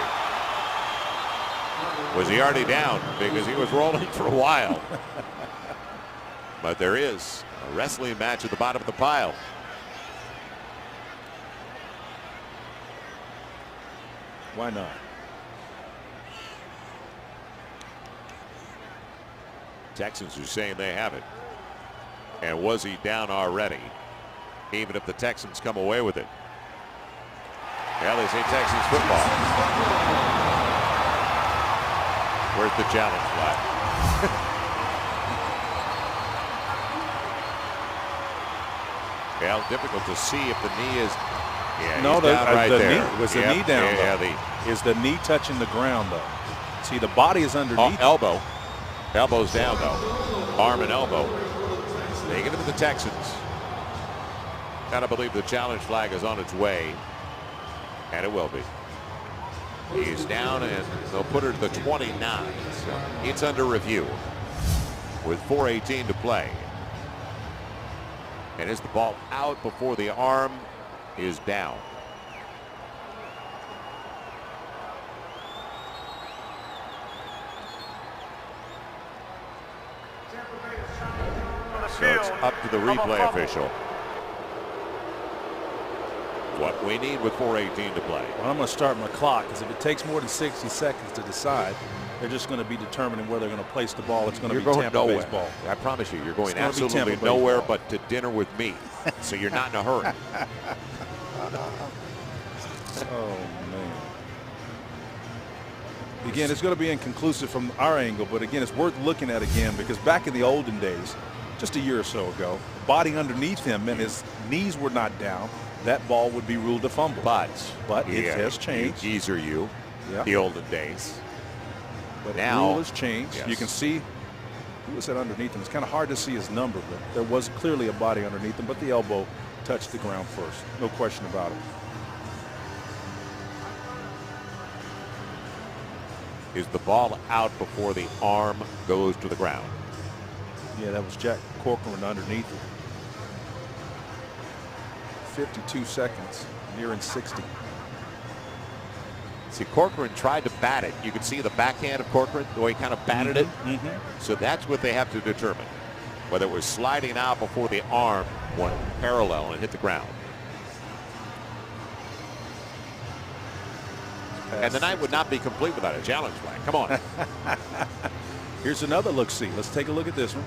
Was he already down? Because he was rolling for a while. But there is a wrestling match at the bottom of the pile. Why not? Texans are saying they have it. And was he down already? Even if the Texans come away with it. Well, they say Texans football. Where's the challenge flag? Well, difficult to see if the knee is. Yeah, no, he's down right there. Knee, was the knee down? Yeah, is the knee touching the ground though? See, the body is underneath. Elbow. Elbow's down though. Arm and elbow. They give it to the Texans. Gotta believe the challenge flag is on its way. And it will be. He's down and they'll put her to the 29. So it's under review with 4:18 to play. And is the ball out before the arm is down? So it's up to the replay official. what we need with 4:18 to play. Well, I'm going to start my clock, because if it takes more than 60 seconds to decide, they're just going to be determining where they're going to place the ball. It's going to be Tampa Bay's ball. I promise you, you're going It's absolutely nowhere but to dinner with me. So you're not in a hurry. Oh, man. Again, it's going to be inconclusive from our angle, but again, it's worth looking at again, because back in the olden days, just a year or so ago, body underneath him and his knees were not down, that ball would be ruled a fumble. But it has changed. Geezer, Yeah. the olden days. But now, the rule has changed. Yes. You can see who was that underneath him. It's kind of hard to see his number, but there was clearly a body underneath him, but the elbow touched the ground first. No question about it. Is the ball out before the arm goes to the ground? Yeah, that was Jack Corcoran underneath him. 52 seconds, nearing 60. See, Corcoran tried to bat it. You can see the backhand of Corcoran, the way he kind of batted it. So that's what they have to determine, whether it was sliding out before the arm went parallel and hit the ground. And the night would not be complete without a challenge flag. Come on. Here's another look-see. Let's take a look at this one.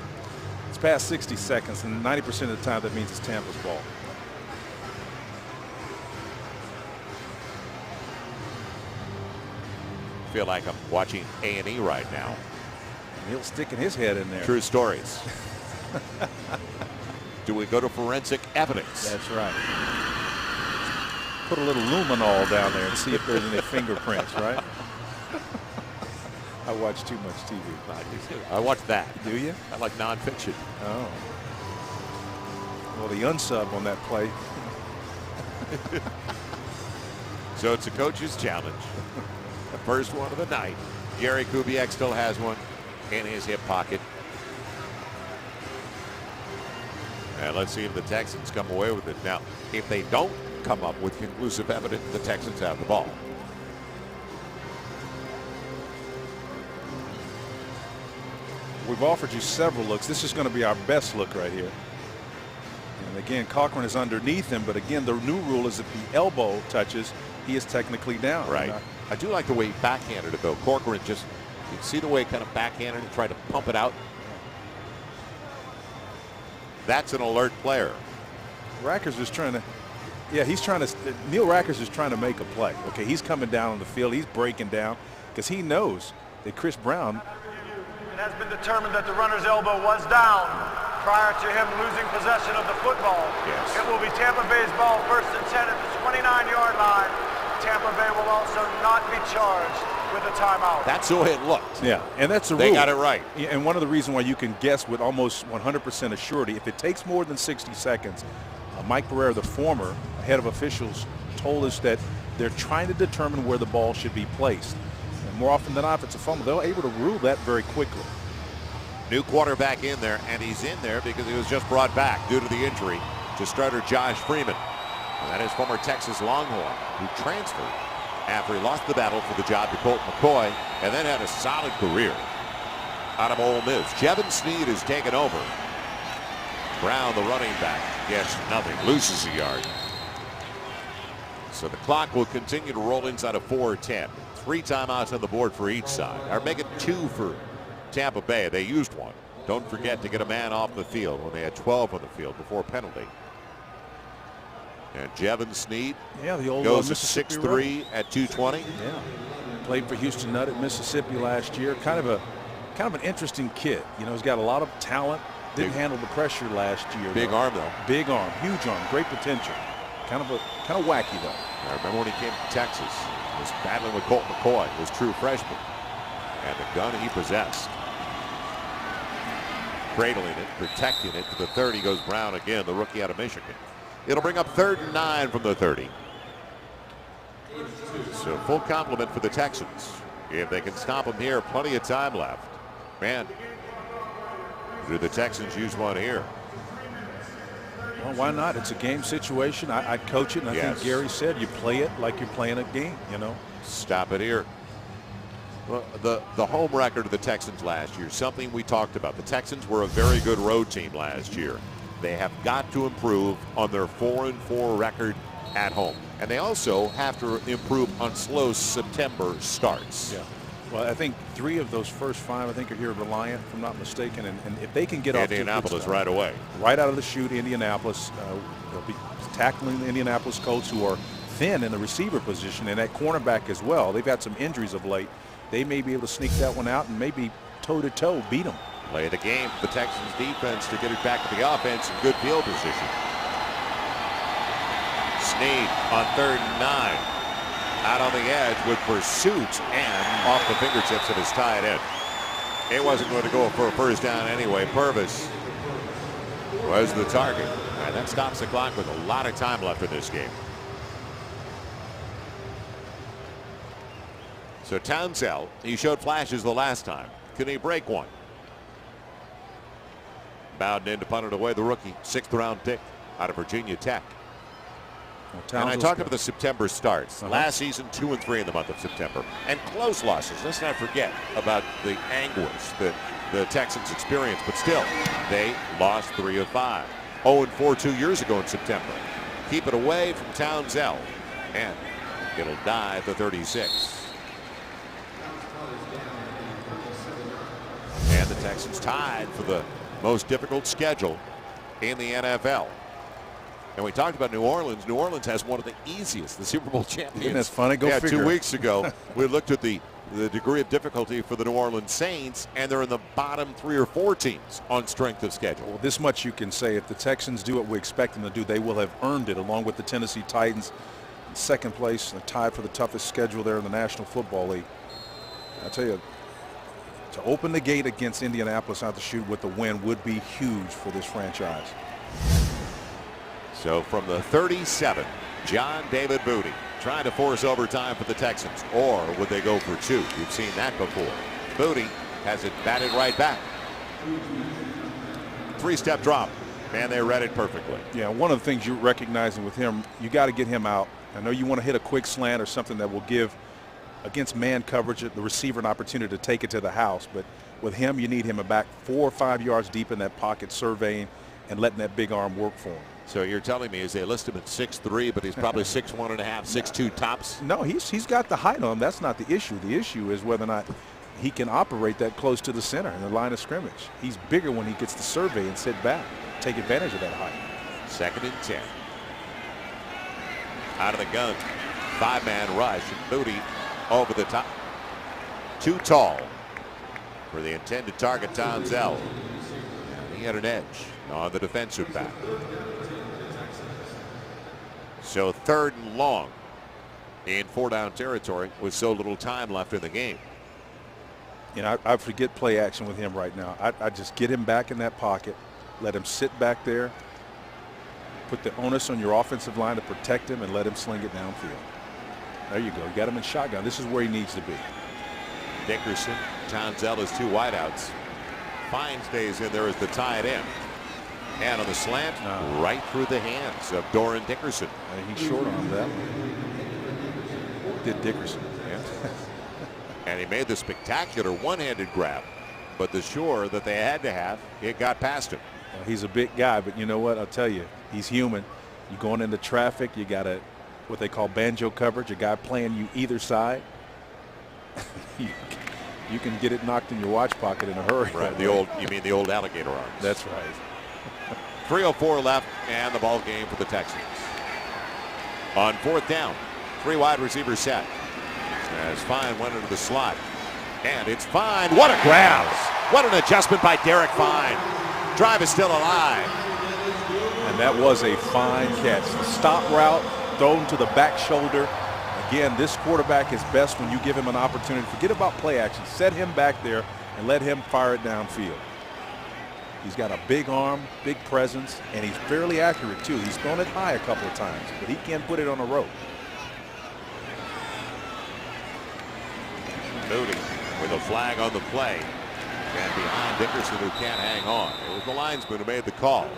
It's past 60 seconds, and 90% of the time that means it's Tampa's ball. I feel like I'm watching A&E right now. And he'll sticking his head in there. True stories. Do we go to forensic evidence? That's right. Put a little luminol down there and see if there's any fingerprints, right? I watch too much TV. I watch that. Do you? I like nonfiction. Oh. Well, the unsub on that play. So it's a coach's challenge. The first one of the night. Gary Kubiak still has one in his hip pocket. And let's see if the Texans come away with it. Now, if they don't come up with conclusive evidence, the Texans have the ball. We've offered you several looks. This is going to be our best look right here. And again, Cochran is underneath him, but again, the new rule is if the elbow touches, he is technically down. Right. I do like the way he backhanded it, though. Corcoran just, you can see the way he kind of backhanded it, tried to pump it out. That's an alert player. Rackers is trying to, yeah, he's trying to, Neil Rackers is trying to make a play. Okay, he's coming down on the field. He's breaking down because he knows that Chris Brown. It has been determined that the runner's elbow was down prior to him losing possession of the football. Yes. It will be Tampa Bay's ball, 1st and 10 at the 29-yard line. Tampa Bay will also not be charged with a timeout. That's the way it looked. Yeah, and that's the rule. They got it right. Yeah, and one of the reasons why you can guess with almost 100% assurity, if it takes more than 60 seconds, Mike Barrera, the former head of officials, told us that they're trying to determine where the ball should be placed. And more often than not, if it's a fumble, they're able to rule that very quickly. New quarterback in there, and he's in there because he was just brought back due to the injury to starter Josh Freeman. And that is former Texas Longhorn, who transferred after he lost the battle for the job to Colt McCoy and then had a solid career out of Ole Miss. Jevin Snead has taken over. Brown, the running back, gets nothing, loses a yard. So the clock will continue to roll inside of 4:10. 3 timeouts on the board for each side. Or make it 2 for Tampa Bay. They used 1. Don't forget to get a man off the field when they had 12 on the field before penalty. And Jevin Snead, yeah, the old goes to Mississippi 6'3" at 220. Yeah, played for Houston Nutt at Mississippi last year. Kind of an interesting kid. You know, he's got a lot of talent. Didn't handle the pressure last year. Big arm though. Big arm, huge arm, great potential. Kind of wacky though. I remember when he came to Texas, he was battling with Colt McCoy, his true freshman, and the gun he possessed. Cradling it, protecting it to the 30 goes Brown again, the rookie out of Michigan. It'll bring up 3rd and 9 from the 30. So full complement for the Texans. If they can stop them here, plenty of time left. Man, do the Texans use one here? Well, why not? It's a game situation. I'd coach it, and I think Gary said you play it like you're playing a game, you know. Stop it here. Well, the home record of the Texans last year, something we talked about. The Texans were a very good road team last year. They have got to improve on their 4-4 record at home. And they also have to improve on slow September starts. Yeah. Well, I think 3 of those first 5, I think, are here Reliant, if I'm not mistaken. And if they can get off to Indianapolis right away. Right out of the chute, Indianapolis. They'll be tackling the Indianapolis Colts, who are thin in the receiver position and at cornerback as well. They've had some injuries of late. They may be able to sneak that one out and maybe toe-to-toe beat them. Play the game for the Texans defense to get it back to the offense in good field position. Snead on 3rd and 9. Out on the edge with pursuit and off the fingertips of his tight end. It wasn't going to go for a first down anyway. Purvis was the target. And that stops the clock with a lot of time left in this game. So Townsell, he showed flashes the last time. Can he break one? Bowden in to punt it away, the rookie, 6th round pick out of Virginia Tech. And I talked about the September starts. Last season, 2-3 in the month of September. And close losses. Let's not forget about the anguish that the Texans experienced. But still, they lost 3 of 5. 0-4 2 years ago in September. Keep it away from Townsell. And it'll die at the 36. And the Texans tied for the most difficult schedule in the NFL. And we talked about New Orleans. New Orleans has one of the easiest, the Super Bowl champions. Isn't that funny? Go figure. 2 weeks ago, we looked at the degree of difficulty for the New Orleans Saints, and they're in the bottom 3 or 4 teams on strength of schedule. Well, this much you can say. If the Texans do what we expect them to do, they will have earned it, along with the Tennessee Titans in 2nd place, tied for the toughest schedule there in the National Football League. I tell you, to open the gate against Indianapolis out the chute with the win would be huge for this franchise. So from the 37, John David Booty trying to force overtime for the Texans. Or would they go for 2? You've seen that before. Booty has it batted right back. 3-step drop, and they read it perfectly. Yeah, one of the things you're recognizing with him, you got to get him out. I know you want to hit a quick slant or something that will give, against man coverage, the receiver an opportunity to take it to the house. But with him, you need him back 4 or 5 yards deep in that pocket, surveying and letting that big arm work for him. So you're telling me is they list him at 6'3", but he's probably 6'1.5", 6'2" tops? No, he's got the height on him. That's not the issue. The issue is whether or not he can operate that close to the center in the line of scrimmage. He's bigger when he gets the survey and sit back, take advantage of that height. 2nd and 10. Out of the gun, 5-man rush, and Booty over the top. Too tall for the intended target, Townsell. He had an edge on the defensive back. So 3rd and long in 4-down territory with so little time left in the game. You know, I forget play action with him right now. I just get him back in that pocket, let him sit back there, put the onus on your offensive line to protect him, and let him sling it downfield. There you go. You got him in shotgun. This is where he needs to be. Dickerson, Townsell has 2 wideouts. Fine stays in there as the tight end. And on the slant, right through the hands of Doran Dickerson. He's short on that one. Did Dickerson. Yeah. And he made the spectacular one-handed grab. But the sure that they had to have, it got past him. Well, he's a big guy, but you know what? I'll tell you, he's human. You're going into traffic, you got what they call banjo coverage, a guy playing you either side. You can get it knocked in your watch pocket in a hurry. Right. You mean the old alligator arms. That's right. 3:04 left, and the ball game for the Texans. On 4th down, 3 wide receivers set. As Fine went into the slot. And it's Fine. What a grab. What an adjustment by Derek Fine. Drive is still alive. And that was a fine catch. The stop route thrown to the back shoulder. Again, this quarterback is best when you give him an opportunity. Forget about play action. Set him back there and let him fire it downfield. He's got a big arm, big presence, and he's fairly accurate too. He's thrown it high a couple of times, but he can't put it on a rope. Moody with a flag on the play. And behind Dickerson, who can't hang on. It was the linesman who made the call.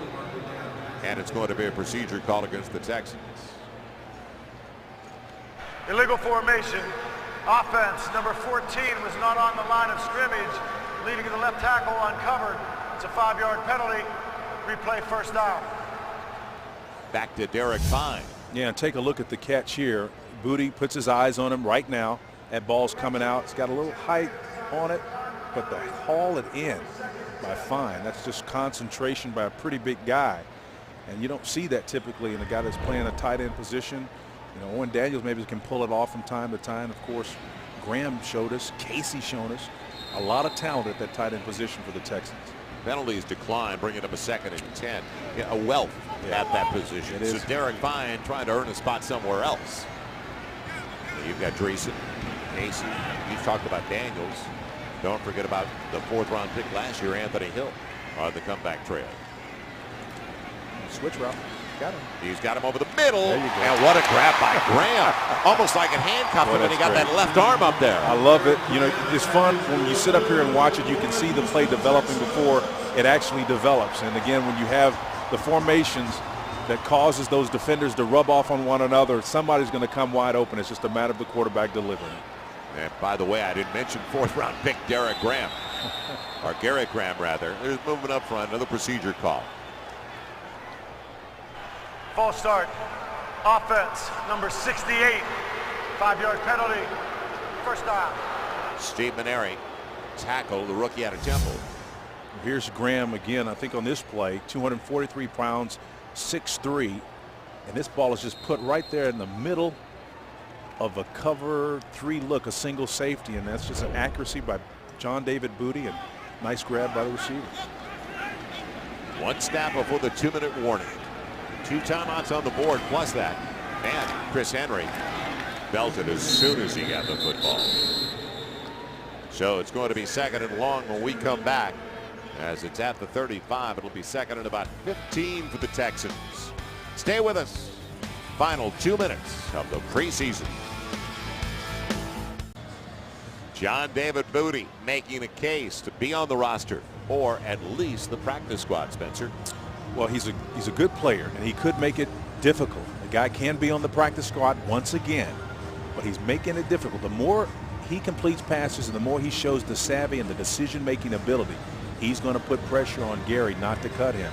And it's going to be a procedure call against the Texans. Illegal formation. Offense, number 14 was not on the line of scrimmage, leaving the left tackle uncovered. It's a 5-yard penalty. Replay, first down. Back to Derek Fine. Yeah, and take a look at the catch here. Booty puts his eyes on him right now. That ball's coming out. It's got a little height on it, but to haul it in by Fine, that's just concentration by a pretty big guy. And you don't see that typically in a guy that's playing a tight end position. You know, Owen Daniels maybe can pull it off from time to time. Of course, Graham showed us, Casey shown us a lot of talent at that tight end position for the Texans. Penalties decline, bringing up a 2nd and 10. Yeah, a wealth at that position. So Derek Fine trying to earn a spot somewhere else. You've got Dreesen, Casey. You talked about Daniels. Don't forget about the 4th-round pick last year, Anthony Hill, on the comeback trail. Switch route. Got him. He's got him over the middle. And what a grab by Graham. Almost like it handcuffed him, and he got that left arm up there. I love it. You know, it's fun when you sit up here and watch it. You can see the play developing before it actually develops. And again, when you have the formations that causes those defenders to rub off on one another, somebody's going to come wide open. It's just a matter of the quarterback delivering. And by the way, I didn't mention 4th-round pick Derek Graham, or Garrett Graham rather. There's movement up front, another procedure call. False start. Offense, number 68. 5-yard penalty. First down. Steve Maneri tackled the rookie out of Temple. Here's Graham again. I think on this play, 243 pounds, 6'3", and this ball is just put right there in the middle of a cover 3 look, a single safety, and that's just an accuracy by John David Booty, and nice grab by the receivers. 1 snap before the 2-minute warning. 2 timeouts on the board plus that. And Chris Henry belted as soon as he got the football. So it's going to be 2nd and long when we come back. As it's at the 35, it'll be 2nd and about 15 for the Texans. Stay with us. Final 2 minutes of the preseason. John David Booty making a case to be on the roster, or at least the practice squad, Spencer. Well, he's a good player, and he could make it difficult. The guy can be on the practice squad once again, but he's making it difficult. The more he completes passes and the more he shows the savvy and the decision-making ability, he's going to put pressure on Gary not to cut him.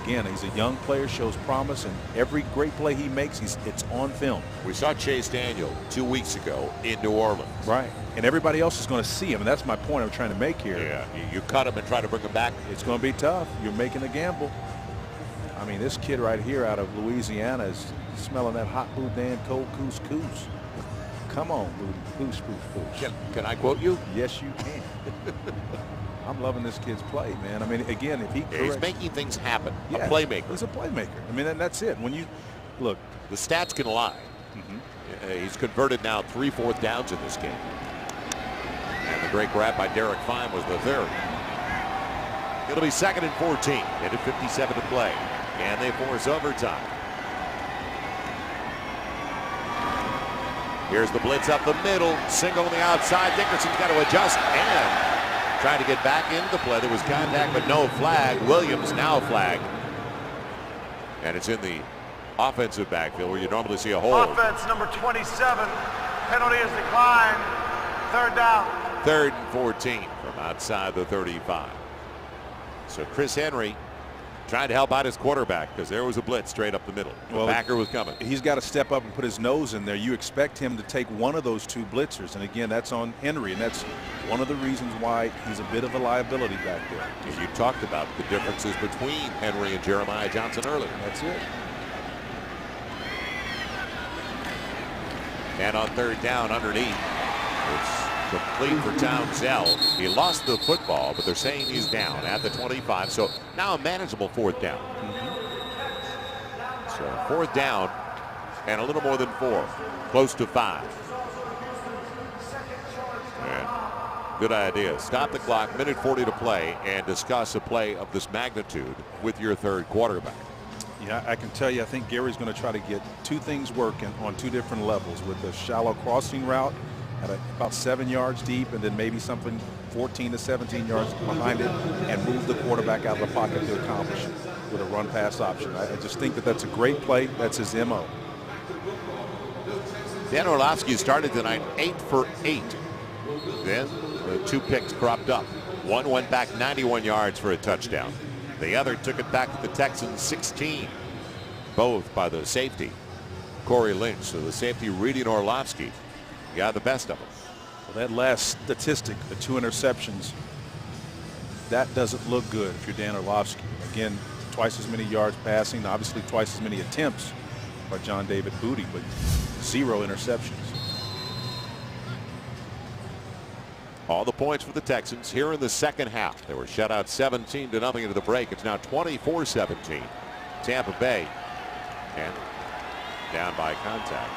Again, he's a young player, shows promise, and every great play he makes, it's on film. We saw Chase Daniel 2 weeks ago in New Orleans. Right, and everybody else is going to see him, and that's my point I'm trying to make here. Yeah, you cut him and try to bring him back. It's going to be tough. You're making a gamble. I mean, this kid right here out of Louisiana is smelling that hot boudin cold couscous. Come on, Booty. Poosh. Can I quote you? Yes, you can. I'm loving this kid's play, man. I mean, again, if he corrects, he's making things happen. Yeah, a playmaker. He's a playmaker. I mean, and that's it. When you look, the stats can lie. He's converted now 3 4th downs in this game. And the great grab by Derek Fine was the 3rd. It'll be 2nd and 14. And at 57 to play. And they force overtime. Here's the blitz up the middle. Single on the outside. Dickerson's got to adjust and trying to get back into the play. There was contact, but no flag. Williams now flagged. And it's in the offensive backfield where you normally see a hold. Offense, number 27. Penalty is declined. 3rd down. 3rd and 14 from outside the 35. So Chris Henry trying to help out his quarterback because there was a blitz straight up the middle. The backer was coming. He's got to step up and put his nose in there. You expect him to take one of those 2 blitzers, and again, that's on Henry, and that's one of the reasons why he's a bit of a liability back there. You talked about the differences between Henry and Jeremiah Johnson earlier. That's it. And on 3rd down underneath, it's complete for Townsell. He lost the football, but they're saying he's down at the 25. So now a manageable 4th down. So 4th down and a little more than 4, close to 5. And good idea. Stop the clock, minute 40 to play, and discuss a play of this magnitude with your 3rd quarterback. Yeah, I can tell you, I think Gary's going to try to get 2 things working on 2 different levels, with the shallow crossing route at about 7 yards deep, and then maybe something 14 to 17 yards behind it, and move the quarterback out of the pocket to accomplish it with a run-pass option. I just think that that's a great play. That's his MO. Dan Orlovsky started tonight 8 for 8. Then the 2 picks cropped up. One went back 91 yards for a touchdown. The other took it back to the Texans 16, both by the safety. Corey Lynch. So the safety reading Orlovsky got the best of him. Well, that last statistic, the 2 interceptions, that doesn't look good if you're Dan Orlovsky. Again, twice as many yards passing, obviously twice as many attempts by John David Booty, but 0 interceptions. All the points for the Texans here in the second half. They were shut out 17-0 into the break. It's now 24-17. Tampa Bay, and down by contact.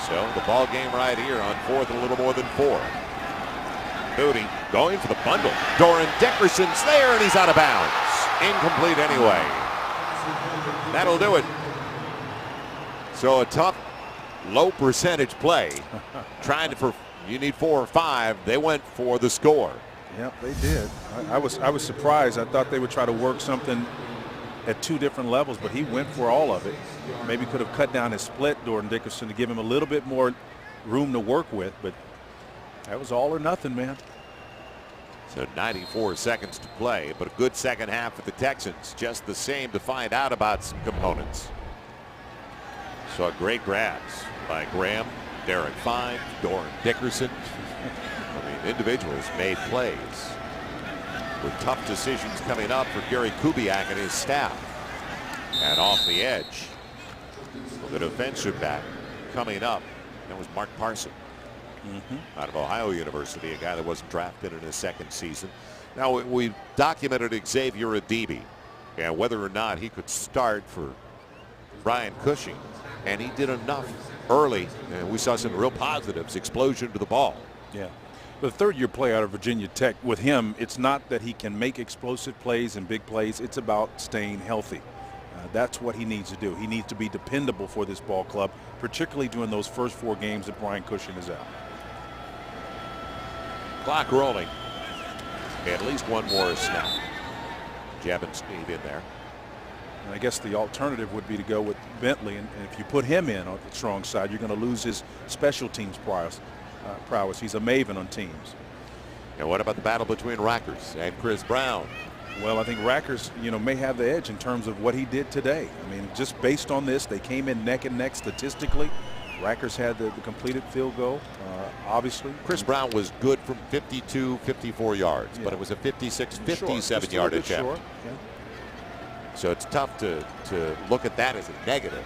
So the ball game right here on 4th and a little more than 4. Booty going for the bundle. Doran Dickerson's there, and he's out of bounds. Incomplete anyway. That'll do it. So a tough, low percentage play. Trying for, you need 4 or 5. They went for the score. Yep, they did. I was surprised. I thought they would try to work something at 2 different levels, but he went for all of it. Maybe could have cut down his split, Doran Dickerson, to give him a little bit more room to work with, but that was all or nothing, man. So 94 seconds to play, but a good second half for the Texans. Just the same to find out about some components. So a great grabs by Graham, Derek Fine, Doran Dickerson. I mean, individuals made plays with tough decisions coming up for Gary Kubiak and his staff. And off the edge, the defensive back coming up, that was Mark Parson. Out of Ohio University, a guy that wasn't drafted in his second season. Now we documented Xavier Adibi and whether or not he could start for Brian Cushing, and he did enough early, and we saw some real positives. Explosion to the ball. Yeah. The third-year play out of Virginia Tech, with him, it's not that he can make explosive plays and big plays. It's about staying healthy. That's what he needs to do. He needs to be dependable for this ball club, particularly during those first 4 games that Brian Cushing is out. Clock rolling. At least one more snap. Jeb and Steve in there. And I guess the alternative would be to go with Bentley, and if you put him in on the strong side, you're going to lose his special teams prowess. He's a maven on teams. And what about the battle between Rackers and Chris Brown? Well, I think Rackers, may have the edge in terms of what he did today. I mean, just based on this, they came in neck and neck statistically. Rackers had the completed field goal, obviously. Chris Brown was good from 52, 54 yards, but it was a 56, 57 yard attempt. Yeah. So it's tough to look at that as a negative.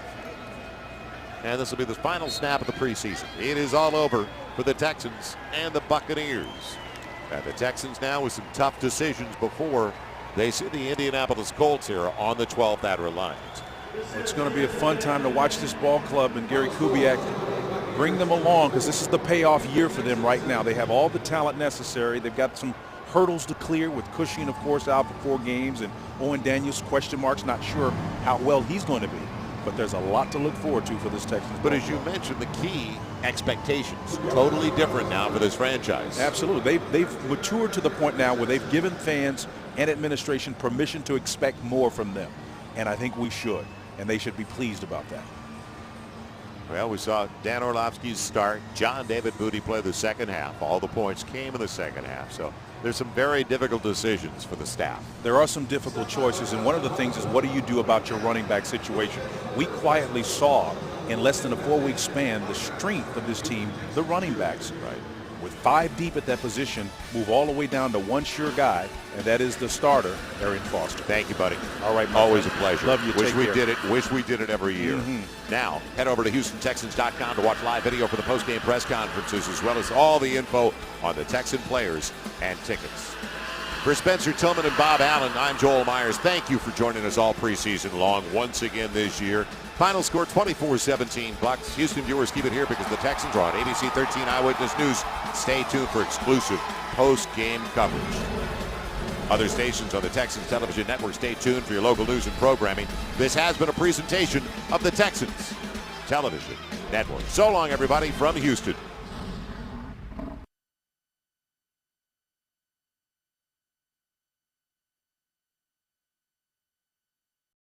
And this will be the final snap of the preseason. It is all over for the Texans and the Buccaneers. And the Texans now with some tough decisions before they see the Indianapolis Colts here on the 12th at Reliant. It's going to be a fun time to watch this ball club and Gary Kubiak bring them along, because this is the payoff year for them right now. They have all the talent necessary. They've got some hurdles to clear with Cushing, of course, out for 4 games, and Owen Daniels, question marks, not sure how well he's going to be. But there's a lot to look forward to for this Texans. But as you mentioned, the key, expectations, totally different now for this franchise. Absolutely. They've matured to the point now where they've given fans and administration permission to expect more from them. And I think we should. And they should be pleased about that. Well, we saw Dan Orlovsky's start. John David Booty play the second half. All the points came in the second half. So there's some very difficult decisions for the staff. There are some difficult choices, and one of the things is, what do you do about your running back situation? We quietly saw in less than a 4-week span the strength of this team, the running backs. Right. With 5 deep at that position, move all the way down to one sure guy, and that is the starter, Arian Foster. Thank you, buddy. All right, always a pleasure. Love you. Wish we did it every year. Now, head over to HoustonTexans.com to watch live video for the postgame press conferences, as well as all the info on the Texan players and tickets. For Spencer Tillman and Bob Allen, I'm Joel Myers. Thank you for joining us all preseason long once again this year. Final score 24-17 Bucs. Houston viewers, keep it here because the Texans are on ABC 13 Eyewitness News. Stay tuned for exclusive post-game coverage. Other stations on the Texans television network, stay tuned for your local news and programming. This has been a presentation of the Texans Television Network. So long, everybody, from Houston.